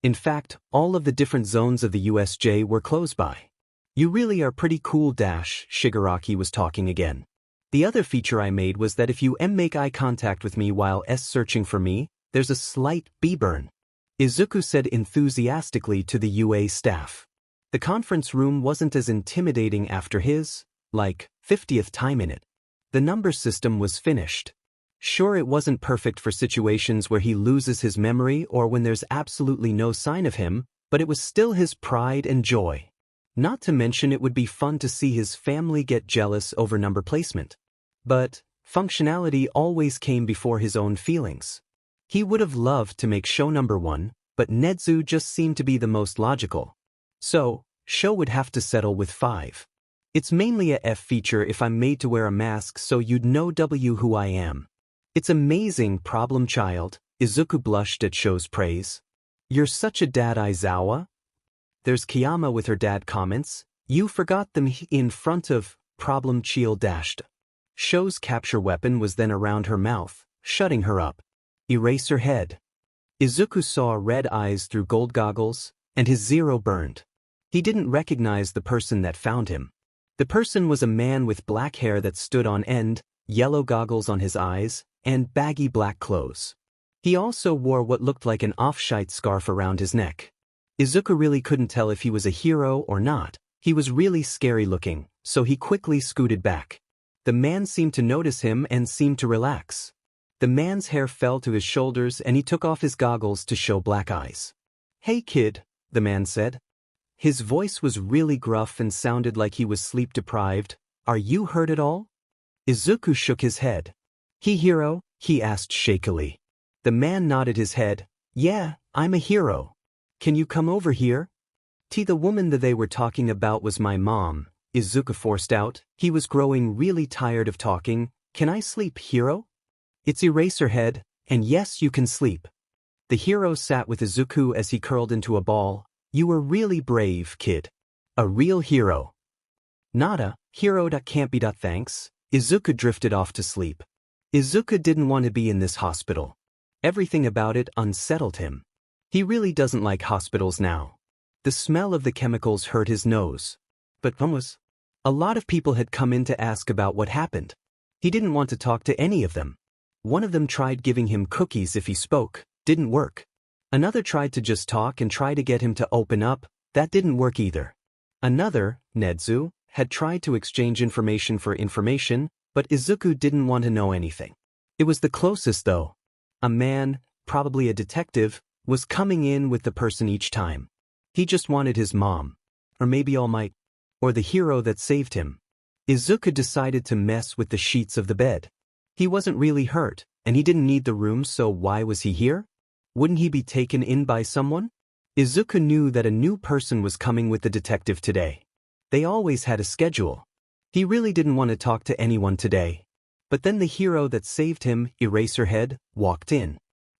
In fact, all of the different zones of the USJ were close by. You really are pretty cool, Shigaraki was talking again. The other feature I made was that if you make eye contact with me while searching for me, there's a slight burn. Izuku said enthusiastically to the UA staff. The conference room wasn't as intimidating after his, 50th time in it. The number system was finished. Sure, it wasn't perfect for situations where he loses his memory or when there's absolutely no sign of him, but it was still his pride and joy. Not to mention it would be fun to see his family get jealous over number placement. But functionality always came before his own feelings. He would have loved to make show number 1, but Netsu just seemed to be the most logical. So, show would have to settle with 5. It's mainly a F feature if I'm made to wear a mask so you'd know who I am. It's amazing, problem child. Izuku blushed at Show's praise. You're such a dad, Aizawa. There's Kiyama with her dad comments. You forgot them in front of problem child dashed. Show's capture weapon was then around her mouth, shutting her up. Erase her head. Izuku saw red eyes through gold goggles, and his Zero burned. He didn't recognize the person that found him. The person was a man with black hair that stood on end, yellow goggles on his eyes, and baggy black clothes. He also wore what looked like an off-shite scarf around his neck. Izuku really couldn't tell if he was a hero or not. He was really scary looking, so he quickly scooted back. The man seemed to notice him and seemed to relax. The man's hair fell to his shoulders and he took off his goggles to show black eyes. Hey kid, the man said. His voice was really gruff and sounded like he was sleep-deprived. Are you hurt at all? Izuku shook his head. He hero, he asked shakily. The man nodded his head. Yeah, I'm a hero. Can you come over here? The woman that they were talking about was my mom, Izuku forced out. He was growing really tired of talking. Can I sleep, hero? It's Eraserhead, and yes, you can sleep. The hero sat with Izuku as he curled into a ball. You were really brave, kid. A real hero. Nada, hero. Can't be. Thanks. Izuku drifted off to sleep. Izuku didn't want to be in this hospital. Everything about it unsettled him. He really doesn't like hospitals now. The smell of the chemicals hurt his nose. But a lot of people had come in to ask about what happened. He didn't want to talk to any of them. One of them tried giving him cookies if he spoke. Didn't work. Another tried to just talk and try to get him to open up. That didn't work either. Another, Nedzu, had tried to exchange information for information, but Izuku didn't want to know anything. It was the closest though. A man, probably a detective, was coming in with the person each time. He just wanted his mom. Or maybe All Might. Or the hero that saved him. Izuku decided to mess with the sheets of the bed. He wasn't really hurt, and he didn't need the room, so why was he here? Wouldn't he be taken in by someone? Izuku knew that a new person was coming with the detective today. They always had a schedule. He really didn't want to talk to anyone today. But then the hero that saved him, Eraserhead, walked in.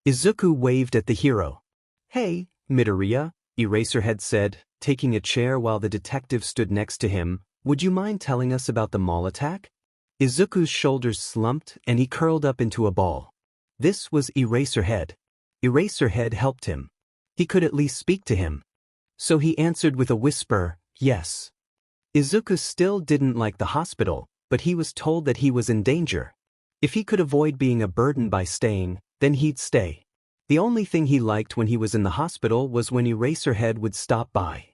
Izuku waved at the hero. Hey, Midoriya, Eraserhead said, taking a chair while the detective stood next to him. Would you mind telling us about the mall attack? Izuku's shoulders slumped and he curled up into a ball. This was Eraserhead. Eraserhead helped him. He could at least speak to him. So he answered with a whisper, yes. Izuku still didn't like the hospital, but he was told that he was in danger. If he could avoid being a burden by staying, then he'd stay. The only thing he liked when he was in the hospital was when Eraserhead would stop by.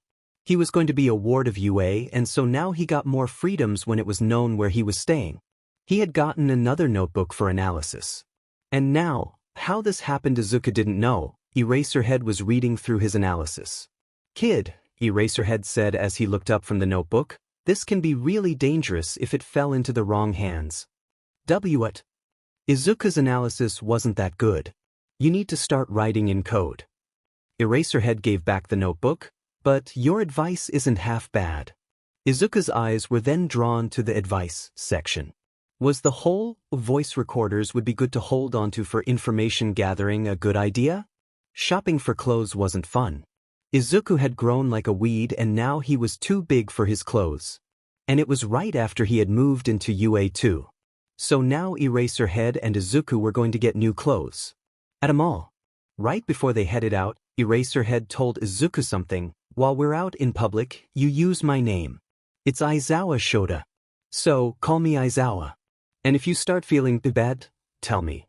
He was going to be a ward of UA, and so now he got more freedoms when it was known where he was staying. He had gotten another notebook for analysis. And now, how this happened Izuku didn't know. Eraserhead was reading through his analysis. Kid, Eraserhead said as he looked up from the notebook, this can be really dangerous if it fell into the wrong hands. What? Izuku's analysis wasn't that good. You need to start writing in code. Eraserhead gave back the notebook, but your advice isn't half bad. Izuku's eyes were then drawn to the advice section. Was the whole voice recorders would be good to hold onto for information gathering a good idea? Shopping for clothes wasn't fun. Izuku had grown like a weed and now he was too big for his clothes. And it was right after he had moved into UA2. So now Eraserhead and Izuku were going to get new clothes. At a mall. Right before they headed out, Eraserhead told Izuku something. While we're out in public, you use my name. It's Aizawa Shota. So, call me Aizawa. And if you start feeling bad, tell me.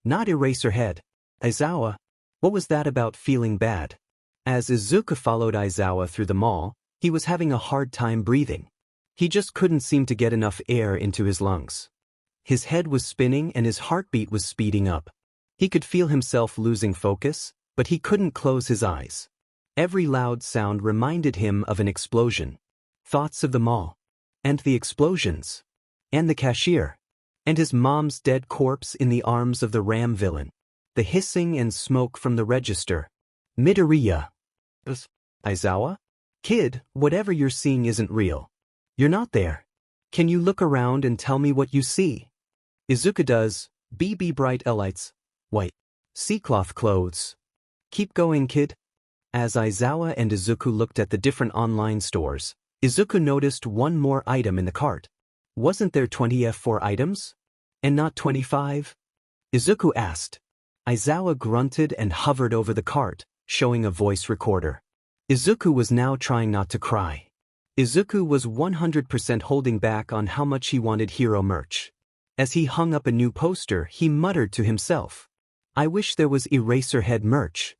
Not Eraserhead. Aizawa. What was that about feeling bad? As Izuku followed Aizawa through the mall, he was having a hard time breathing. He just couldn't seem to get enough air into his lungs. His head was spinning and his heartbeat was speeding up. He could feel himself losing focus, but he couldn't close his eyes. Every loud sound reminded him of an explosion. Thoughts of the mall. And the explosions. And the cashier. And his mom's dead corpse in the arms of the ram villain. The hissing and smoke from the register. Midoriya. Aizawa? Kid, whatever you're seeing isn't real. You're not there. Can you look around and tell me what you see? Izuku does. BB bright lights. White. Seacloth clothes. Keep going, kid. As Aizawa and Izuku looked at the different online stores, Izuku noticed one more item in the cart. Wasn't there 20 F4 items? And not 25? Izuku asked. Aizawa grunted and hovered over the cart, showing a voice recorder. Izuku was now trying not to cry. Izuku was 100% holding back on how much he wanted hero merch. As he hung up a new poster, he muttered to himself. I wish there was Eraserhead merch.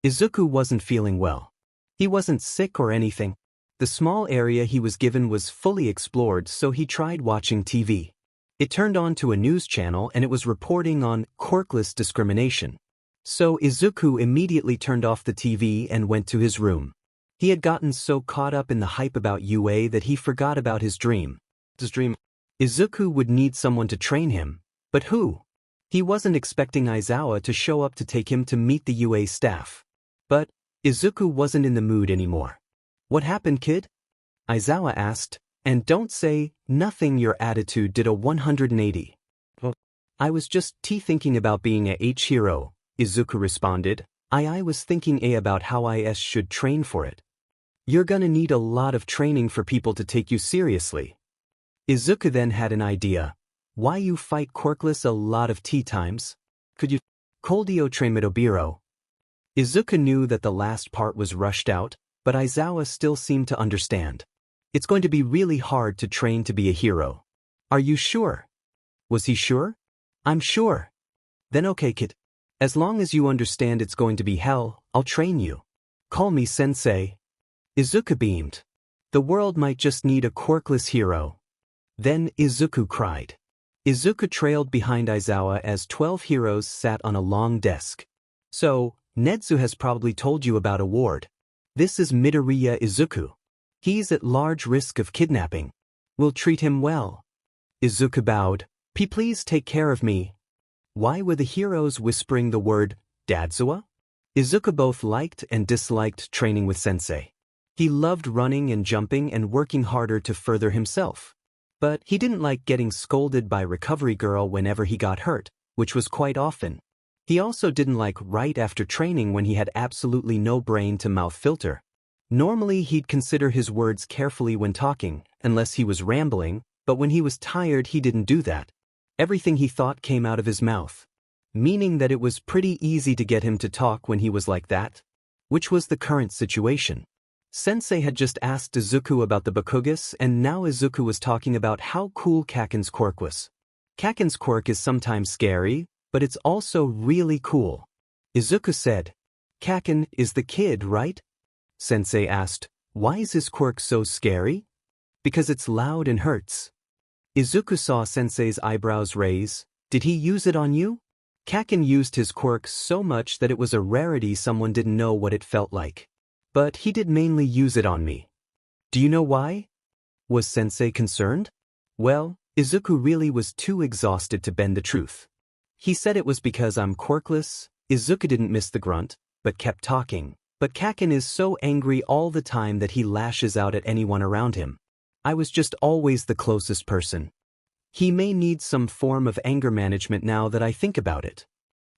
Izuku wasn't feeling well. He wasn't sick or anything. The small area he was given was fully explored, so he tried watching TV. It turned on to a news channel and it was reporting on Quirkless discrimination. So Izuku immediately turned off the TV and went to his room. He had gotten so caught up in the hype about UA that he forgot about his dream. Izuku would need someone to train him, but who? He wasn't expecting Aizawa to show up to take him to meet the UA staff. But Izuku wasn't in the mood anymore. "What happened, kid?" Aizawa asked, and don't say nothing, your attitude did a 180. "I was just thinking about being a hero," Izuku responded. I was thinking about how I should train for it." "You're gonna need a lot of training for people to take you seriously." Izuku then had an idea. "Why you fight Quirkless a lot of times? Could you Coldio train Midoriya?" Izuku knew that the last part was rushed out, but Aizawa still seemed to understand. "It's going to be really hard to train to be a hero." "Are you sure?" Was he sure? "I'm sure." "Then okay, kid. As long as you understand it's going to be hell, I'll train you. Call me sensei." Izuku beamed. The world might just need a Quirkless hero. Then Izuku cried. Izuku trailed behind Aizawa as 12 heroes sat on a long desk. "So, Netsu has probably told you about a ward. This is Midoriya Izuku. He's at large risk of kidnapping. We'll treat him well." Izuku bowed. Please take care of me." Why were the heroes whispering the word Dadzuwa? Izuku both liked and disliked training with sensei. He loved running and jumping and working harder to further himself. But he didn't like getting scolded by Recovery Girl whenever he got hurt, which was quite often. He also didn't like right after training when he had absolutely no brain to mouth filter. Normally he'd consider his words carefully when talking, unless he was rambling, but when he was tired he didn't do that. Everything he thought came out of his mouth. Meaning that it was pretty easy to get him to talk when he was like that. Which was the current situation. Sensei had just asked Izuku about the Bakugas, and now Izuku was talking about how cool Kaken's quirk was. Kaken's quirk is sometimes scary, but it's also really cool. Izuku said. "Kaken is the kid, right?" Sensei asked. "Why is his quirk so scary?" "Because it's loud and hurts." Izuku saw Sensei's eyebrows raise. "Did he use it on you?" Kaken used his quirk so much that it was a rarity someone didn't know what it felt like. "But he did mainly use it on me." "Do you know why?" Was Sensei concerned? Well, Izuku really was too exhausted to bend the truth. He said it was because I'm quirkless. Izuku didn't miss the grunt, but kept talking. "But Kaken is so angry all the time that he lashes out at anyone around him. I was just always the closest person. He may need some form of anger management now that I think about it."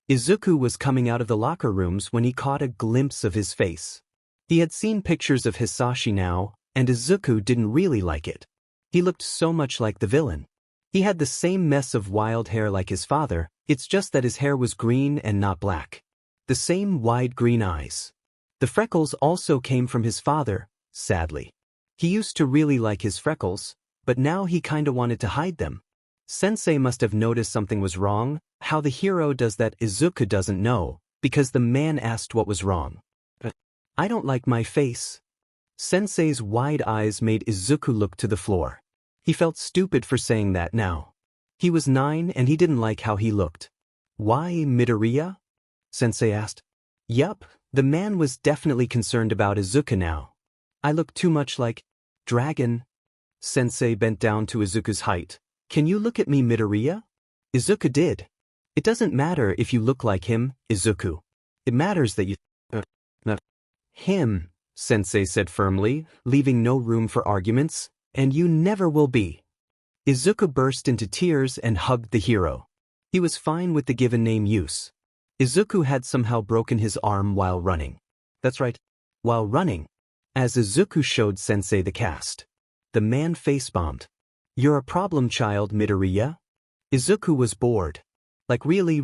Izuku was coming out of the locker rooms when he caught a glimpse of his face. He had seen pictures of Hisashi now, and Izuku didn't really like it. He looked so much like the villain. He had the same mess of wild hair like his father, it's just that his hair was green and not black. The same wide green eyes. The freckles also came from his father, sadly. He used to really like his freckles, but now he kinda wanted to hide them. Sensei must have noticed something was wrong. How the hero does that Izuku doesn't know, because the man asked what was wrong. "I don't like my face." Sensei's wide eyes made Izuku look to the floor. He felt stupid for saying that now. He was 9 and he didn't like how he looked. "Why, Midoriya?" Sensei asked. Yup, the man was definitely concerned about Izuku now. "I look too much like Dragon." Sensei bent down to Izuku's height. "Can you look at me, Midoriya?" Izuku did. "It doesn't matter if you look like him, Izuku. It matters that you him," Sensei said firmly, leaving no room for arguments, "and you never will be." Izuku burst into tears and hugged the hero. He was fine with the given name use. Izuku had somehow broken his arm while running. That's right, while running. As Izuku showed Sensei the cast. The man face-bombed. "You're a problem child, Midoriya." Izuku was bored. Like really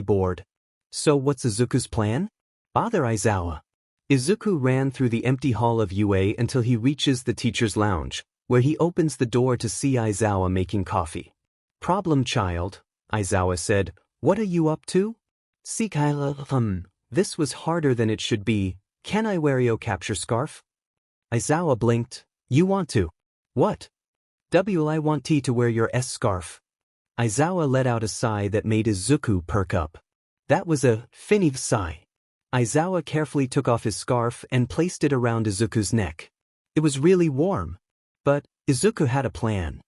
bored. So what's Izuku's plan? Bother Aizawa. Izuku ran through the empty hall of UA until he reaches the teacher's lounge, where he opens the door to see Aizawa making coffee. "Problem child," Aizawa said. "What are you up to?" This was harder than it should be. "Can I wear your capture scarf?" Aizawa blinked. "You want to?" "What?" "I want to wear your scarf." Aizawa let out a sigh that made Izuku perk up. That was a finny sigh. Aizawa carefully took off his scarf and placed it around Izuku's neck. It was really warm. But Izuku had a plan.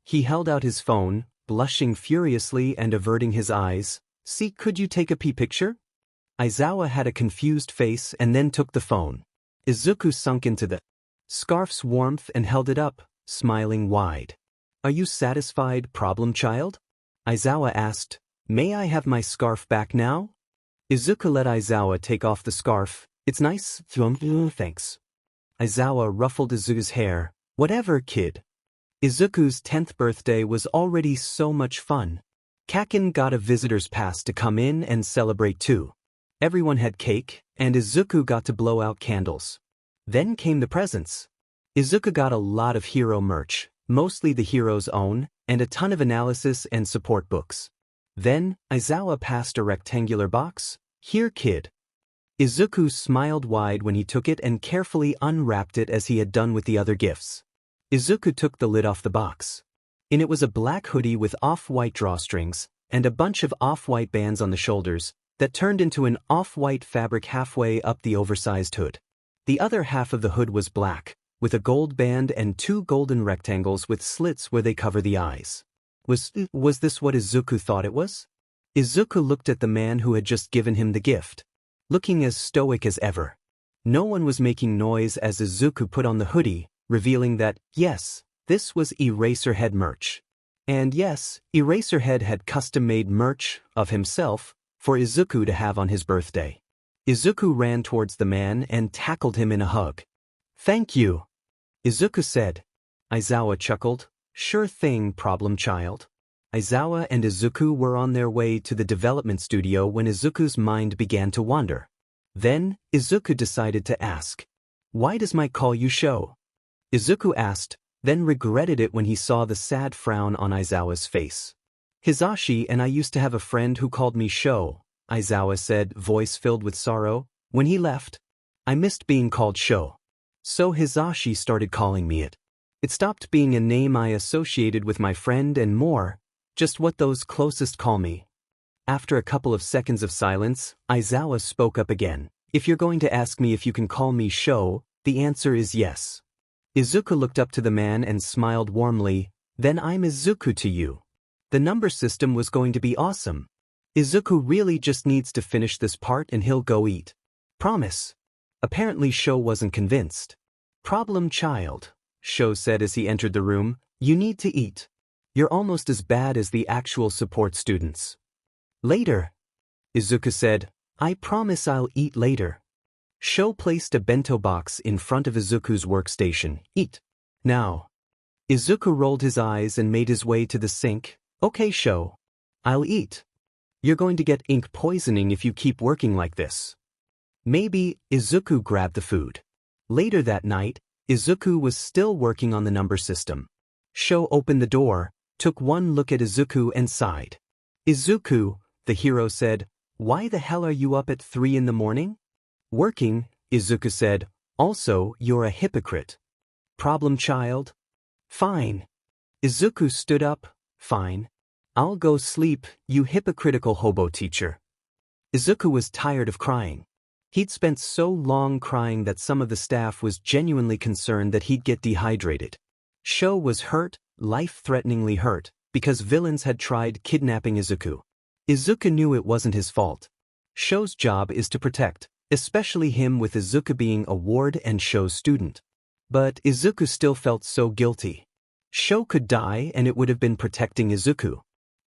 He held out his phone, blushing furiously and averting his eyes. "See, could you take a picture?" Aizawa had a confused face and then took the phone. Izuku sunk into the scarf's warmth and held it up, smiling wide. "Are you satisfied, problem child?" Aizawa asked. "May I have my scarf back now?" Izuku let Aizawa take off the scarf. "It's nice, thanks." Aizawa ruffled Izuku's hair. "Whatever, kid." Izuku's 10th birthday was already so much fun. Kaken got a visitor's pass to come in and celebrate too. Everyone had cake, and Izuku got to blow out candles. Then came the presents. Izuku got a lot of hero merch, mostly the hero's own, and a ton of analysis and support books. Then, Aizawa passed a rectangular box. "Here, kid." Izuku smiled wide when he took it and carefully unwrapped it as he had done with the other gifts. Izuku took the lid off the box. In it was a black hoodie with off-white drawstrings, and a bunch of off-white bands on the shoulders, that turned into an off-white fabric halfway up the oversized hood. The other half of the hood was black, with a gold band and 2 golden rectangles with slits where they cover the eyes. Was this what Izuku thought it was? Izuku looked at the man who had just given him the gift, looking as stoic as ever. No one was making noise as Izuku put on the hoodie, revealing that, yes, this was Eraserhead merch. And yes, Eraserhead had custom-made merch of himself for Izuku to have on his birthday. Izuku ran towards the man and tackled him in a hug. "Thank you," Izuku said. Aizawa chuckled. "Sure thing, problem child." Aizawa and Izuku were on their way to the development studio when Izuku's mind began to wander. Then, Izuku decided to ask, "Why does Mike call you Sho?" Izuku asked, then regretted it when he saw the sad frown on Aizawa's face. "Hisashi and I used to have a friend who called me Sho," Aizawa said, voice filled with sorrow. "When he left, I missed being called Sho. So Hisashi started calling me it. It stopped being a name I associated with my friend and more, just what those closest call me." After a couple of seconds of silence, Aizawa spoke up again. "If you're going to ask me if you can call me Sho, the answer is yes." Izuku looked up to the man and smiled warmly. "Then I'm Izuku to you." The number system was going to be awesome. Izuku really just needs to finish this part and he'll go eat. Promise. Apparently Sho wasn't convinced. "Problem child," Sho said as he entered the room, "you need to eat. You're almost as bad as the actual support students." "Later," Izuku said. "I promise I'll eat later." Sho placed a bento box in front of Izuku's workstation. "Eat. Now." Izuku rolled his eyes and made his way to the sink. "Okay, Sho. I'll eat. You're going to get ink poisoning if you keep working like this." Maybe. Izuku grabbed the food. Later that night, Izuku was still working on the number system. Sho opened the door, took one look at Izuku and sighed. "Izuku," the hero said, "why the hell are you up at 3 in the morning?" "Working," Izuku said. "Also, you're a hypocrite." "Problem child?" "Fine." Izuku stood up. "Fine. I'll go sleep, you hypocritical hobo teacher." Izuku was tired of crying. He'd spent so long crying that some of the staff was genuinely concerned that he'd get dehydrated. Sho was hurt, life-threateningly hurt, because villains had tried kidnapping Izuku. Izuku knew it wasn't his fault. Sho's job is to protect, especially him with Izuku being a ward and Sho's student. But Izuku still felt so guilty. Sho could die and it would have been protecting Izuku.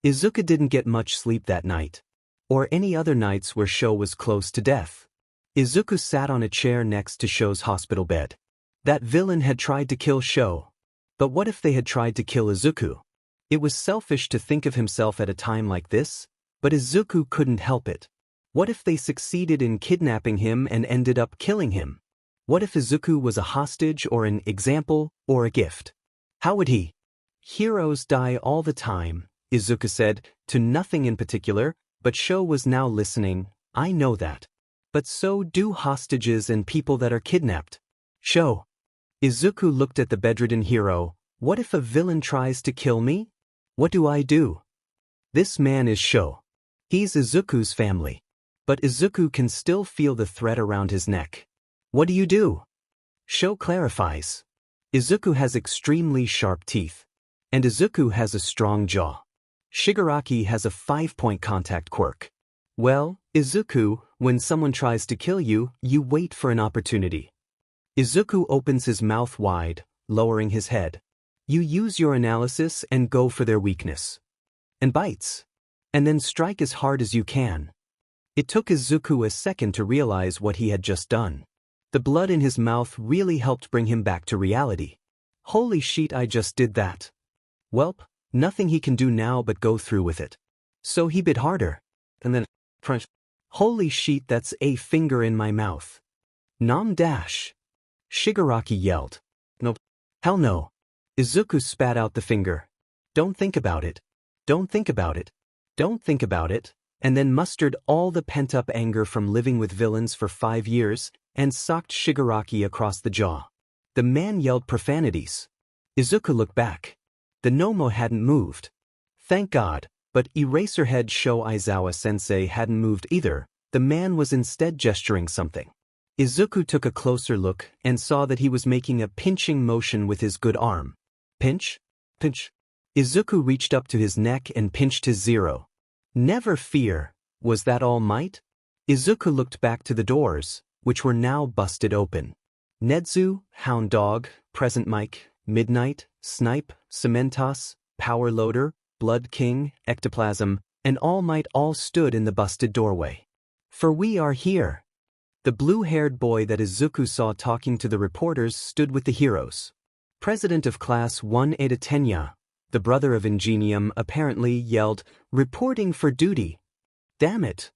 Izuku didn't get much sleep that night. Or any other nights where Sho was close to death. Izuku sat on a chair next to Sho's hospital bed. That villain had tried to kill Sho. But what if they had tried to kill Izuku? It was selfish to think of himself at a time like this, but Izuku couldn't help it. What if they succeeded in kidnapping him and ended up killing him? What if Izuku was a hostage or an example or a gift? How would he? "Heroes die all the time," Izuku said, to nothing in particular, but Sho was now listening. "I know that. But so do hostages and people that are kidnapped." "Sho." Izuku looked at the bedridden hero. "What if a villain tries to kill me? What do I do?" This man is Sho. He's Izuku's family. But Izuku can still feel the threat around his neck. "What do you do?" Sho clarifies. "Izuku has extremely sharp teeth. And Izuku has a strong jaw. Shigaraki has a 5-point contact quirk. Well, Izuku, when someone tries to kill you, you wait for an opportunity. Izuku opens his mouth wide, lowering his head. You use your analysis and go for their weakness. And bites. And then strike as hard as you can. It took Izuku a second to realize what he had just done. The blood in his mouth really helped bring him back to reality. Holy shit, I just did that. Welp, nothing he can do now but go through with it. So he bit harder. And then, crunch. Holy shit, that's a finger in my mouth. Nom dash. Shigaraki yelled. Nope. Hell no. Izuku spat out the finger. Don't think about it. Don't think about it. Don't think about it. And then mustered all the pent-up anger from living with villains for 5 years and socked Shigaraki across the jaw. The man yelled profanities. Izuku looked back. The Nomo hadn't moved. Thank God, but Eraserhead Sho Aizawa-sensei hadn't moved either. The man was instead gesturing something. Izuku took a closer look and saw that he was making a pinching motion with his good arm. Pinch? Pinch. Izuku reached up to his neck and pinched his zero. Never fear. Was that All Might? Izuku looked back to the doors, which were now busted open. Nedzu, Hound Dog, Present Mike, Midnight, Snipe, Cementos, Power Loader, Blood King, Ectoplasm, and All Might all stood in the busted doorway. For we are here. The blue-haired boy that Izuku saw talking to the reporters stood with the heroes. President of Class 1A Tenya, the brother of Ingenium, apparently yelled, "Reporting for duty." Damn it.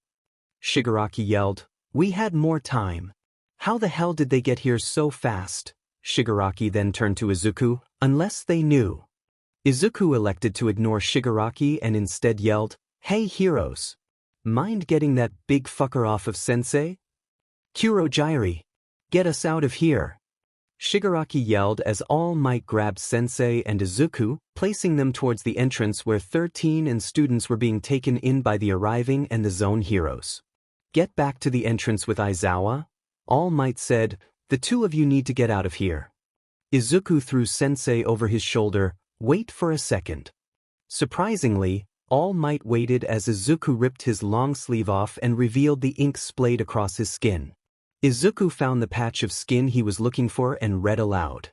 Shigaraki yelled, "We had more time. How the hell did they get here so fast?" Shigaraki then turned to Izuku, "Unless they knew." Izuku elected to ignore Shigaraki and instead yelled, "Hey heroes. Mind getting that big fucker off of Sensei? Kurogyri, get us out of here." Shigaraki yelled as All Might grabbed Sensei and Izuku, placing them towards the entrance where 13 and students were being taken in by the arriving and the zone heroes. "Get back to the entrance with Aizawa," All Might said. "The two of you need to get out of here." Izuku threw Sensei over his shoulder. "Wait for a second." Surprisingly, All Might waited as Izuku ripped his long sleeve off and revealed the ink splayed across his skin. Izuku found the patch of skin he was looking for and read aloud.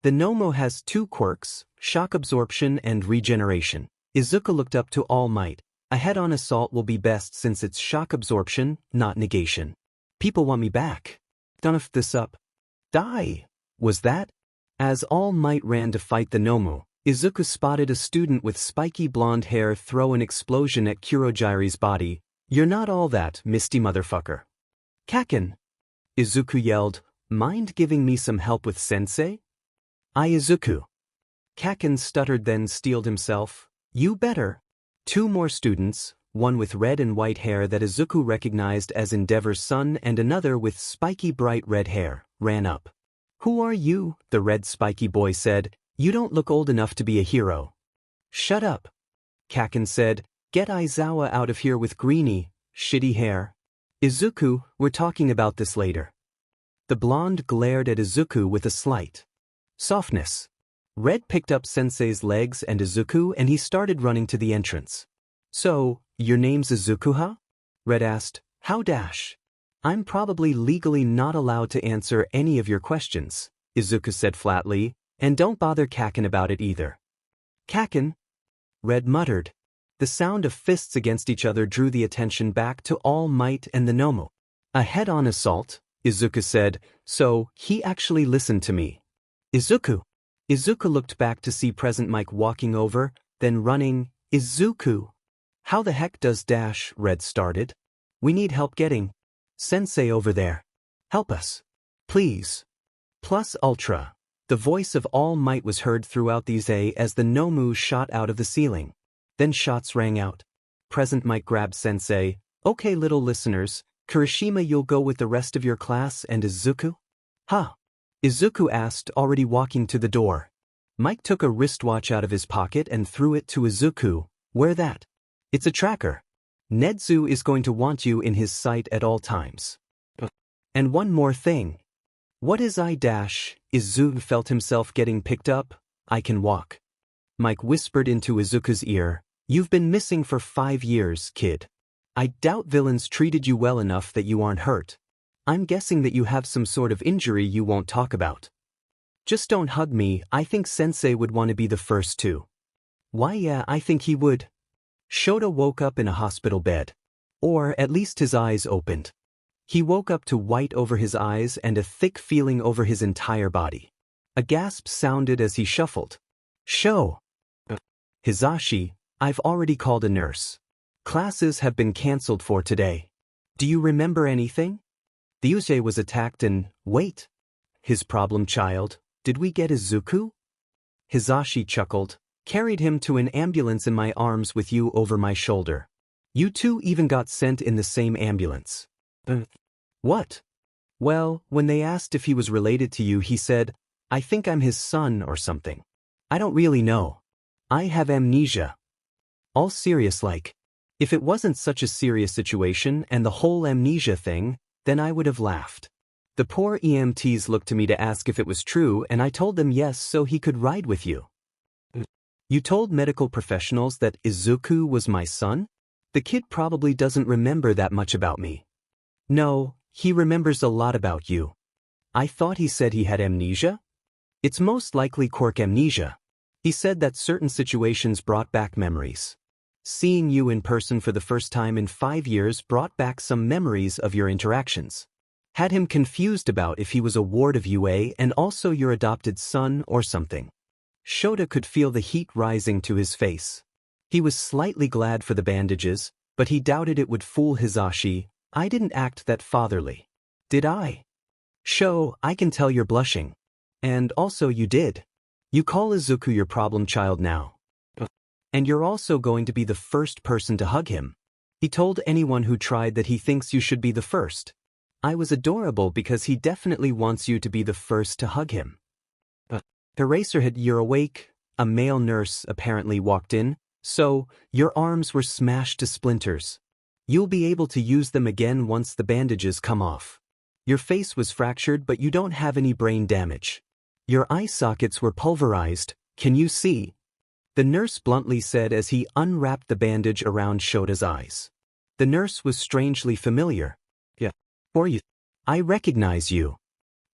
The Nomo has 2 quirks, shock absorption and regeneration. Izuku looked up to All Might. "A head-on assault will be best since it's shock absorption, not negation. People want me back. Don't f this up. Die." Was that? As All Might ran to fight the Nomo, Izuku spotted a student with spiky blonde hair throw an explosion at Kurogyri's body. "You're not all that, misty motherfucker." "Kaken!" Izuku yelled, "Mind giving me some help with Sensei?" Izuku." Kaken stuttered, then steeled himself. "You better." 2 more students, one with red and white hair that Izuku recognized as Endeavor's son and another with spiky bright red hair, ran up. "Who are you?" the red spiky boy said. "You don't look old enough to be a hero." "Shut up," Kaken said. "Get Aizawa out of here with greeny, shitty hair." "Izuku, we're talking about this later." The blonde glared at Izuku with a slight softness. Red picked up Sensei's legs and Izuku and he started running to the entrance. "So, your name's Izuku, huh?" Red asked. "How dash?" "I'm probably legally not allowed to answer any of your questions," Izuku said flatly, "and don't bother Kaken about it either." "Kaken?" Red muttered. The sound of fists against each other drew the attention back to All Might and the Nomo. "A head-on assault," Izuku said, "so he actually listened to me." "Izuku." Izuku looked back to see Present Mike walking over, then running. "Izuku." "How the heck does dash?" Red started. "We need help getting Sensei over there. Help us. Please." Plus Ultra. The voice of All Might was heard throughout these as the Nomu shot out of the ceiling. Then shots rang out. Present Mike grabbed Sensei. "Okay, little listeners, Kirishima, you'll go with the rest of your class, and Izuku?" "Huh?" Izuku asked, already walking to the door. Mike took a wristwatch out of his pocket and threw it to Izuku. "Wear that. It's a tracker. Nedzu is going to want you in his sight at all times. And one more thing. What is I dash?" Izuku felt himself getting picked up. "I can walk." Mike whispered into Izuku's ear. You've been missing for 5 years, kid. I doubt villains treated you well enough that you aren't hurt. I'm guessing that you have some sort of injury you won't talk about. Just don't hug me, I think Sensei would want to be the first to. Why yeah, I think he would. Shota woke up in a hospital bed. Or at least his eyes opened. He woke up to white over his eyes and a thick feeling over his entire body. A gasp sounded as he shuffled. Sho! Hizashi, I've already called a nurse. Classes have been cancelled for today. Do you remember anything? The Uche was attacked and, wait. His problem child, did we get Izuku? Hizashi chuckled, carried him to an ambulance in my arms with you over my shoulder. You two even got sent in the same ambulance. What? Well, when they asked if he was related to you he said, I think I'm his son or something. I don't really know. I have amnesia. All serious like. If it wasn't such a serious situation and the whole amnesia thing, then I would have laughed. The poor EMTs looked to me to ask if it was true and I told them yes so he could ride with you. You told medical professionals that Izuku was my son? The kid probably doesn't remember that much about me. No, he remembers a lot about you. I thought he said he had amnesia? It's most likely quirk amnesia. He said that certain situations brought back memories. Seeing you in person for the first time in 5 years brought back some memories of your interactions. Had him confused about if he was a ward of UA and also your adopted son or something. Shota could feel the heat rising to his face. He was slightly glad for the bandages, but he doubted it would fool Hizashi. I didn't act that fatherly. Did I? Sho, I can tell you're blushing. And also you did. You call Izuku your problem child now. And you're also going to be the first person to hug him. He told anyone who tried that he thinks you should be the first. I was adorable because he definitely wants you to be the first to hug him. Eraserhead, you're awake. A male nurse apparently walked in. So, your arms were smashed to splinters. You'll be able to use them again once the bandages come off. Your face was fractured but you don't have any brain damage. Your eye sockets were pulverized, can you see? The nurse bluntly said as he unwrapped the bandage around Shota's eyes. The nurse was strangely familiar. Yeah. Or you. I recognize you.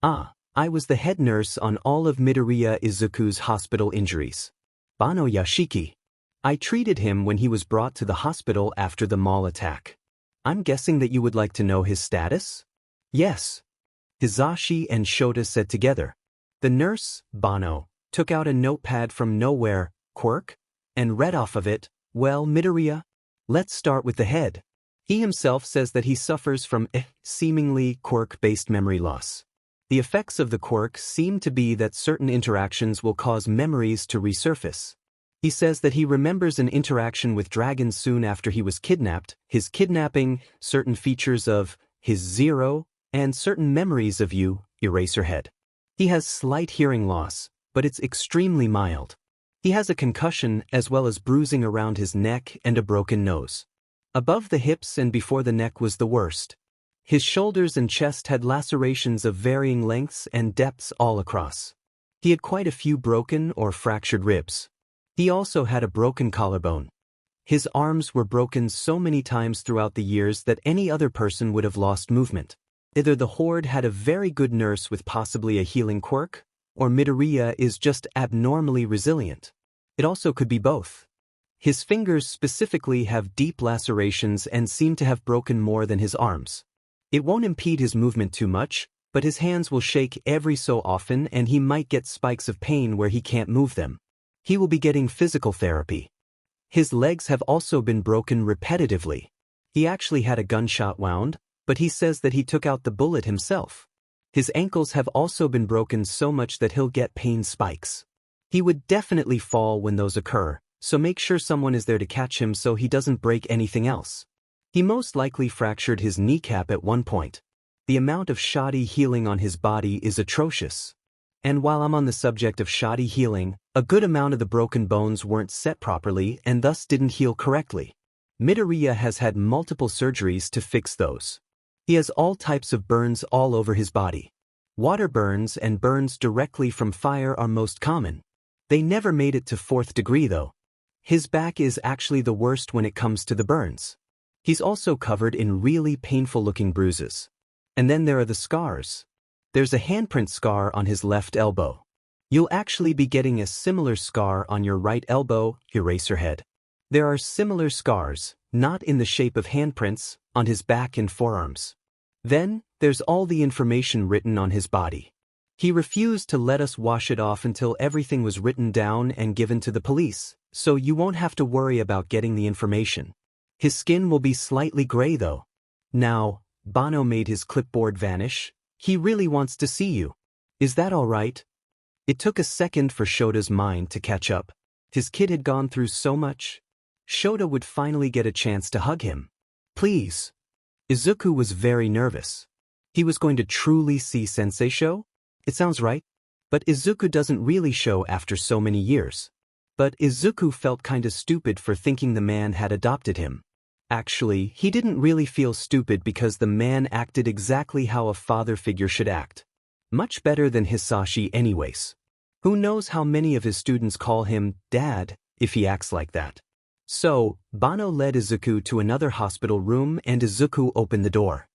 Ah, I was the head nurse on all of Midoriya Izuku's hospital injuries. Bano Yashiki. I treated him when he was brought to the hospital after the mall attack. I'm guessing that you would like to know his status? Yes. Hizashi and Shota said together. The nurse, Bano, took out a notepad from nowhere, Quirk, and read off of it, well, Midoriya, let's start with the head. He himself says that he suffers from seemingly quirk-based memory loss. The effects of the quirk seem to be that certain interactions will cause memories to resurface. He says that he remembers an interaction with dragons soon after he was kidnapped, his kidnapping, certain features of his Zero, and certain memories of you, Eraserhead. He has slight hearing loss, but it's extremely mild. He has a concussion as well as bruising around his neck and a broken nose. Above the hips and before the neck was the worst. His shoulders and chest had lacerations of varying lengths and depths all across. He had quite a few broken or fractured ribs. He also had a broken collarbone. His arms were broken so many times throughout the years that any other person would have lost movement. Either the Horde had a very good nurse with possibly a healing quirk, or Midoriya is just abnormally resilient. It also could be both. His fingers specifically have deep lacerations and seem to have broken more than his arms. It won't impede his movement too much, but his hands will shake every so often and he might get spikes of pain where he can't move them. He will be getting physical therapy. His legs have also been broken repetitively. He actually had a gunshot wound, but he says that he took out the bullet himself. His ankles have also been broken so much that he'll get pain spikes. He would definitely fall when those occur, so make sure someone is there to catch him so he doesn't break anything else. He most likely fractured his kneecap at one point. The amount of shoddy healing on his body is atrocious. And while I'm on the subject of shoddy healing, a good amount of the broken bones weren't set properly and thus didn't heal correctly. Midoriya has had multiple surgeries to fix those. He has all types of burns all over his body. Water burns and burns directly from fire are most common. They never made it to 4th degree though. His back is actually the worst when it comes to the burns. He's also covered in really painful-looking bruises. And then there are the scars. There's a handprint scar on his left elbow. You'll actually be getting a similar scar on your right elbow, Eraserhead. There are similar scars, not in the shape of handprints, on his back and forearms. Then, there's all the information written on his body. He refused to let us wash it off until everything was written down and given to the police, so you won't have to worry about getting the information. His skin will be slightly gray though. Now, Bono made his clipboard vanish. He really wants to see you. Is that all right? It took a second for Shota's mind to catch up. His kid had gone through so much. Shota would finally get a chance to hug him. Please. Izuku was very nervous. He was going to truly see Sensei Sho? It sounds right. But Izuku doesn't really show after so many years. But Izuku felt kinda stupid for thinking the man had adopted him. Actually, he didn't really feel stupid because the man acted exactly how a father figure should act. Much better than Hisashi anyways. Who knows how many of his students call him Dad if he acts like that. So, Bono led Izuku to another hospital room and Izuku opened the door.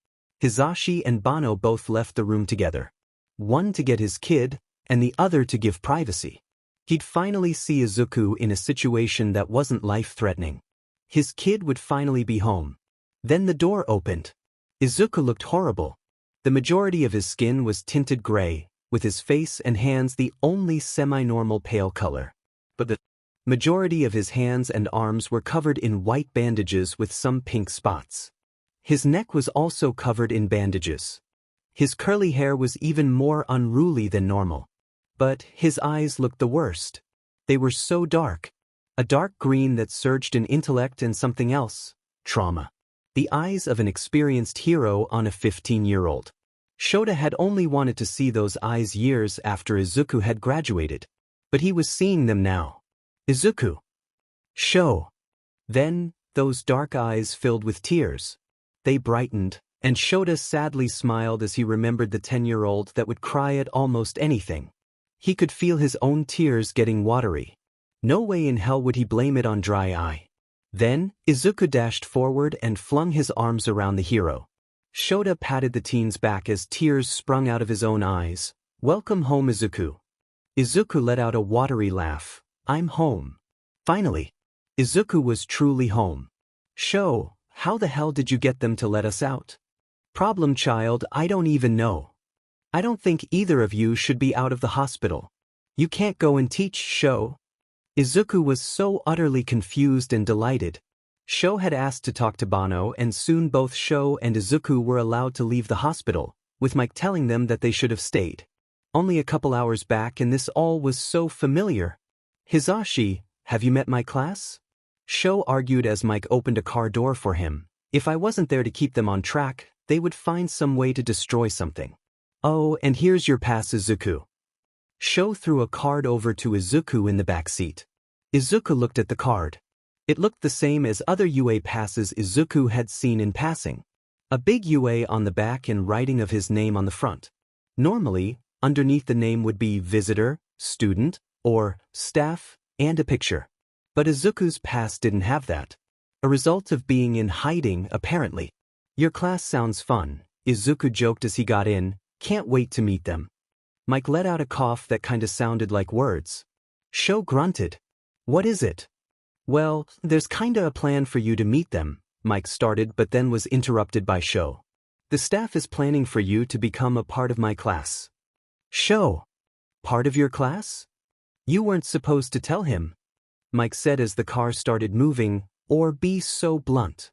Hisashi and Bono both left the room together. One to get his kid, and the other to give privacy. He'd finally see Izuku in a situation that wasn't life-threatening. His kid would finally be home. Then the door opened. Izuku looked horrible. The majority of his skin was tinted gray, with his face and hands the only semi-normal pale color. But the majority of his hands and arms were covered in white bandages with some pink spots. His neck was also covered in bandages. His curly hair was even more unruly than normal. But his eyes looked the worst. They were so dark. A dark green that surged in intellect and something else, trauma. The eyes of an experienced hero on a 15-year-old. Shota had only wanted to see those eyes years after Izuku had graduated. But he was seeing them now. Izuku. Sho. Then, those dark eyes filled with tears. They brightened, and Shota sadly smiled as he remembered the 10-year-old that would cry at almost anything. He could feel his own tears getting watery. No way in hell would he blame it on dry eye. Then, Izuku dashed forward and flung his arms around the hero. Shota patted the teen's back as tears sprung out of his own eyes. Welcome home, Izuku. Izuku let out a watery laugh. I'm home. Finally. Izuku was truly home. Sho, how the hell did you get them to let us out? Problem child, I don't even know. I don't think either of you should be out of the hospital. You can't go and teach, Sho. Izuku was so utterly confused and delighted. Sho had asked to talk to Bono and soon both Sho and Izuku were allowed to leave the hospital, with Mike telling them that they should have stayed. Only a couple hours back and this all was so familiar. Hisashi, have you met my class? Sho argued as Mike opened a car door for him. If I wasn't there to keep them on track, they would find some way to destroy something. Oh, and here's your pass, Izuku. Sho threw a card over to Izuku in the back seat. Izuku looked at the card. It looked the same as other UA passes Izuku had seen in passing. A big UA on the back and writing of his name on the front. Normally, underneath the name would be visitor, student, or staff, and a picture. But Izuku's pass didn't have that. A result of being in hiding, apparently. Your class sounds fun, Izuku joked as he got in. Can't wait to meet them. Mike let out a cough that kinda sounded like words. Sho grunted. What is it? Well, there's kinda a plan for you to meet them, Mike started but then was interrupted by Sho. The staff is planning for you to become a part of my class. Sho. Part of your class? You weren't supposed to tell him, Mike said as the car started moving, or be so blunt.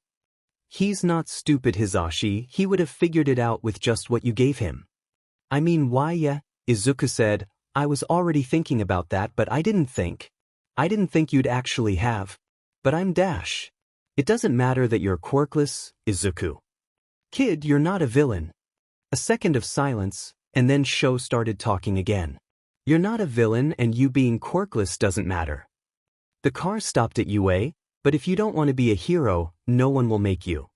He's not stupid, Hisashi, he would have figured it out with just what you gave him. I mean, why, yeah, Izuku said, I was already thinking about that but I didn't think you'd actually have. But I'm Dash. It doesn't matter that you're quirkless, Izuku. Kid, you're not a villain. A second of silence, and then Sho started talking again. You're not a villain and you being quirkless doesn't matter. The car stopped at UA, but if you don't want to be a hero, no one will make you.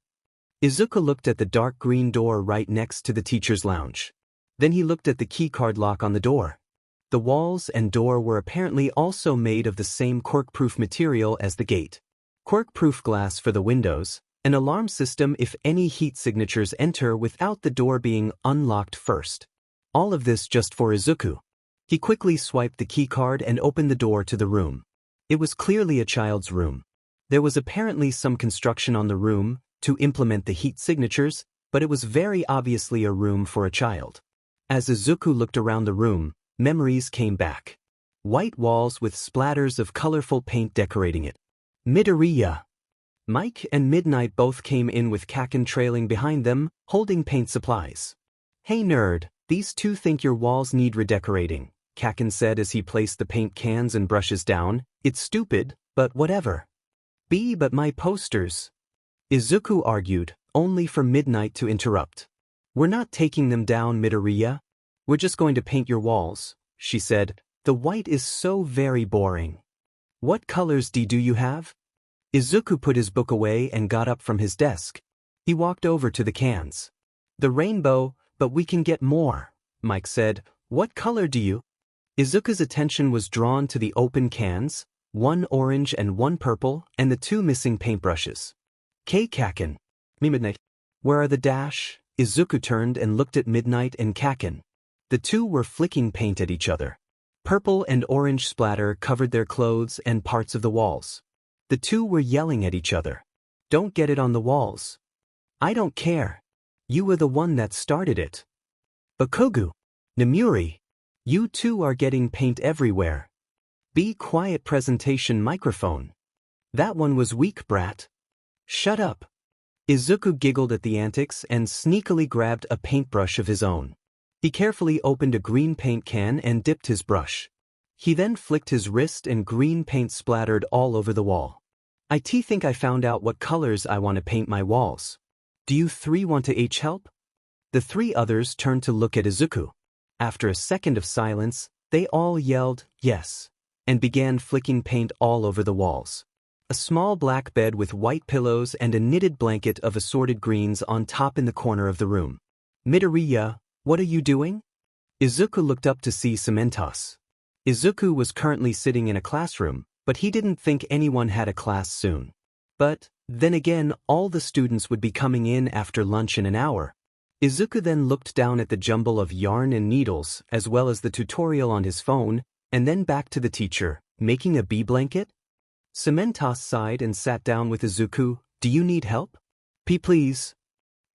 Izuku looked at the dark green door right next to the teacher's lounge. Then he looked at the keycard lock on the door. The walls and door were apparently also made of the same quirk-proof material as the gate. Quirk-proof glass for the windows, an alarm system if any heat signatures enter without the door being unlocked first. All of this just for Izuku. He quickly swiped the keycard and opened the door to the room. It was clearly a child's room. There was apparently some construction on the room to implement the heat signatures, but it was very obviously a room for a child. As Izuku looked around the room, memories came back. White walls with splatters of colorful paint decorating it. Midoriya. Mike and Midnight both came in with Kaken trailing behind them, holding paint supplies. "Hey nerd, these two think your walls need redecorating," Kaken said as he placed the paint cans and brushes down. "It's stupid, but whatever." But my posters," Izuku argued, only for Midnight to interrupt. "We're not taking them down, Midoriya. We're just going to paint your walls," she said. "The white is so very boring." "What colors do you have?" Izuku put his book away and got up from his desk. He walked over to the cans. "The rainbow, but we can get more," Mike said. "What color do you?" Izuku's attention was drawn to the open cans, one orange and one purple, and the two missing paintbrushes. Kaken. Midnight. "Where are the dash?" Izuku turned and looked at Midnight and Kaken. The two were flicking paint at each other. Purple and orange splatter covered their clothes and parts of the walls. The two were yelling at each other. "Don't get it on the walls." "I don't care. You were the one that started it." "Bakugu. Namuri. You two are getting paint everywhere." "Be quiet, presentation microphone." "That one was weak, brat." "Shut up." Izuku giggled at the antics and sneakily grabbed a paintbrush of his own. He carefully opened a green paint can and dipped his brush. He then flicked his wrist and green paint splattered all over the wall. "I think I found out what colors I want to paint my walls. Do you three want to help?" The three others turned to look at Izuku. After a second of silence, they all yelled, "Yes," and began flicking paint all over the walls. A small black bed with white pillows and a knitted blanket of assorted greens on top in the corner of the room. "Midoriya, what are you doing?" Izuku looked up to see Cementos. Izuku was currently sitting in a classroom, but he didn't think anyone had a class soon. But, then again, all the students would be coming in after lunch in an hour. Izuku then looked down at the jumble of yarn and needles, as well as the tutorial on his phone, and then back to the teacher, making a bee blanket? Cementos sighed and sat down with Izuku. "Do you need help?" Please."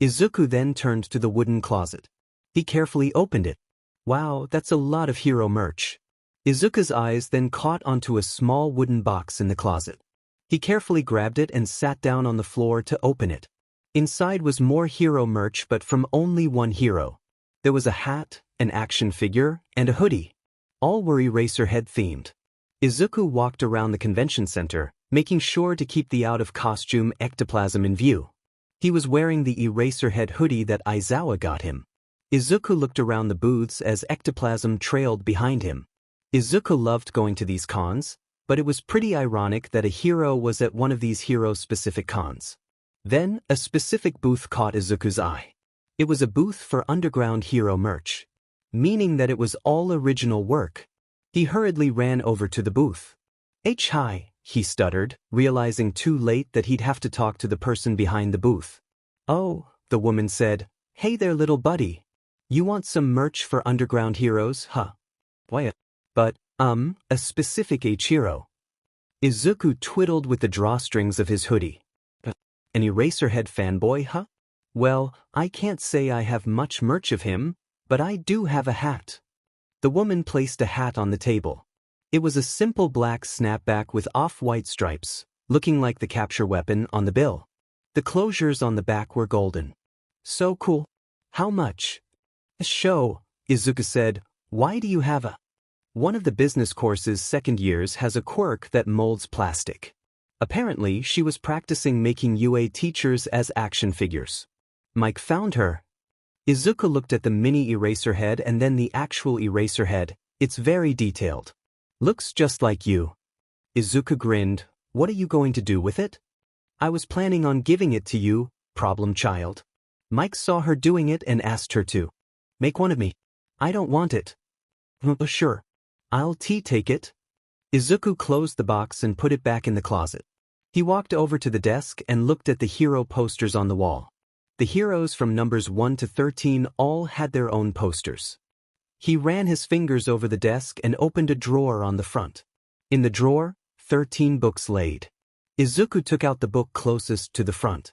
Izuku then turned to the wooden closet. He carefully opened it. "Wow, that's a lot of hero merch." Izuku's eyes then caught onto a small wooden box in the closet. He carefully grabbed it and sat down on the floor to open it. Inside was more hero merch, but from only one hero. There was a hat, an action figure, and a hoodie. All were Eraserhead themed. Izuku walked around the convention center, making sure to keep the out-of-costume ectoplasm in view. He was wearing the Eraserhead hoodie that Aizawa got him. Izuku looked around the booths as ectoplasm trailed behind him. Izuku loved going to these cons, but it was pretty ironic that a hero was at one of these hero-specific cons. Then, a specific booth caught Izuku's eye. It was a booth for underground hero merch, meaning that it was all original work. He hurriedly ran over to the booth. "Hi," he stuttered, realizing too late that he'd have to talk to the person behind the booth. "Oh," the woman said. "Hey there, little buddy. You want some merch for underground heroes, huh?" "Why? But, a specific hero." Izuku twiddled with the drawstrings of his hoodie. "An Eraserhead fanboy, huh? Well, I can't say I have much merch of him, but I do have a hat." The woman placed a hat on the table. It was a simple black snapback with off-white stripes, looking like the capture weapon on the bill. The closures on the back were golden. "So cool. How much?" "Show," Izuku said. "Why do you have a—" One of the business course's second years has a quirk that molds plastic. Apparently, she was practicing making UA teachers as action figures. Mike found her. Izuku looked at the mini Eraserhead and then the actual Eraserhead. "It's very detailed. Looks just like you." Izuku grinned. "What are you going to do with it?" "I was planning on giving it to you, problem child." Mike saw her doing it and asked her to. "Make one of me." "I don't want it." Sure." I'll take it. Izuku closed the box and put it back in the closet. He walked over to the desk and looked at the hero posters on the wall. The heroes from numbers 1 to 13 all had their own posters. He ran his fingers over the desk and opened a drawer on the front. In the drawer, 13 books laid. Izuku took out the book closest to the front.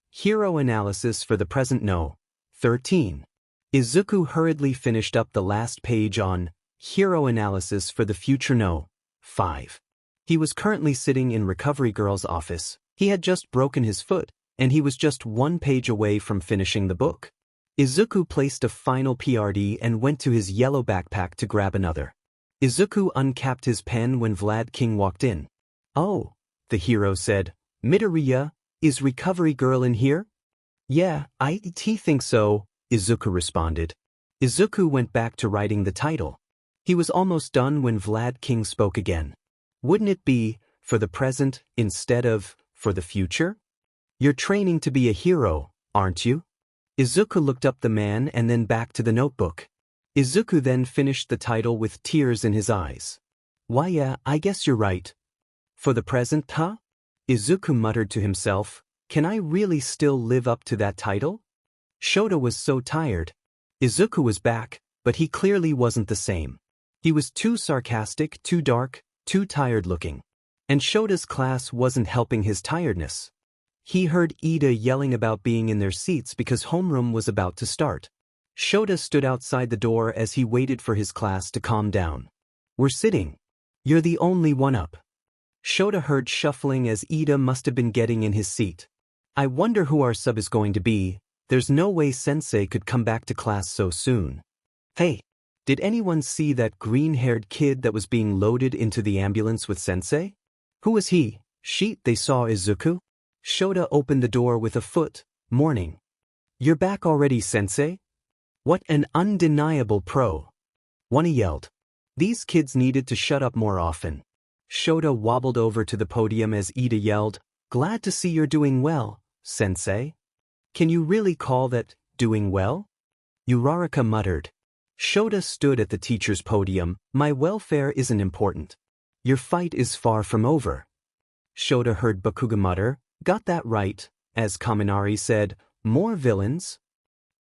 Hero analysis for the present no. 13. Izuku hurriedly finished up the last page on hero analysis for the future no. 5. He was currently sitting in Recovery Girl's office. He had just broken his foot, and he was just one page away from finishing the book. Izuku placed a final PRD and went to his yellow backpack to grab another. Izuku uncapped his pen when Vlad King walked in. "Oh," the hero said. "Midoriya, is Recovery Girl in here?" "Yeah, I think so," Izuku responded. Izuku went back to writing the title. He was almost done when Vlad King spoke again. "Wouldn't it be, for the present, instead of, for the future? You're training to be a hero, aren't you?" Izuku looked up the man and then back to the notebook. Izuku then finished the title with tears in his eyes. "Why yeah, I guess you're right. For the present, huh?" Izuku muttered to himself, "Can I really still live up to that title?" Shota was so tired. Izuku was back, but he clearly wasn't the same. He was too sarcastic, too dark, too tired-looking. And Shota's class wasn't helping his tiredness. He heard Ida yelling about being in their seats because homeroom was about to start. Shota stood outside the door as he waited for his class to calm down. "We're sitting. You're the only one up." Shota heard shuffling as Ida must have been getting in his seat. "I wonder who our sub is going to be. There's no way Sensei could come back to class so soon." "Hey, did anyone see that green-haired kid that was being loaded into the ambulance with Sensei? Who was he?" They saw Izuku. Shota opened the door with a foot. "Morning. You're back already, Sensei? What an undeniable pro." One yelled. These kids needed to shut up more often. Shota wobbled over to the podium as Ida yelled, "Glad to see you're doing well, Sensei." "Can you really call that doing well?" Uraraka muttered. Shota stood at the teacher's podium. "My welfare isn't important. Your fight is far from over." Shota heard Bakuga mutter, "Got that right," as Kaminari said, "More villains?"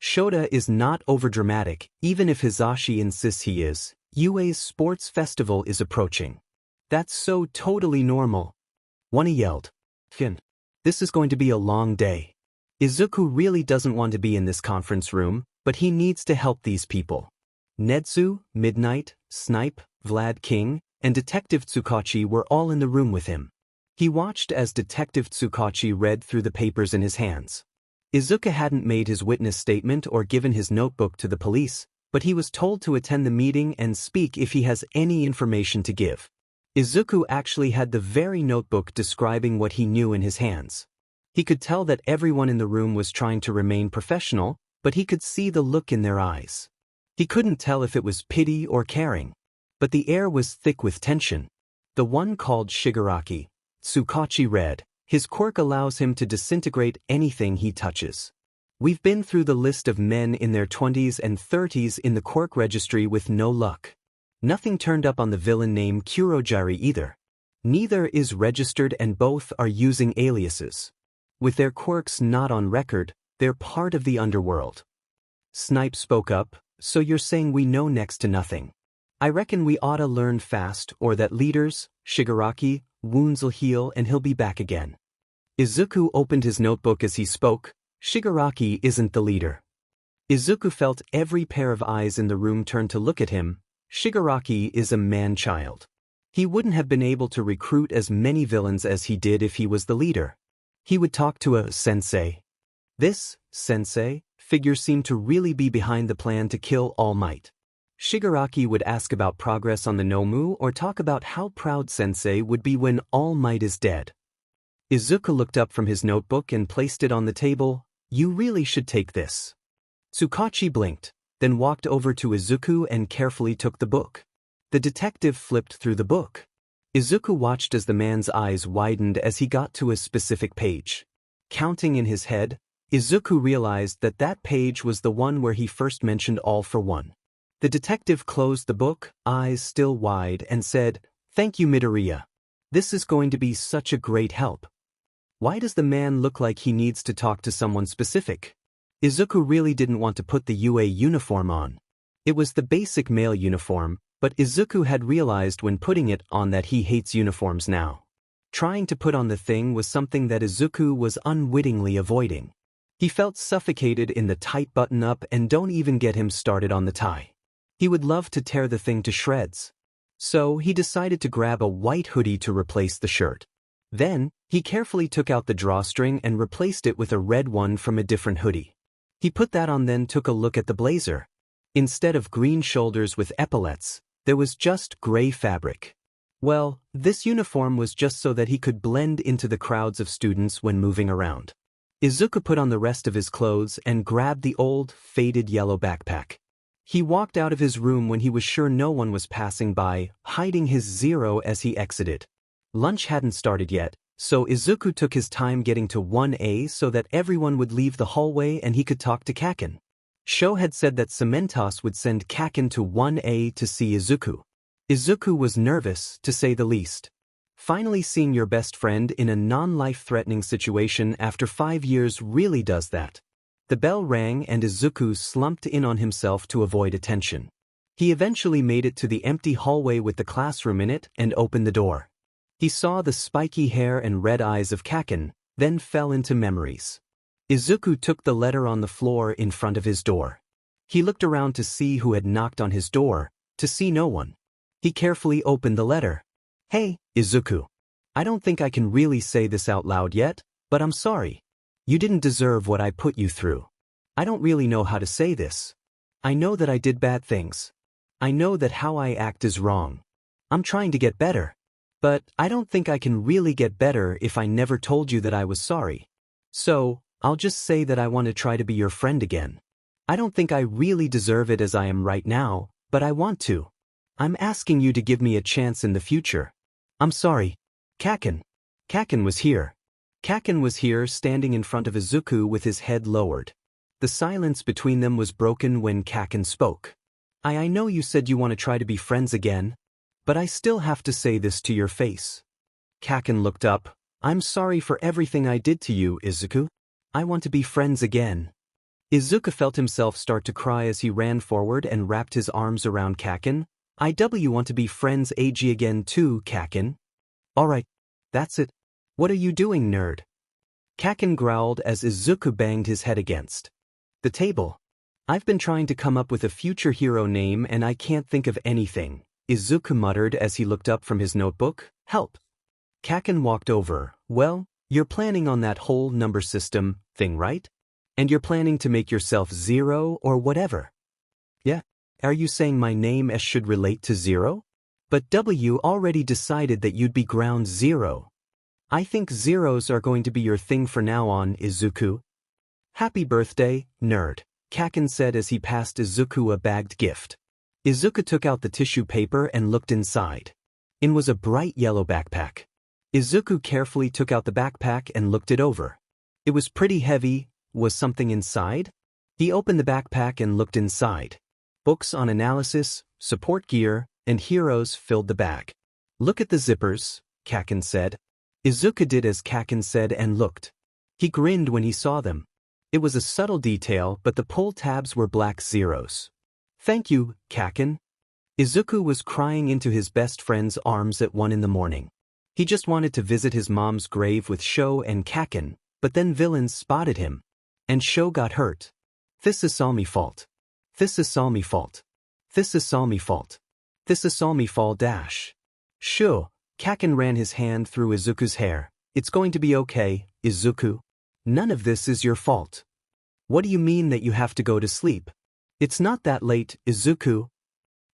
Shota is not overdramatic, even if Hizashi insists he is. UA's sports festival is approaching. "That's so totally normal." One yelled. "Fin. This is going to be a long day." Izuku really doesn't want to be in this conference room, but he needs to help these people. Netsu, Midnight, Snipe, Vlad King, and Detective Tsukachi were all in the room with him. He watched as Detective Tsukachi read through the papers in his hands. Izuku hadn't made his witness statement or given his notebook to the police, but he was told to attend the meeting and speak if he has any information to give. Izuku actually had the very notebook describing what he knew in his hands. He could tell that everyone in the room was trying to remain professional, but he could see the look in their eyes. He couldn't tell if it was pity or caring. But the air was thick with tension. The one called Shigaraki. Tsukachi read, "His quirk allows him to disintegrate anything he touches. We've been through the list of men in their 20s and 30s in the quirk registry with no luck. Nothing turned up on the villain name Kurojiri either. Neither is registered and both are using aliases. With their quirks not on record, they're part of the underworld." Snipe spoke up, "So you're saying we know next to nothing? I reckon we oughta learn fast or that leaders, Shigaraki, wounds'll heal and he'll be back again." Izuku opened his notebook as he spoke. "Shigaraki isn't the leader." Izuku felt every pair of eyes in the room turn to look at him. Shigaraki is a man-child. He wouldn't have been able to recruit as many villains as he did if he was the leader. He would talk to a sensei. This sensei figure seemed to really be behind the plan to kill All Might. Shigaraki would ask about progress on the Nomu or talk about how proud Sensei would be when All Might is dead. Izuku looked up from his notebook and placed it on the table. "You really should take this." Tsukachi blinked, then walked over to Izuku and carefully took the book. The detective flipped through the book. Izuku watched as the man's eyes widened as he got to a specific page. Counting in his head, Izuku realized that that page was the one where he first mentioned All for One. The detective closed the book, eyes still wide, and said, "Thank you, Midoriya. This is going to be such a great help." Why does the man look like he needs to talk to someone specific? Izuku really didn't want to put the UA uniform on. It was the basic male uniform, but Izuku had realized when putting it on that he hates uniforms now. Trying to put on the thing was something that Izuku was unwittingly avoiding. He felt suffocated in the tight button-up, and don't even get him started on the tie. He would love to tear the thing to shreds. So he decided to grab a white hoodie to replace the shirt. Then, he carefully took out the drawstring and replaced it with a red one from a different hoodie. He put that on, then took a look at the blazer. Instead of green shoulders with epaulets, there was just gray fabric. Well, this uniform was just so that he could blend into the crowds of students when moving around. Izuku put on the rest of his clothes and grabbed the old, faded yellow backpack. He walked out of his room when he was sure no one was passing by, hiding his zero as he exited. Lunch hadn't started yet, so Izuku took his time getting to 1A so that everyone would leave the hallway and he could talk to Kaken. Sho had said that Cementos would send Kaken to 1A to see Izuku. Izuku was nervous, to say the least. Finally seeing your best friend in a non-life-threatening situation after 5 years really does that. The bell rang and Izuku slumped in on himself to avoid attention. He eventually made it to the empty hallway with the classroom in it and opened the door. He saw the spiky hair and red eyes of Kaken, then fell into memories. Izuku took the letter on the floor in front of his door. He looked around to see who had knocked on his door, to see no one. He carefully opened the letter. "Hey, Izuku. I don't think I can really say this out loud yet, but I'm sorry. You didn't deserve what I put you through. I don't really know how to say this. I know that I did bad things. I know that how I act is wrong. I'm trying to get better. But I don't think I can really get better if I never told you that I was sorry. So, I'll just say that I want to try to be your friend again. I don't think I really deserve it as I am right now, but I want to. I'm asking you to give me a chance in the future. I'm sorry. Kaken." Kaken was here. Kaken was here standing in front of Izuku with his head lowered. The silence between them was broken when Kaken spoke. I know you said you want to try to be friends again, but I still have to say this to your face." Kaken looked up. "I'm sorry for everything I did to you, Izuku. I want to be friends again." Izuku felt himself start to cry as he ran forward and wrapped his arms around Kaken. "I want to be friends again too, Kaken." "Alright. That's it. What are you doing, nerd?" Kaken growled as Izuku banged his head against the table. "I've been trying to come up with a future hero name and I can't think of anything," Izuku muttered as he looked up from his notebook. "Help." Kaken walked over. "Well, you're planning on that whole number system thing, right? And you're planning to make yourself zero or whatever." "Yeah. Are you saying my name S should relate to zero? But W already decided that you'd be ground zero. I think zeros are going to be your thing for now on, Izuku." "Happy birthday, nerd," Kaken said as he passed Izuku a bagged gift. Izuku took out the tissue paper and looked inside. It was a bright yellow backpack. Izuku carefully took out the backpack and looked it over. It was pretty heavy. Was something inside? He opened the backpack and looked inside. Books on analysis, support gear, and heroes filled the bag. "Look at the zippers," Kaken said. Izuku did as Kaken said and looked. He grinned when he saw them. It was a subtle detail, but the pull tabs were black zeros. "Thank you, Kaken." Izuku was crying into his best friend's arms at 1 in the morning. He just wanted to visit his mom's grave with Sho and Kaken, but then villains spotted him. And Sho got hurt. "This is all me fault. This is all me fault. This is all me fault. This is all me fault dash." "Sho," Kaken ran his hand through Izuku's hair. "It's going to be okay, Izuku. None of this is your fault. What do you mean that you have to go to sleep? It's not that late, Izuku."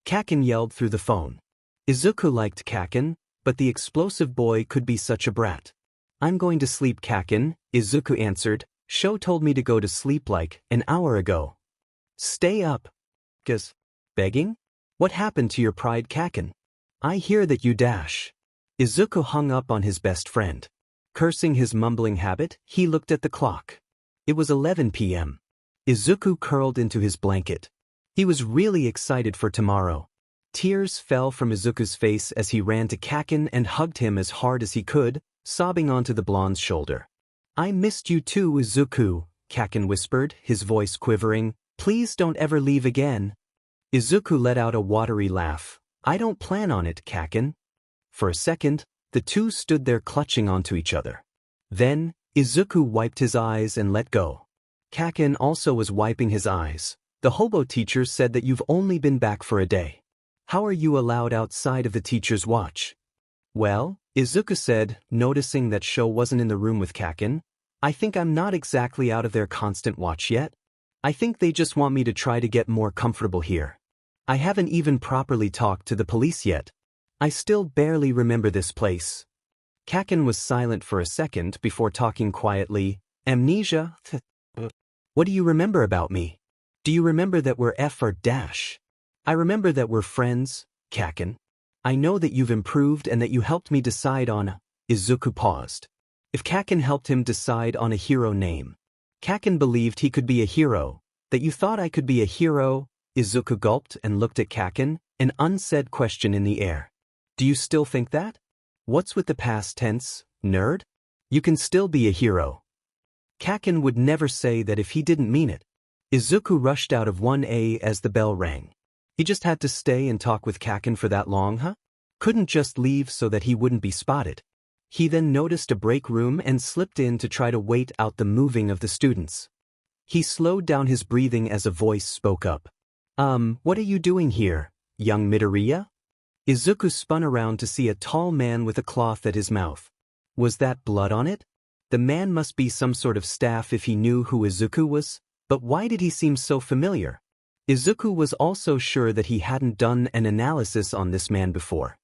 Kaken yelled through the phone. Izuku liked Kaken, but the explosive boy could be such a brat. "I'm going to sleep, Kaken," Izuku answered. "Sho told me to go to sleep like an hour ago." "Stay up." "'Cause begging? What happened to your pride, Kaken? I hear that you dash." Izuku hung up on his best friend. Cursing his mumbling habit, he looked at the clock. It was 11 p.m. Izuku curled into his blanket. He was really excited for tomorrow. Tears fell from Izuku's face as he ran to Kaken and hugged him as hard as he could, sobbing onto the blonde's shoulder. "I missed you too, Izuku," Kaken whispered, his voice quivering. "Please don't ever leave again." Izuku let out a watery laugh. "I don't plan on it, Kaken." For a second, the two stood there clutching onto each other. Then, Izuku wiped his eyes and let go. Kaken also was wiping his eyes. "The hobo teacher said that you've only been back for a day. How are you allowed outside of the teacher's watch?" "Well," Izuku said, noticing that Sho wasn't in the room with Kaken, "I think I'm not exactly out of their constant watch yet. I think they just want me to try to get more comfortable here. I haven't even properly talked to the police yet. I still barely remember this place." Kaken was silent for a second before talking quietly. "Amnesia? What do you remember about me? Do you remember that we're F or dash? I remember that we're friends, Kaken. I know that you've improved and that you helped me decide on." Izuku paused. If Kaken helped him decide on a hero name. Kaken believed he could be a hero. "That you thought I could be a hero?" Izuku gulped and looked at Kaken, an unsaid question in the air. "Do you still think that? What's with the past tense, nerd? You can still be a hero." Kaken would never say that if he didn't mean it. Izuku rushed out of 1A as the bell rang. He just had to stay and talk with Kaken for that long, huh? Couldn't just leave so that he wouldn't be spotted. He then noticed a break room and slipped in to try to wait out the moving of the students. He slowed down his breathing as a voice spoke up. What are you doing here, young Midoriya?" Izuku spun around to see a tall man with a cloth at his mouth. Was that blood on it? The man must be some sort of staff if he knew who Izuku was, but why did he seem so familiar? Izuku was also sure that he hadn't done an analysis on this man before.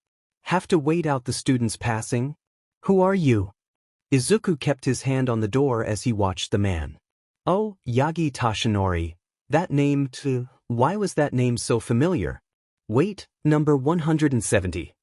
Have to wait out the students passing? "Who are you?" Izuku kept his hand on the door as he watched the man. "Oh, Yagi Tashinori. That name too. Why was that name so familiar? Wait, number 170.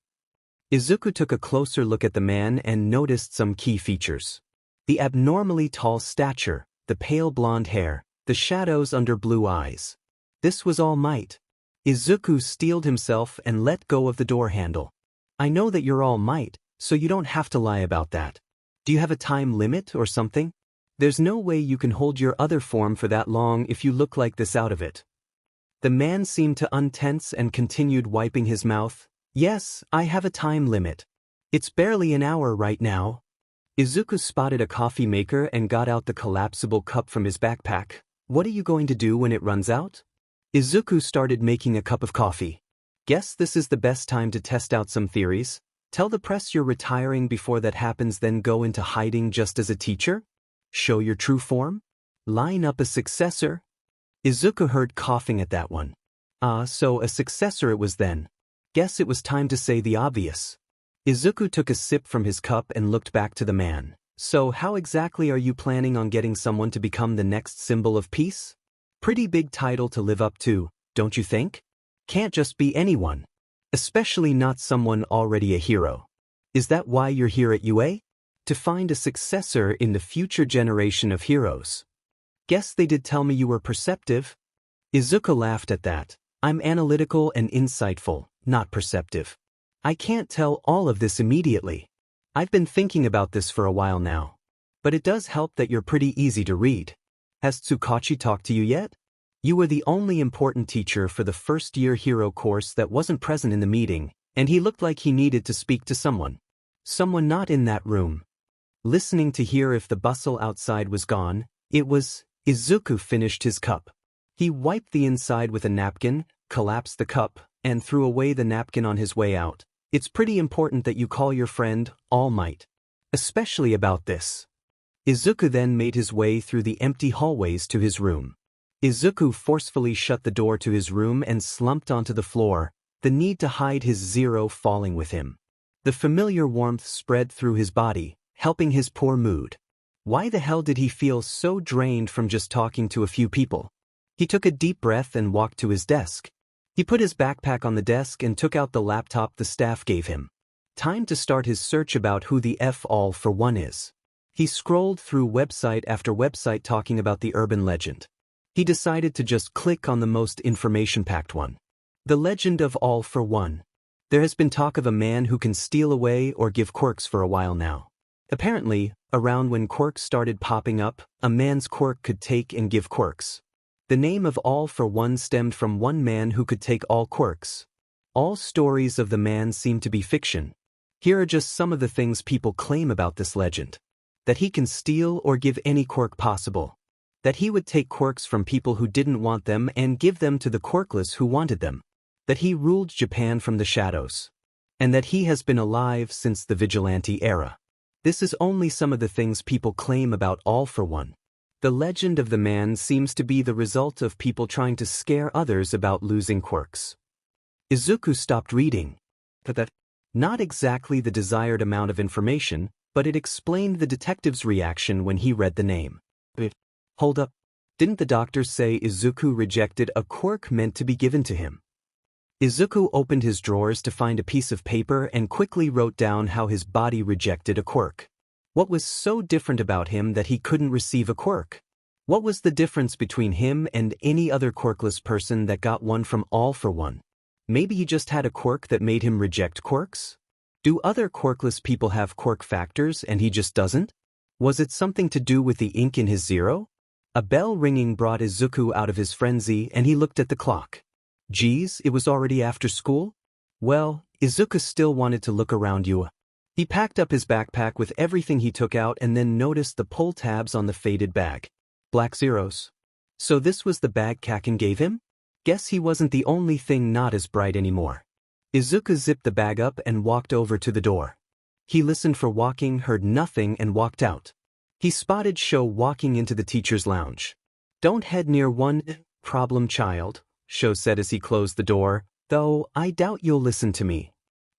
Izuku took a closer look at the man and noticed some key features. The abnormally tall stature, the pale blonde hair, the shadows under blue eyes. This was All Might. Izuku steeled himself and let go of the door handle. "I know that you're All Might, so you don't have to lie about that. Do you have a time limit or something? There's no way you can hold your other form for that long if you look like this out of it." The man seemed to untense and continued wiping his mouth. "Yes, I have a time limit. It's barely an hour right now." Izuku spotted a coffee maker and got out the collapsible cup from his backpack. "What are you going to do when it runs out?" Izuku started making a cup of coffee. "Guess this is the best time to test out some theories. Tell the press you're retiring before that happens, then go into hiding just as a teacher? Show your true form? Line up a successor?" Izuku heard coughing at that one. So a successor it was then. Guess it was time to say the obvious. Izuku took a sip from his cup and looked back to the man. "So how exactly are you planning on getting someone to become the next symbol of peace? Pretty big title to live up to, don't you think? Can't just be anyone. Especially not someone already a hero. Is that why you're here at UA? To find a successor in the future generation of heroes. Guess they did tell me you were perceptive." Izuku laughed at that. "I'm analytical and insightful, not perceptive. I can't tell all of this immediately. I've been thinking about this for a while now. But it does help that you're pretty easy to read. Has Tsukachi talked to you yet? You were the only important teacher for the first-year hero course that wasn't present in the meeting, and he looked like he needed to speak to someone. Someone not in that room." Listening to hear if the bustle outside was gone, it was. Izuku finished his cup. He wiped the inside with a napkin, collapsed the cup, and threw away the napkin on his way out. "It's pretty important that you call your friend All Might. Especially about this." Izuku then made his way through the empty hallways to his room. Izuku forcefully shut the door to his room and slumped onto the floor, the need to hide his zero falling with him. The familiar warmth spread through his body, helping his poor mood. Why the hell did he feel so drained from just talking to a few people? He took a deep breath and walked to his desk. He put his backpack on the desk and took out the laptop the staff gave him. Time to start his search about who the F All for One is. He scrolled through website after website talking about the urban legend. He decided to just click on the most information-packed one. The legend of All for One. There has been talk of a man who can steal away or give quirks for a while now. Apparently, around when quirks started popping up, a man's quirk could take and give quirks. The name of All for One stemmed from one man who could take all quirks. All stories of the man seem to be fiction. Here are just some of the things people claim about this legend. That he can steal or give any quirk possible. That he would take quirks from people who didn't want them and give them to the Quirkless who wanted them. That he ruled Japan from the shadows. And that he has been alive since the vigilante era. This is only some of the things people claim about All for One. The legend of the man seems to be the result of people trying to scare others about losing quirks. Izuku stopped reading. That not exactly the desired amount of information, but it explained the detective's reaction when he read the name. Hold up. Didn't the doctor say Izuku rejected a quirk meant to be given to him? Izuku opened his drawers to find a piece of paper and quickly wrote down how his body rejected a quirk. What was so different about him that he couldn't receive a quirk? What was the difference between him and any other quirkless person that got one from All for One? Maybe he just had a quirk that made him reject quirks? Do other quirkless people have quirk factors and he just doesn't? Was it something to do with the ink in his zero? A bell ringing brought Izuku out of his frenzy and he looked at the clock. Geez, it was already after school? Well, Izuku still wanted to look around you. He packed up his backpack with everything he took out and then noticed the pull tabs on the faded bag. Black zeros. So this was the bag Kaken gave him? Guess he wasn't the only thing not as bright anymore. Izuku zipped the bag up and walked over to the door. He listened for walking, heard nothing, and walked out. He spotted Sho walking into the teacher's lounge. Don't head near one problem child, Sho said as he closed the door, though I doubt you'll listen to me.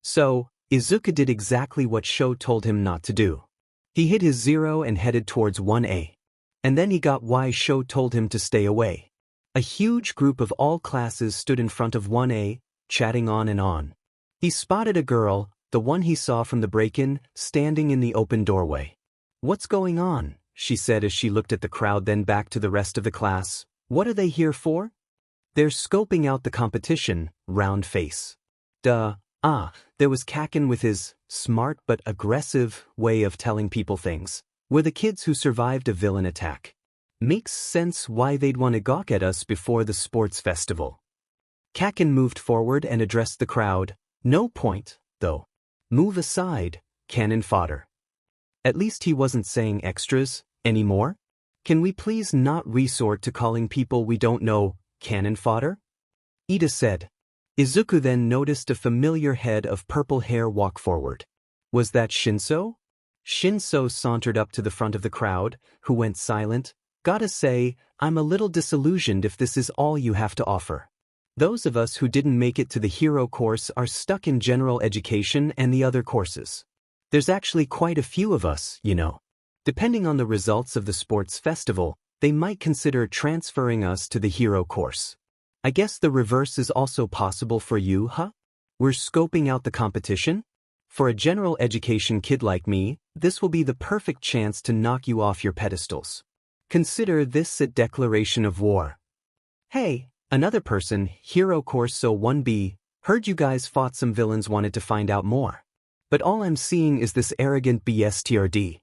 So, Izuku did exactly what Sho told him not to do. He hid his zero and headed towards 1A. And then he got why Sho told him to stay away. A huge group of all classes stood in front of 1A, chatting on and on. He spotted a girl, the one he saw from the break-in, standing in the open doorway. What's going on? She said as she looked at the crowd, then back to the rest of the class. What are they here for? They're scoping out the competition, round face. Duh. There was Kaken with his smart but aggressive way of telling people things. We're the kids who survived a villain attack. Makes sense why they'd want to gawk at us before the sports festival. Kaken moved forward and addressed the crowd. No point, though. Move aside, cannon fodder. At least he wasn't saying extras anymore. Can we please not resort to calling people we don't know cannon fodder? Ida said. Izuku then noticed a familiar head of purple hair walk forward. Was that Shinso? Shinso sauntered up to the front of the crowd, who went silent. Gotta say, I'm a little disillusioned if this is all you have to offer. Those of us who didn't make it to the hero course are stuck in general education and the other courses. There's actually quite a few of us, you know. Depending on the results of the sports festival, they might consider transferring us to the hero course. I guess the reverse is also possible for you, huh? We're scoping out the competition? For a general education kid like me, this will be the perfect chance to knock you off your pedestals. Consider this a declaration of war. Hey, another person, Hero Course So 1B, heard you guys fought some villains, wanted to find out more. But all I'm seeing is this arrogant BSTRD.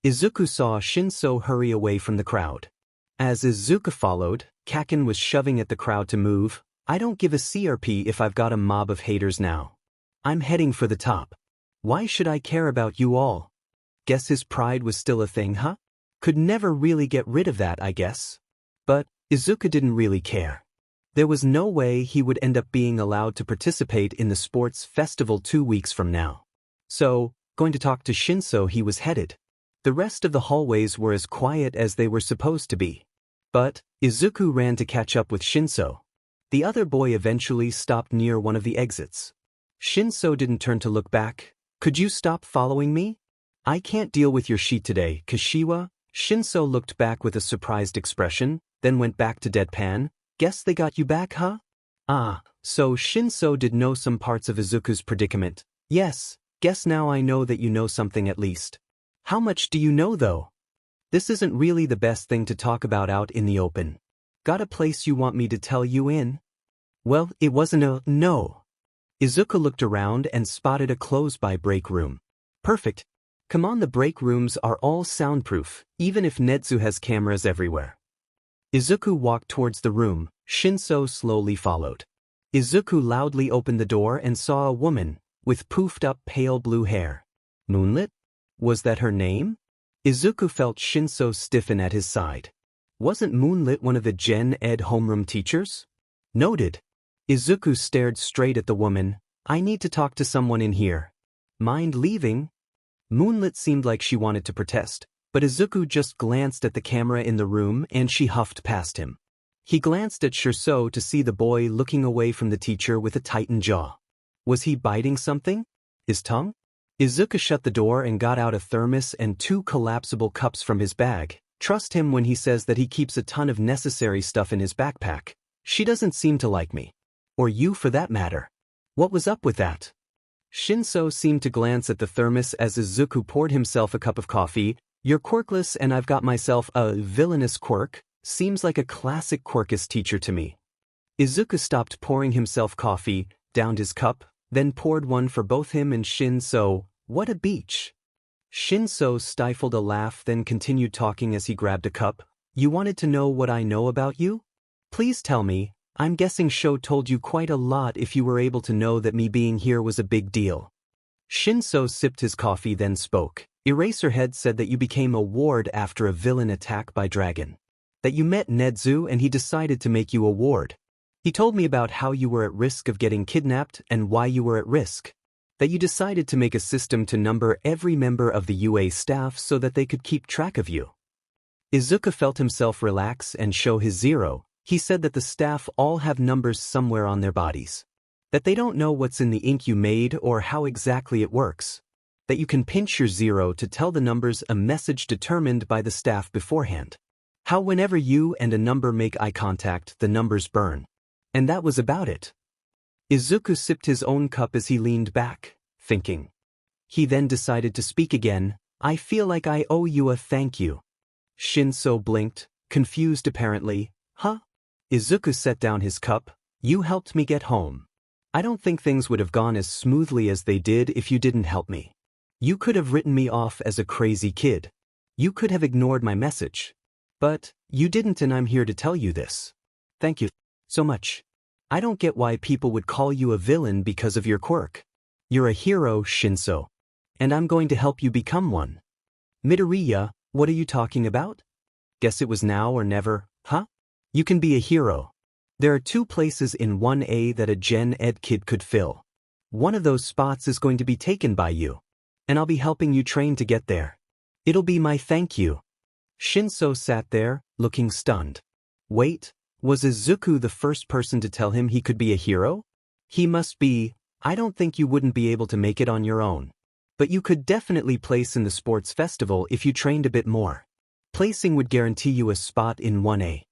Izuku saw Shinso hurry away from the crowd. As Izuku followed, Kaken was shoving at the crowd to move. I don't give a CRP if I've got a mob of haters now. I'm heading for the top. Why should I care about you all? Guess his pride was still a thing, huh? Could never really get rid of that, I guess. But Izuku didn't really care. There was no way he would end up being allowed to participate in the sports festival 2 weeks from now. So, going to talk to Shinso, he was headed. The rest of the hallways were as quiet as they were supposed to be. But Izuku ran to catch up with Shinso. The other boy eventually stopped near one of the exits. Shinso didn't turn to look back. Could you stop following me? I can't deal with your sheet today, Kashiwa. Shinso looked back with a surprised expression, then went back to deadpan. Guess they got you back, huh? So Shinso did know some parts of Izuku's predicament. Yes, guess now I know that you know something at least. How much do you know though? This isn't really the best thing to talk about out in the open. Got a place you want me to tell you in? Well, it wasn't a no. Izuku looked around and spotted a close-by break room. Perfect. Come on, the break rooms are all soundproof, even if Netsu has cameras everywhere. Izuku walked towards the room, Shinso slowly followed. Izuku loudly opened the door and saw a woman, with poofed-up pale blue hair. Moonlit? Was that her name? Izuku felt Shinso stiffen at his side. Wasn't Moonlit one of the Gen Ed homeroom teachers? Noted. Izuku stared straight at the woman. I need to talk to someone in here. Mind leaving? Moonlit seemed like she wanted to protest, but Izuku just glanced at the camera in the room and she huffed past him. He glanced at Shinso to see the boy looking away from the teacher with a tightened jaw. Was he biting something? His tongue? Izuku shut the door and got out a thermos and 2 collapsible cups from his bag. Trust him when he says that he keeps a ton of necessary stuff in his backpack. She doesn't seem to like me. Or you for that matter. What was up with that? Shinso seemed to glance at the thermos as Izuku poured himself a cup of coffee. You're quirkless and I've got myself a villainous quirk. Seems like a classic Quirkless teacher to me. Izuku stopped pouring himself coffee, downed his cup, then poured one for both him and Shinso. What a beach. Shinso stifled a laugh then continued talking as he grabbed a cup. You wanted to know what I know about you? Please tell me. I'm guessing Sho told you quite a lot if you were able to know that me being here was a big deal. Shinso sipped his coffee then spoke. Eraserhead said that you became a ward after a villain attack by dragon. That you met Netsu and he decided to make you a ward. He told me about how you were at risk of getting kidnapped and why you were at risk. That you decided to make a system to number every member of the UA staff so that they could keep track of you. Izuku felt himself relax and show his 0. He said that the staff all have numbers somewhere on their bodies. That they don't know what's in the ink you made or how exactly it works. That you can pinch your 0 to tell the numbers a message determined by the staff beforehand. How whenever you and a number make eye contact, the numbers burn. And that was about it. Izuku sipped his own cup as he leaned back, thinking. He then decided to speak again. I feel like I owe you a thank you. Shinso blinked, confused apparently. Huh? Izuku set down his cup. You helped me get home. I don't think things would have gone as smoothly as they did if you didn't help me. You could have written me off as a crazy kid. You could have ignored my message. But you didn't and I'm here to tell you this. Thank you so much. I don't get why people would call you a villain because of your quirk. You're a hero, Shinso. And I'm going to help you become one. Midoriya, what are you talking about? Guess it was now or never, huh? You can be a hero. There are 2 places in 1A that a Gen Ed kid could fill. One of those spots is going to be taken by you. And I'll be helping you train to get there. It'll be my thank you. Shinso sat there, looking stunned. Wait, was Izuku the first person to tell him he could be a hero? He must be. I don't think you wouldn't be able to make it on your own. But you could definitely place in the sports festival if you trained a bit more. Placing would guarantee you a spot in 1A.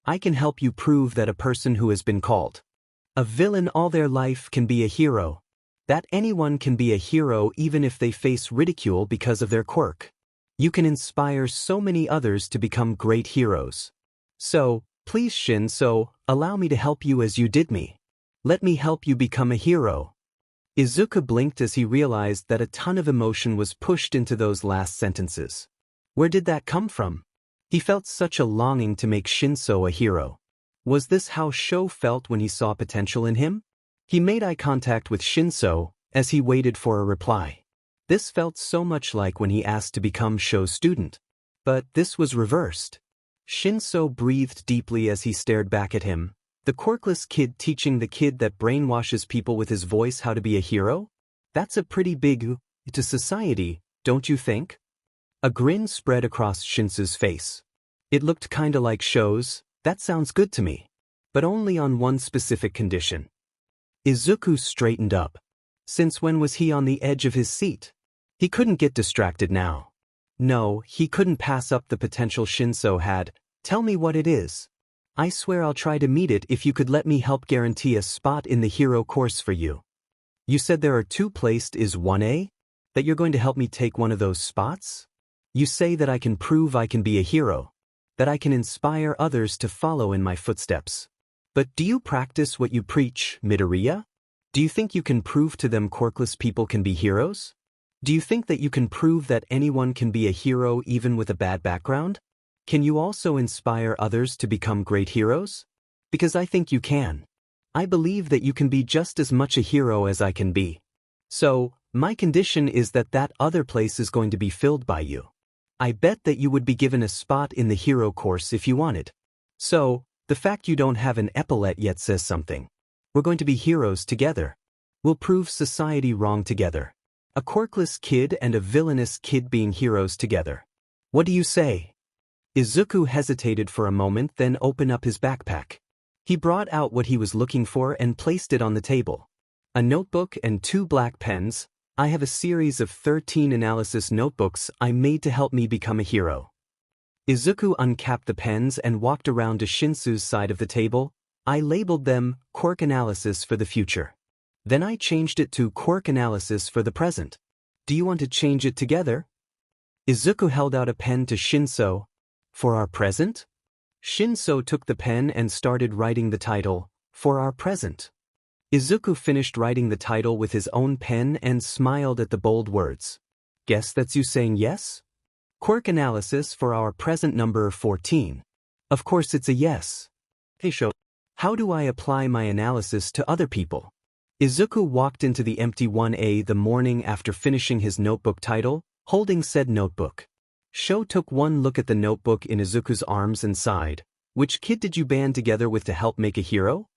I can help you prove that a person who has been called a villain all their life can be a hero. That anyone can be a hero even if they face ridicule because of their quirk. You can inspire so many others to become great heroes. So, please Shinso, allow me to help you as you did me. Let me help you become a hero. Izuku blinked as he realized that a ton of emotion was pushed into those last sentences. Where did that come from? He felt such a longing to make Shinso a hero. Was this how Sho felt when he saw potential in him? He made eye contact with Shinso as he waited for a reply. This felt so much like when he asked to become Sho's student. But this was reversed. Shinso breathed deeply as he stared back at him. The quirkless kid teaching the kid that brainwashes people with his voice how to be a hero? That's a pretty big to society, don't you think? A grin spread across Shinso's face. It looked kinda like Sho's. That sounds good to me. But only on one specific condition. Izuku straightened up. Since when was he on the edge of his seat? He couldn't get distracted now. No, he couldn't pass up the potential Shinso had. Tell me what it is. I swear I'll try to meet it if you could let me help guarantee a spot in the hero course for you. You said there are 2 placed is 1A? That you're going to help me take one of those spots? You say that I can prove I can be a hero. that I can inspire others to follow in my footsteps. But do you practice what you preach, Midoriya? Do you think you can prove to them quirkless people can be heroes? Do you think that you can prove that anyone can be a hero even with a bad background? Can you also inspire others to become great heroes? Because I think you can. I believe that you can be just as much a hero as I can be. So, my condition is that that other place is going to be filled by you. I bet that you would be given a spot in the hero course if you wanted. So, the fact you don't have an epaulette yet says something. We're going to be heroes together. We'll prove society wrong together. A quirkless kid and a villainous kid being heroes together. What do you say? Izuku hesitated for a moment, then opened up his backpack. He brought out what he was looking for and placed it on the table. A notebook and 2 black pens. I have a series of 13 analysis notebooks I made to help me become a hero. Izuku uncapped the pens and walked around to Shinsu's side of the table. I labeled them Quirk Analysis for the future. Then I changed it to Quirk Analysis for the present. Do you want to change it together? Izuku held out a pen to Shinso. For our present? Shinso took the pen and started writing the title, For Our Present. Izuku finished writing the title with his own pen and smiled at the bold words. Guess that's you saying yes? Quirk Analysis for our present number 14. Of course it's a yes. Hey Sho, how do I apply my analysis to other people? Izuku walked into the empty 1A the morning after finishing his notebook title, holding said notebook. Sho took one look at the notebook in Izuku's arms and sighed. Which kid did you band together with to help make a hero?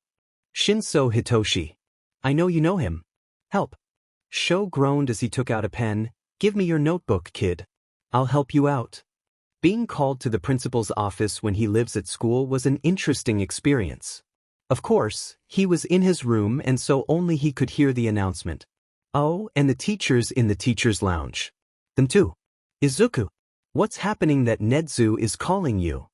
Shinso Hitoshi. I know you know him. Help. Sho groaned as he took out a pen. Give me your notebook, kid. I'll help you out. Being called to the principal's office when he lives at school was an interesting experience. Of course, he was in his room and so only he could hear the announcement. Oh, and the teachers in the teacher's lounge. Them too. Izuku. What's happening that Nedzu is calling you?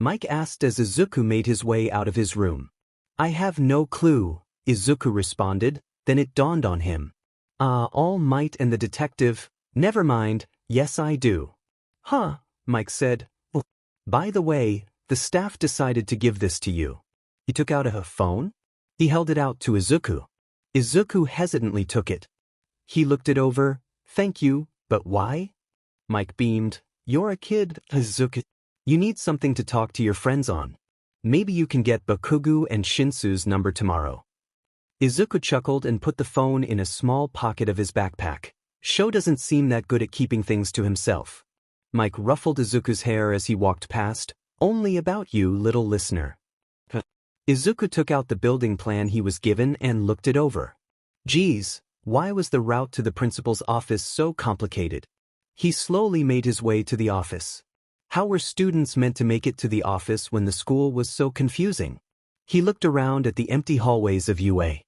Mike asked as Izuku made his way out of his room. I have no clue, Izuku responded, then it dawned on him. All Might and the detective, never mind, yes I do. Huh, Mike said. By the way, the staff decided to give this to you. He took out a phone? He held it out to Izuku. Izuku hesitantly took it. He looked it over. Thank you, but why? Mike beamed. You're a kid, Izuku. You need something to talk to your friends on. Maybe you can get Bakugo and Shinsu's number tomorrow. Izuku chuckled and put the phone in a small pocket of his backpack. Sho doesn't seem that good at keeping things to himself. Mike ruffled Izuku's hair as he walked past. Only about you, little listener. Izuku took out the building plan he was given and looked it over. Geez, why was the route to the principal's office so complicated? He slowly made his way to the office. How were students meant to make it to the office when the school was so confusing? He looked around at the empty hallways of UA.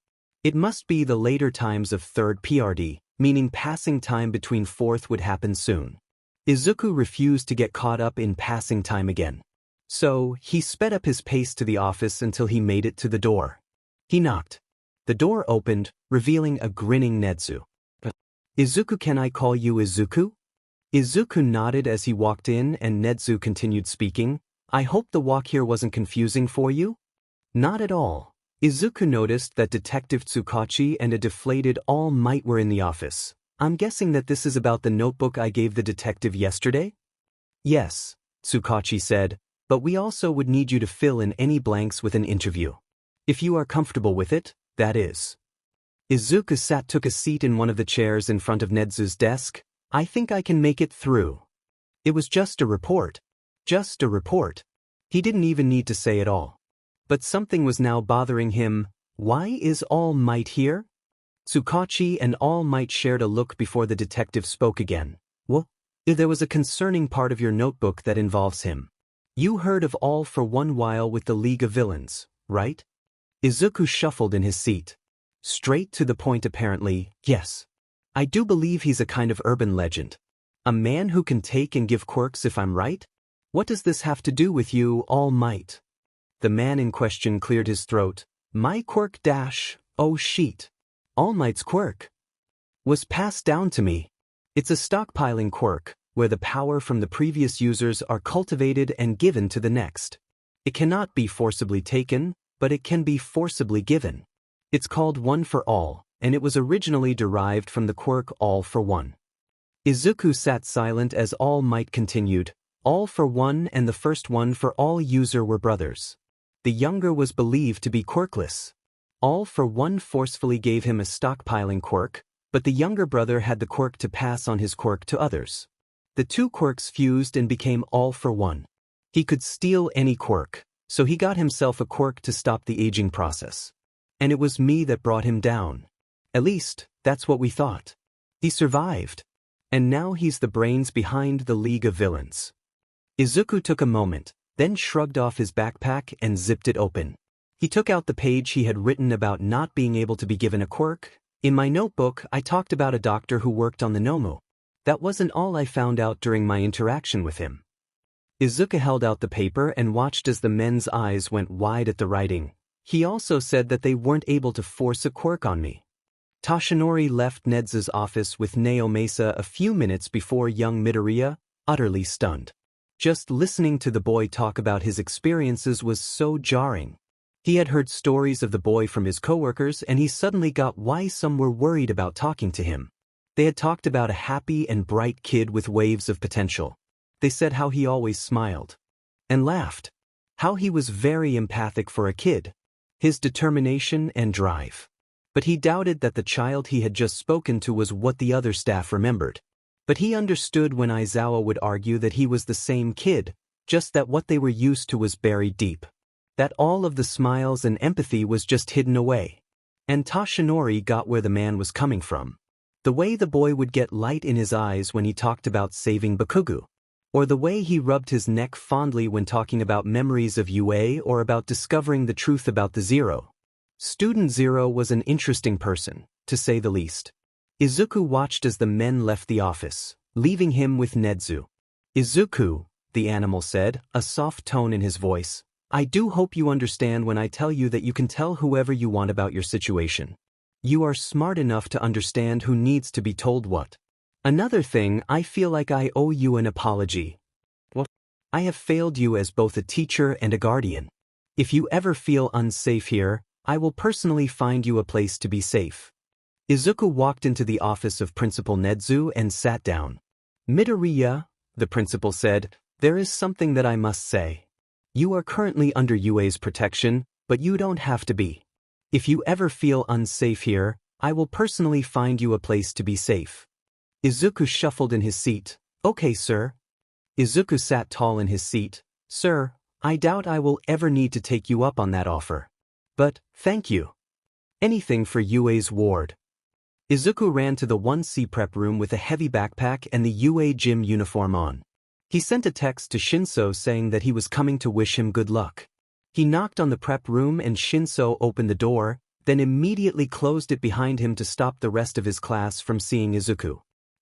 It must be the later times of 3rd PRD, meaning passing time between 4th would happen soon. Izuku refused to get caught up in passing time again. So, he sped up his pace to the office until he made it to the door. He knocked. The door opened, revealing a grinning Nedzu. Izuku, can I call you Izuku? Izuku nodded as he walked in and Nedzu continued speaking. I hope the walk here wasn't confusing for you? Not at all. Izuku noticed that Detective Tsukachi and a deflated All Might were in the office. I'm guessing that this is about the notebook I gave the detective yesterday? Yes, Tsukachi said, but we also would need you to fill in any blanks with an interview. If you are comfortable with it, that is. Izuku took a seat in one of the chairs in front of Nedzu's desk. I think I can make it through. It was just a report. Just a report. He didn't even need to say it all. But something was now bothering him. Why is All Might here? Tsukachi and All Might shared a look before the detective spoke again. What? There was a concerning part of your notebook that involves him. You heard of All for one while with the League of Villains, right? Izuku shuffled in his seat. Straight to the point apparently, yes. I do believe he's a kind of urban legend. A man who can take and give quirks if I'm right? What does this have to do with you, All Might? The man in question cleared his throat. My quirk dash, oh sheet. All Might's quirk was passed down to me. It's a stockpiling quirk, where the power from the previous users are cultivated and given to the next. It cannot be forcibly taken, but it can be forcibly given. It's called One for All, and it was originally derived from the quirk All for One. Izuku sat silent as All Might continued. All for One and the first One for All user were brothers. The younger was believed to be quirkless. All for One forcefully gave him a stockpiling quirk, but the younger brother had the quirk to pass on his quirk to others. The two quirks fused and became All for One. He could steal any quirk, so he got himself a quirk to stop the aging process. And it was me that brought him down. At least, that's what we thought. He survived. And now he's the brains behind the League of Villains. Izuku took a moment, then shrugged off his backpack and zipped it open. He took out the page he had written about not being able to be given a quirk. In my notebook, I talked about a doctor who worked on the Nomu. That wasn't all I found out during my interaction with him. Izuku held out the paper and watched as the men's eyes went wide at the writing. He also said that they weren't able to force a quirk on me. Toshinori left Nedzu's office with Naomasa a few minutes before young Midoriya, utterly stunned. Just listening to the boy talk about his experiences was so jarring. He had heard stories of the boy from his coworkers, and he suddenly got why some were worried about talking to him. They had talked about a happy and bright kid with waves of potential. They said how he always smiled and laughed, how he was very empathic for a kid, his determination and drive. But he doubted that the child he had just spoken to was what the other staff remembered. But he understood when Aizawa would argue that he was the same kid, just that what they were used to was buried deep. That all of the smiles and empathy was just hidden away. And Toshinori got where the man was coming from. The way the boy would get light in his eyes when he talked about saving Bakugo. Or the way he rubbed his neck fondly when talking about memories of UA or about discovering the truth about the Zero. Student Zero was an interesting person, to say the least. Izuku watched as the men left the office, leaving him with Nedzu. Izuku, the animal said, a soft tone in his voice, I do hope you understand when I tell you that you can tell whoever you want about your situation. You are smart enough to understand who needs to be told what. Another thing, I feel like I owe you an apology. What? I have failed you as both a teacher and a guardian. If you ever feel unsafe here, I will personally find you a place to be safe. Izuku walked into the office of Principal Nedzu and sat down. Midoriya, the principal said, there is something that I must say. You are currently under UA's protection, but you don't have to be. If you ever feel unsafe here, I will personally find you a place to be safe. Izuku shuffled in his seat. Okay, sir. Izuku sat tall in his seat. Sir, I doubt I will ever need to take you up on that offer. But, thank you. Anything for UA's ward. Izuku ran to the 1C prep room with a heavy backpack and the UA gym uniform on. He sent a text to Shinso saying that he was coming to wish him good luck. He knocked on the prep room and Shinso opened the door, then immediately closed it behind him to stop the rest of his class from seeing Izuku.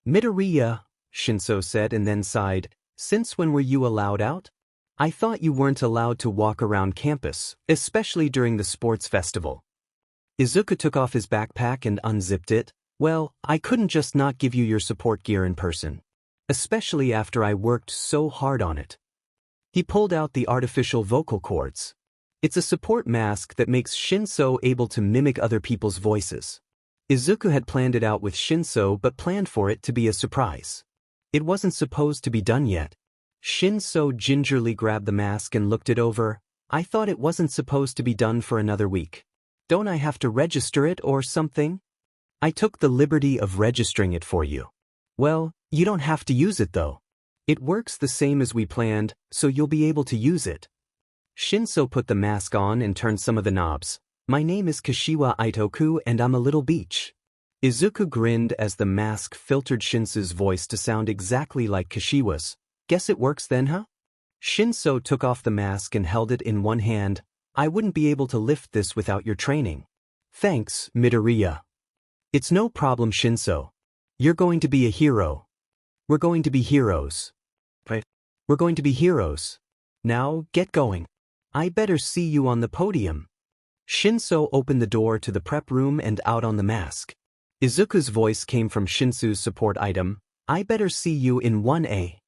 Midoriya, Shinso said and then sighed, since when were you allowed out? I thought you weren't allowed to walk around campus, especially during the sports festival. Izuku took off his backpack and unzipped it. Well, I couldn't just not give you your support gear in person. Especially after I worked so hard on it. He pulled out the artificial vocal cords. It's a support mask that makes Shinso able to mimic other people's voices. Izuku had planned it out with Shinso but planned for it to be a surprise. It wasn't supposed to be done yet. Shinso gingerly grabbed the mask and looked it over. I thought it wasn't supposed to be done for another week. Don't I have to register it or something? I took the liberty of registering it for you. Well, you don't have to use it though. It works the same as we planned, so you'll be able to use it. Shinso put the mask on and turned some of the knobs. My name is Kashiwa Itoku and I'm a little beach. Izuku grinned as the mask filtered Shinso's voice to sound exactly like Kashiwa's. Guess it works then, huh? Shinso took off the mask and held it in one hand. I wouldn't be able to lift this without your training. Thanks, Midoriya. It's no problem, Shinso. You're going to be a hero. We're going to be heroes. Right? We're going to be heroes. Now, get going. I better see you on the podium. Shinso opened the door to the prep room and out on the mask. Izuku's voice came from Shinsu's support item. I better see you in 1A.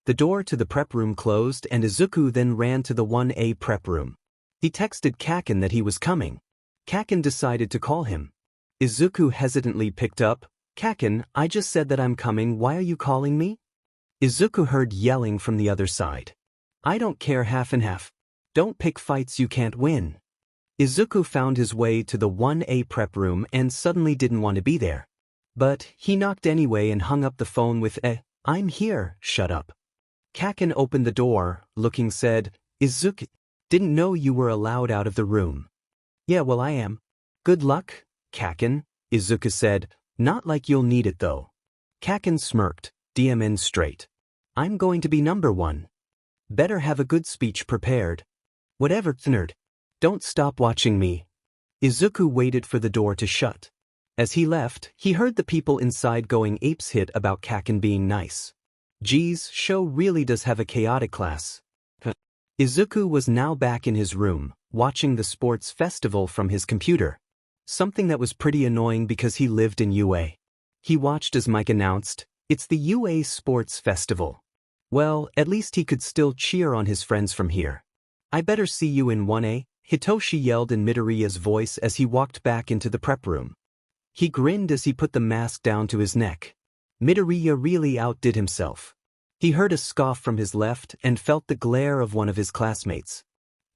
The door to the prep room closed and Izuku then ran to the 1A prep room. He texted Kaken that he was coming. Kaken decided to call him. Izuku hesitantly picked up. Kaken, I just said that I'm coming, why are you calling me? Izuku heard yelling from the other side. I don't care, half and half. Don't pick fights you can't win. Izuku found his way to the 1A prep room and suddenly didn't want to be there. But he knocked anyway and hung up the phone with I'm here, shut up. Kaken opened the door, looking said, Izuku, didn't know you were allowed out of the room. Yeah, well I am. Good luck, Kaken, Izuku said, not like you'll need it though. Kaken smirked, DMN straight. I'm going to be number 1. Better have a good speech prepared. Whatever, nerd. Don't stop watching me. Izuku waited for the door to shut. As he left, he heard the people inside going apeshit about Kaken being nice. Geez, show really does have a chaotic class. Izuku was now back in his room, watching the sports festival from his computer. Something that was pretty annoying because he lived in UA. He watched as Mike announced, it's the UA Sports Festival. Well, at least he could still cheer on his friends from here. I better see you in 1A, Hitoshi yelled in Midoriya's voice as he walked back into the prep room. He grinned as he put the mask down to his neck. Midoriya really outdid himself. He heard a scoff from his left and felt the glare of one of his classmates.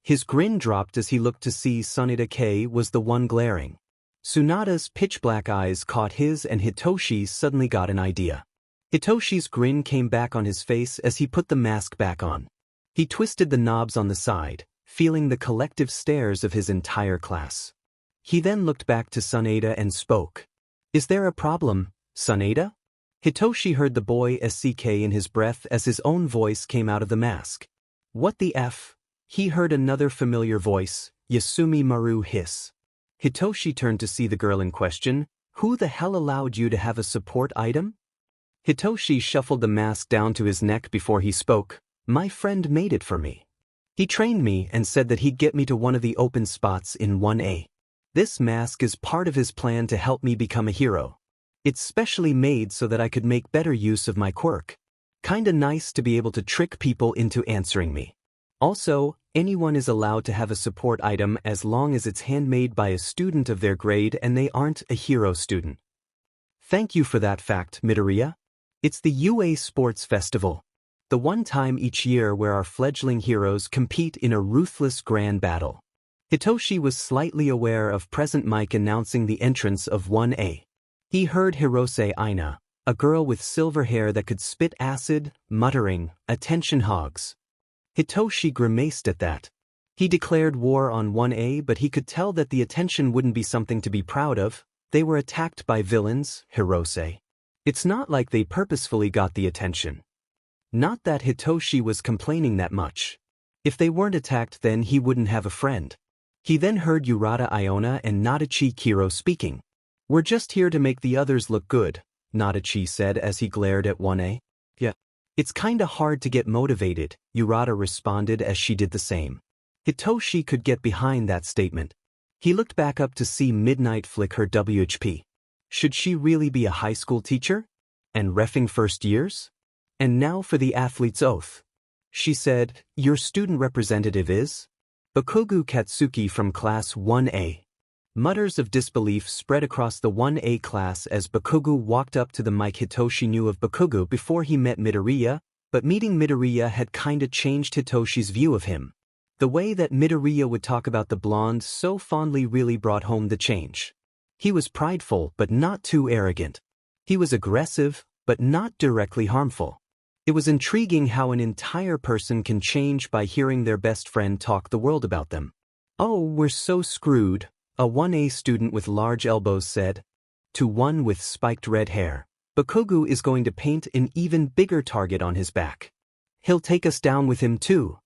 His grin dropped as he looked to see Sanada K was the one glaring. Tsunada's pitch-black eyes caught his and Hitoshi suddenly got an idea. Hitoshi's grin came back on his face as he put the mask back on. He twisted the knobs on the side, feeling the collective stares of his entire class. He then looked back to Sanada and spoke. Is there a problem, Sanada? Hitoshi heard the boy SCK in his breath as his own voice came out of the mask. What the F? He heard another familiar voice, Yasumi Maru hiss. Hitoshi turned to see the girl in question. Who the hell allowed you to have a support item? Hitoshi shuffled the mask down to his neck before he spoke. My friend made it for me. He trained me and said that he'd get me to one of the open spots in 1A. This mask is part of his plan to help me become a hero. It's specially made so that I could make better use of my quirk. Kinda nice to be able to trick people into answering me. Also, anyone is allowed to have a support item as long as it's handmade by a student of their grade and they aren't a hero student. Thank you for that fact, Midoriya. It's the UA Sports Festival. The one time each year where our fledgling heroes compete in a ruthless grand battle. Hitoshi was slightly aware of present Mike announcing the entrance of 1A. He heard Hirose Aina, a girl with silver hair that could spit acid, muttering, attention hogs. Hitoshi grimaced at that. He declared war on 1A, but he could tell that the attention wouldn't be something to be proud of. They were attacked by villains, Hirose. It's not like they purposefully got the attention. Not that Hitoshi was complaining that much. If they weren't attacked, then he wouldn't have a friend. He then heard Urata Iona and Nadachi Kiro speaking. We're just here to make the others look good, Nadachi said as he glared at 1A. Yeah. It's kinda hard to get motivated, Urata responded as she did the same. Hitoshi could get behind that statement. He looked back up to see Midnight flick her WHP. Should she really be a high school teacher? And reffing first years? And now for the athlete's oath. She said, your student representative is? Bakugo Katsuki from class 1A. Mutters of disbelief spread across the 1A class as Bakugo walked up to the mic. Hitoshi knew of Bakugo before he met Midoriya, but meeting Midoriya had kinda changed Hitoshi's view of him. The way that Midoriya would talk about the blonde so fondly really brought home the change. He was prideful but not too arrogant. He was aggressive but not directly harmful. It was intriguing how an entire person can change by hearing their best friend talk the world about them. Oh, we're so screwed, a 1A student with large elbows said. To one with spiked red hair, Bakugo is going to paint an even bigger target on his back. He'll take us down with him too.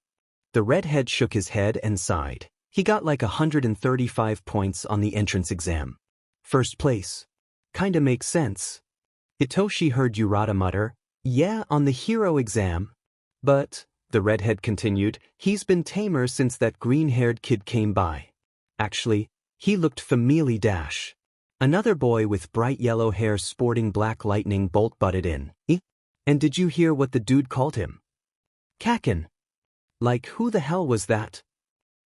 The redhead shook his head and sighed. He got like 135 points on the entrance exam. First place. Kinda makes sense. Hitoshi heard Urata mutter, yeah, on the hero exam. But, the redhead continued, he's been tamer since that green-haired kid came by. Actually, he looked familiar dash. Another boy with bright yellow hair sporting black lightning bolt butted in. And did you hear what the dude called him? Kakin. Like, who the hell was that?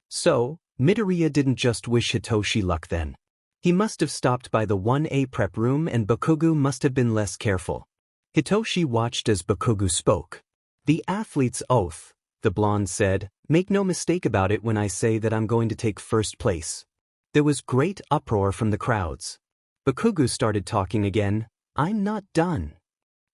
So, Midoriya didn't just wish Hitoshi luck then. He must have stopped by the 1A prep room and Bakugo must have been less careful. Hitoshi watched as Bakugo spoke. The athlete's oath, the blonde said, make no mistake about it when I say that I'm going to take first place. There was great uproar from the crowds. Bakugo started talking again. I'm not done.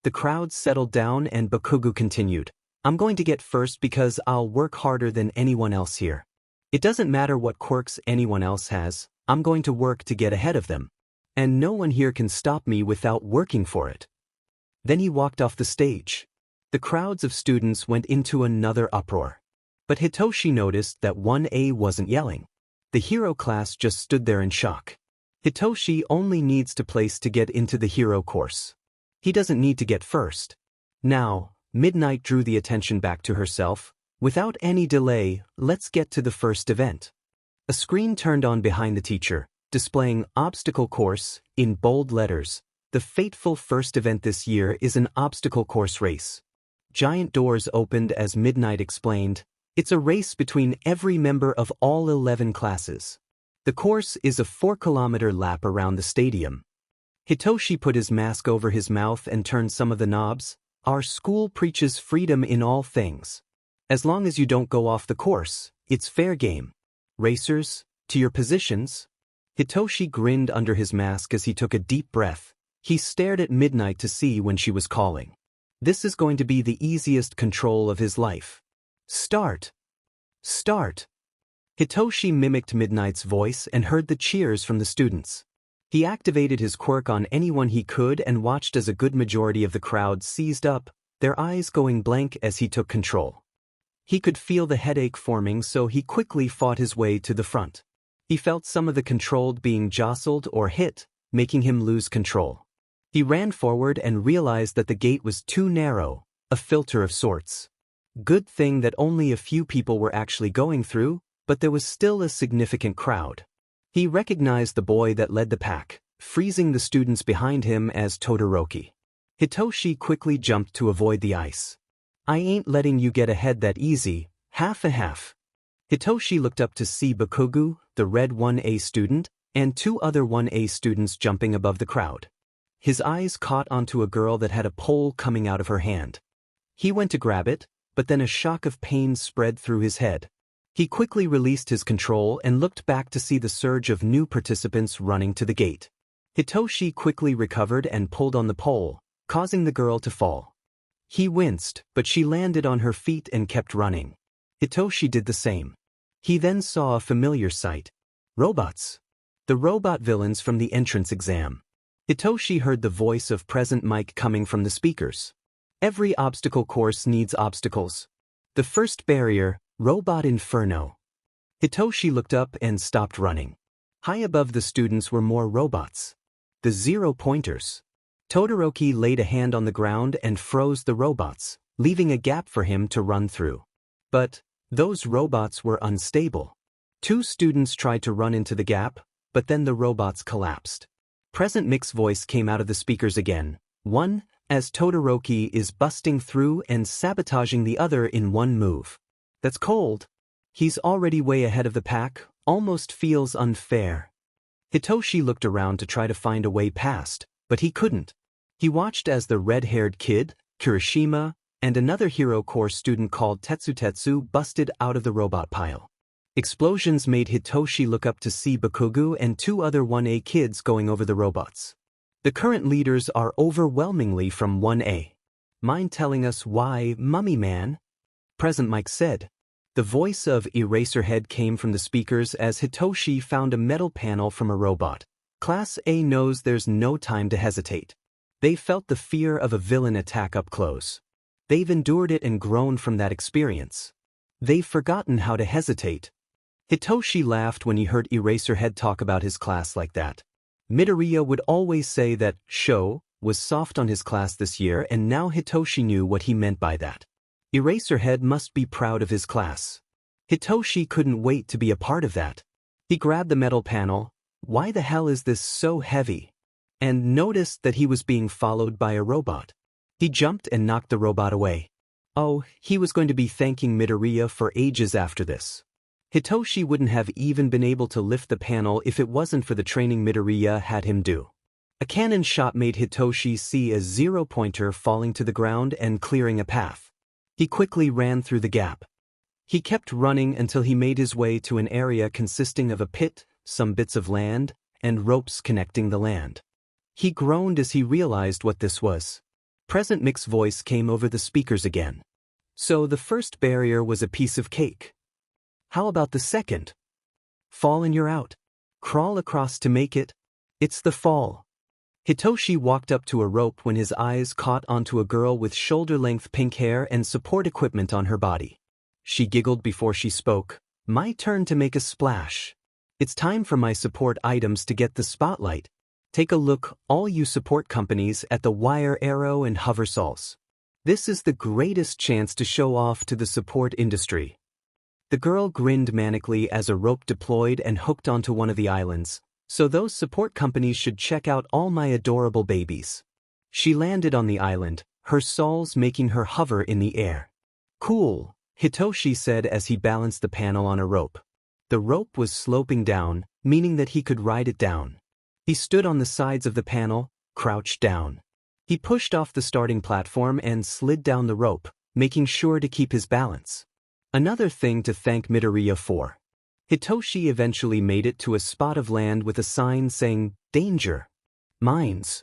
The crowd settled down and Bakugo continued. I'm going to get first because I'll work harder than anyone else here. It doesn't matter what quirks anyone else has, I'm going to work to get ahead of them. And no one here can stop me without working for it. Then he walked off the stage. The crowds of students went into another uproar. But Hitoshi noticed that 1A wasn't yelling. The hero class just stood there in shock. Hitoshi only needs to place to get into the hero course. He doesn't need to get first. Now, Midnight drew the attention back to herself. Without any delay, let's get to the first event. A screen turned on behind the teacher, displaying obstacle course in bold letters. The fateful first event this year is an obstacle course race. Giant doors opened as Midnight explained. It's a race between every member of all 11 classes. The course is a 4-kilometer lap around the stadium. Hitoshi put his mask over his mouth and turned some of the knobs. Our school preaches freedom in all things. As long as you don't go off the course, it's fair game. Racers, to your positions. Hitoshi grinned under his mask as he took a deep breath. He stared at Midnight to see when she was calling. This is going to be the easiest control of his life. Start. Start. Hitoshi mimicked Midnight's voice and heard the cheers from the students. He activated his quirk on anyone he could and watched as a good majority of the crowd seized up, their eyes going blank as he took control. He could feel the headache forming, so he quickly fought his way to the front. He felt some of the controlled being jostled or hit, making him lose control. He ran forward and realized that the gate was too narrow, a filter of sorts. Good thing that only a few people were actually going through, but there was still a significant crowd. He recognized the boy that led the pack, freezing the students behind him as Todoroki. Hitoshi quickly jumped to avoid the ice. I ain't letting you get ahead that easy, half a half. Hitoshi looked up to see Bakugo, the red 1A student, and 2 other 1A students jumping above the crowd. His eyes caught onto a girl that had a pole coming out of her hand. He went to grab it, but then a shock of pain spread through his head. He quickly released his control and looked back to see the surge of new participants running to the gate. Hitoshi quickly recovered and pulled on the pole, causing the girl to fall. He winced, but she landed on her feet and kept running. Hitoshi did the same. He then saw a familiar sight. Robots. The robot villains from the entrance exam. Hitoshi heard the voice of Present Mike coming from the speakers. Every obstacle course needs obstacles. The first barrier, Robot Inferno. Hitoshi looked up and stopped running. High above the students were more robots. The 0-pointers. Todoroki laid a hand on the ground and froze the robots, leaving a gap for him to run through. But those robots were unstable. 2 students tried to run into the gap, but then the robots collapsed. Present Mix's voice came out of the speakers again. One, as Todoroki is busting through and sabotaging the other in one move. That's cold. He's already way ahead of the pack, almost feels unfair. Hitoshi looked around to try to find a way past, but he couldn't. He watched as the red-haired kid, Kirishima, and another hero course student called Tetsu busted out of the robot pile. Explosions made Hitoshi look up to see Bakugo and 2 other 1A kids going over the robots. The current leaders are overwhelmingly from 1A. Mind telling us why, Mummy Man? Present Mike said. The voice of Eraserhead came from the speakers as Hitoshi found a metal panel from a robot. Class A knows there's no time to hesitate. They felt the fear of a villain attack up close. They've endured it and grown from that experience. They've forgotten how to hesitate. Hitoshi laughed when he heard Eraserhead talk about his class like that. Midoriya would always say that Sho was soft on his class this year, and now Hitoshi knew what he meant by that. Eraserhead must be proud of his class. Hitoshi couldn't wait to be a part of that. He grabbed the metal panel. Why the hell is this so heavy? And noticed that he was being followed by a robot. He jumped and knocked the robot away. Oh, he was going to be thanking Midoriya for ages after this. Hitoshi wouldn't have even been able to lift the panel if it wasn't for the training Midoriya had him do. A cannon shot made Hitoshi see a zero-pointer falling to the ground and clearing a path. He quickly ran through the gap. He kept running until he made his way to an area consisting of a pit, some bits of land, and ropes connecting the land. He groaned as he realized what this was. Present Mick's voice came over the speakers again. So the first barrier was a piece of cake. How about the second? Fall and you're out. Crawl across to make it. It's the fall. Hitoshi walked up to a rope when his eyes caught onto a girl with shoulder-length pink hair and support equipment on her body. She giggled before she spoke. My turn to make a splash. It's time for my support items to get the spotlight. Take a look, all you support companies, at the wire arrow and hover saws. This is the greatest chance to show off to the support industry. The girl grinned manically as a rope deployed and hooked onto one of the islands. So those support companies should check out all my adorable babies. She landed on the island, her saws making her hover in the air. Cool, Hitoshi said as he balanced the panel on a rope. The rope was sloping down, meaning that he could ride it down. He stood on the sides of the panel, crouched down. He pushed off the starting platform and slid down the rope, making sure to keep his balance. Another thing to thank Midoriya for. Hitoshi eventually made it to a spot of land with a sign saying, Danger. Mines.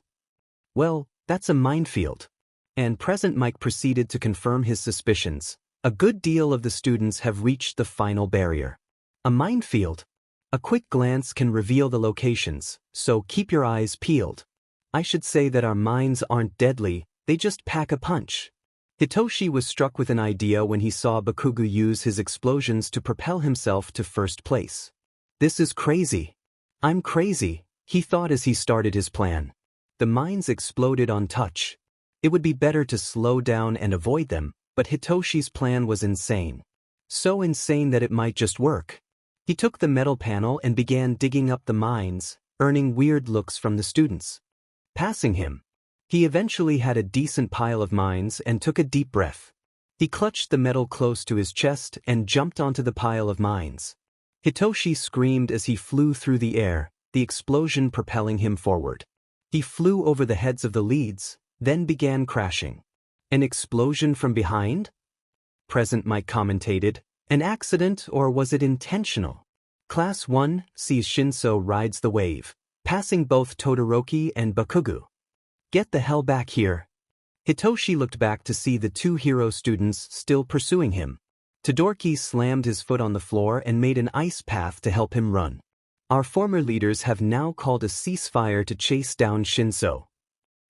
Well, that's a minefield. And Present Mike proceeded to confirm his suspicions. A good deal of the students have reached the final barrier. A minefield? A quick glance can reveal the locations, so keep your eyes peeled. I should say that our mines aren't deadly, they just pack a punch. Hitoshi was struck with an idea when he saw Bakugo use his explosions to propel himself to first place. This is crazy. I'm crazy, he thought as he started his plan. The mines exploded on touch. It would be better to slow down and avoid them, but Hitoshi's plan was insane. So insane that it might just work. He took the metal panel and began digging up the mines, earning weird looks from the students. Passing him. He eventually had a decent pile of mines and took a deep breath. He clutched the metal close to his chest and jumped onto the pile of mines. Hitoshi screamed as he flew through the air, the explosion propelling him forward. He flew over the heads of the leads, then began crashing. An explosion from behind? Present Mike commentated. An accident, or was it intentional? Class 1 sees Shinso rides the wave, passing both Todoroki and Bakugo. Get the hell back here. Hitoshi looked back to see the two hero students still pursuing him. Todoroki slammed his foot on the floor and made an ice path to help him run. Our former leaders have now called a ceasefire to chase down Shinso.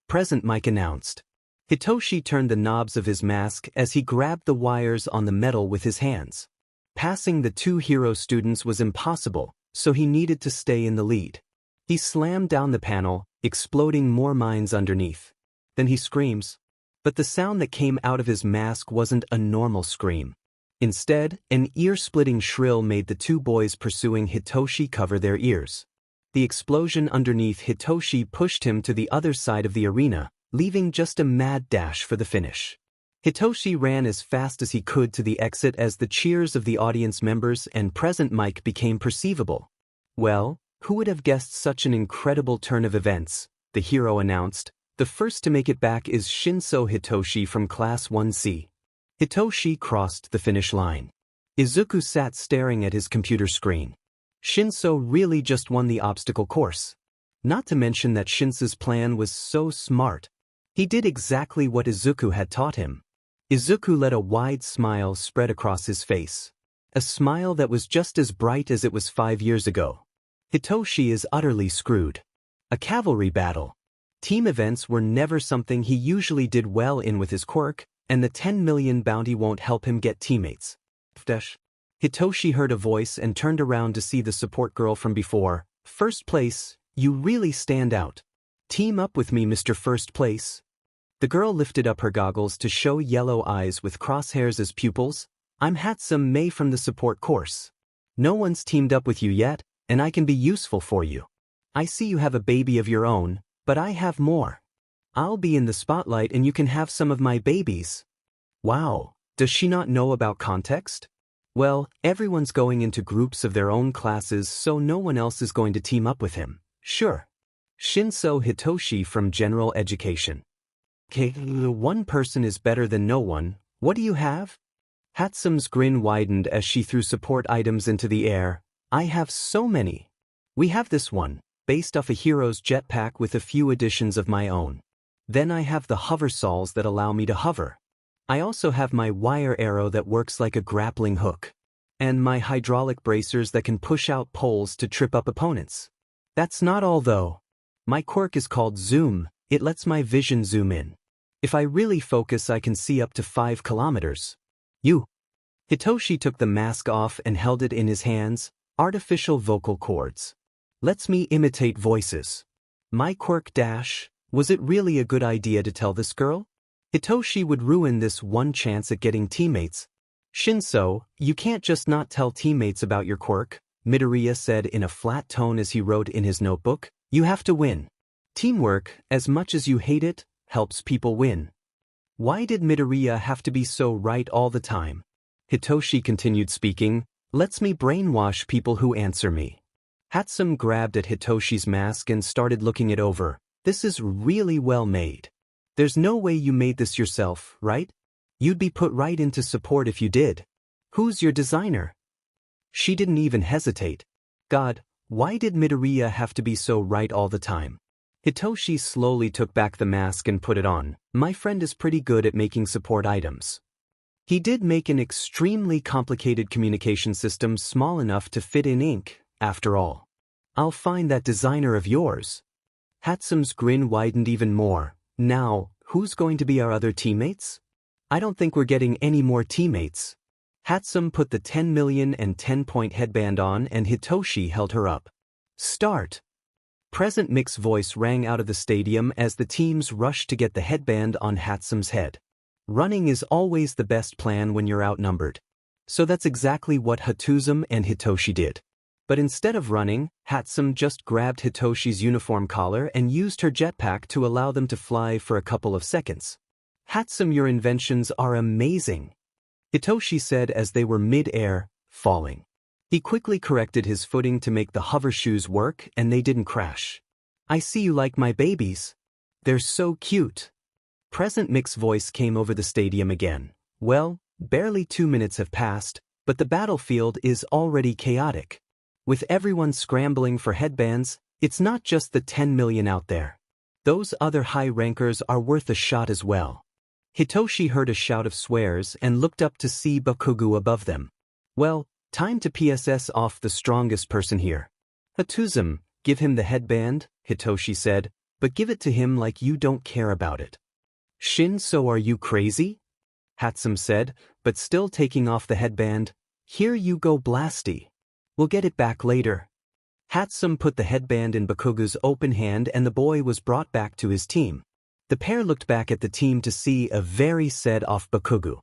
Present Mike announced. Hitoshi turned the knobs of his mask as he grabbed the wires on the metal with his hands. Passing the two hero students was impossible, so he needed to stay in the lead. He slammed down the panel, exploding more mines underneath. Then he screams. But the sound that came out of his mask wasn't a normal scream. Instead, an ear-splitting shrill made the two boys pursuing Hitoshi cover their ears. The explosion underneath Hitoshi pushed him to the other side of the arena, leaving just a mad dash for the finish. Hitoshi ran as fast as he could to the exit as the cheers of the audience members and Present Mike became perceivable. Well, who would have guessed such an incredible turn of events? The hero announced. The first to make it back is Shinso Hitoshi from Class 1C. Hitoshi crossed the finish line. Izuku sat staring at his computer screen. Shinso really just won the obstacle course. Not to mention that Shinso's plan was so smart. He did exactly what Izuku had taught him. Izuku let a wide smile spread across his face. A smile that was just as bright as it was 5 years ago. Hitoshi is utterly screwed. A cavalry battle. Team events were never something he usually did well in with his quirk, and the 10 million bounty won't help him get teammates. Hitoshi heard a voice and turned around to see the support girl from before. First place, you really stand out. Team up with me, Mr. First Place. The girl lifted up her goggles to show yellow eyes with crosshairs as pupils. I'm Hatsum Mei from the support course. No one's teamed up with you yet, and I can be useful for you. I see you have a baby of your own, but I have more. I'll be in the spotlight and you can have some of my babies. Wow, does she not know about context? Well, everyone's going into groups of their own classes, so no one else is going to team up with him. Sure. Shinso Hitoshi from General Education. Okay, one person is better than no one. What do you have? Hatsume's grin widened as she threw support items into the air. I have so many. We have this one, based off a hero's jetpack with a few additions of my own. Then I have the hover saws that allow me to hover. I also have my wire arrow that works like a grappling hook. And my hydraulic bracers that can push out poles to trip up opponents. That's not all though. My quirk is called Zoom. It lets my vision zoom in. If I really focus, I can see up to 5 kilometers. Hitoshi took the mask off and held it in his hands. Artificial vocal cords. Lets me imitate voices. My quirk dash. Was it really a good idea to tell this girl? Hitoshi would ruin this one chance at getting teammates. Shinso, you can't just not tell teammates about your quirk, Midoriya said in a flat tone as he wrote in his notebook. You have to win. Teamwork, as much as you hate it, helps people win. Why did Midoriya have to be so right all the time? Hitoshi continued speaking. Lets me brainwash people who answer me. Hatsume grabbed at Hitoshi's mask and started looking it over. This is really well made. There's no way you made this yourself, right? You'd be put right into support if you did. Who's your designer? She didn't even hesitate. God, why did Midoriya have to be so right all the time? Hitoshi slowly took back the mask and put it on. My friend is pretty good at making support items. He did make an extremely complicated communication system small enough to fit in ink, after all. I'll find that designer of yours. Hatsume's grin widened even more. Now, who's going to be our other teammates? I don't think we're getting any more teammates. Hatsume put the 10 million and 10-point headband on and Hitoshi held her up. Start! Present Mick's voice rang out of the stadium as the teams rushed to get the headband on Hatsume's head. Running is always the best plan when you're outnumbered. So that's exactly what Hatsume and Hitoshi did. But instead of running, Hatsume just grabbed Hitoshi's uniform collar and used her jetpack to allow them to fly for a couple of seconds. Hatsume, your inventions are amazing, Hitoshi said as they were mid-air, falling. He quickly corrected his footing to make the hover shoes work and they didn't crash. I see you like my babies. They're so cute. Present Mick's voice came over the stadium again. Well, barely 2 minutes have passed, but the battlefield is already chaotic. With everyone scrambling for headbands, it's not just the 10 million out there. Those other high rankers are worth a shot as well. Hitoshi heard a shout of swears and looked up to see Bakugo above them. Well, time to PSS off the strongest person here. Hatsume, give him the headband, Hitoshi said, but give it to him like you don't care about it. So are you crazy? Hatsume said, but still taking off the headband. Here you go, Blasty. We'll get it back later. Hatsume put the headband in Bakugo's open hand and the boy was brought back to his team. The pair looked back at the team to see a very sad-off Bakugo.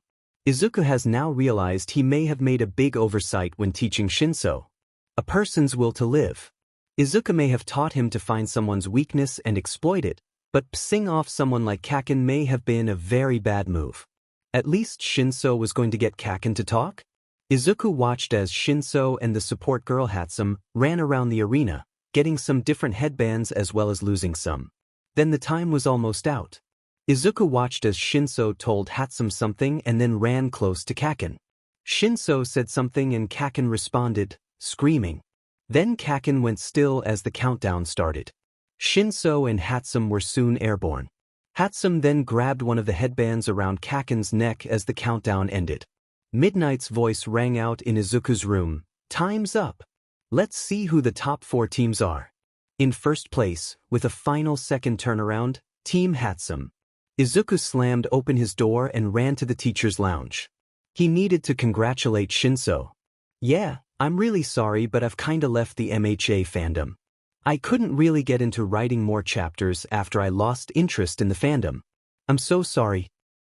Izuku has now realized he may have made a big oversight when teaching Shinso. A person's will to live. Izuku may have taught him to find someone's weakness and exploit it, but pissing off someone like Kaken may have been a very bad move. At least Shinso was going to get Kaken to talk? Izuku watched as Shinso and the support girl Hatsume ran around the arena, getting some different headbands as well as losing some. Then the time was almost out. Izuku watched as Shinso told Hatsume something and then ran close to Kaken. Shinso said something and Kaken responded, screaming. Then Kaken went still as the countdown started. Shinso and Hatsume were soon airborne. Hatsume then grabbed one of the headbands around Kaken's neck as the countdown ended. Midnight's voice rang out in Izuku's room. Time's up. Let's see who the top 4 teams are. In first place, with a final second turnaround, Team Hatsume. Izuku slammed open his door and ran to the teacher's lounge. He needed to congratulate Shinso. Yeah, I'm really sorry, but I've kinda left the MHA fandom. I couldn't really get into writing more chapters after I lost interest in the fandom. I'm so sorry,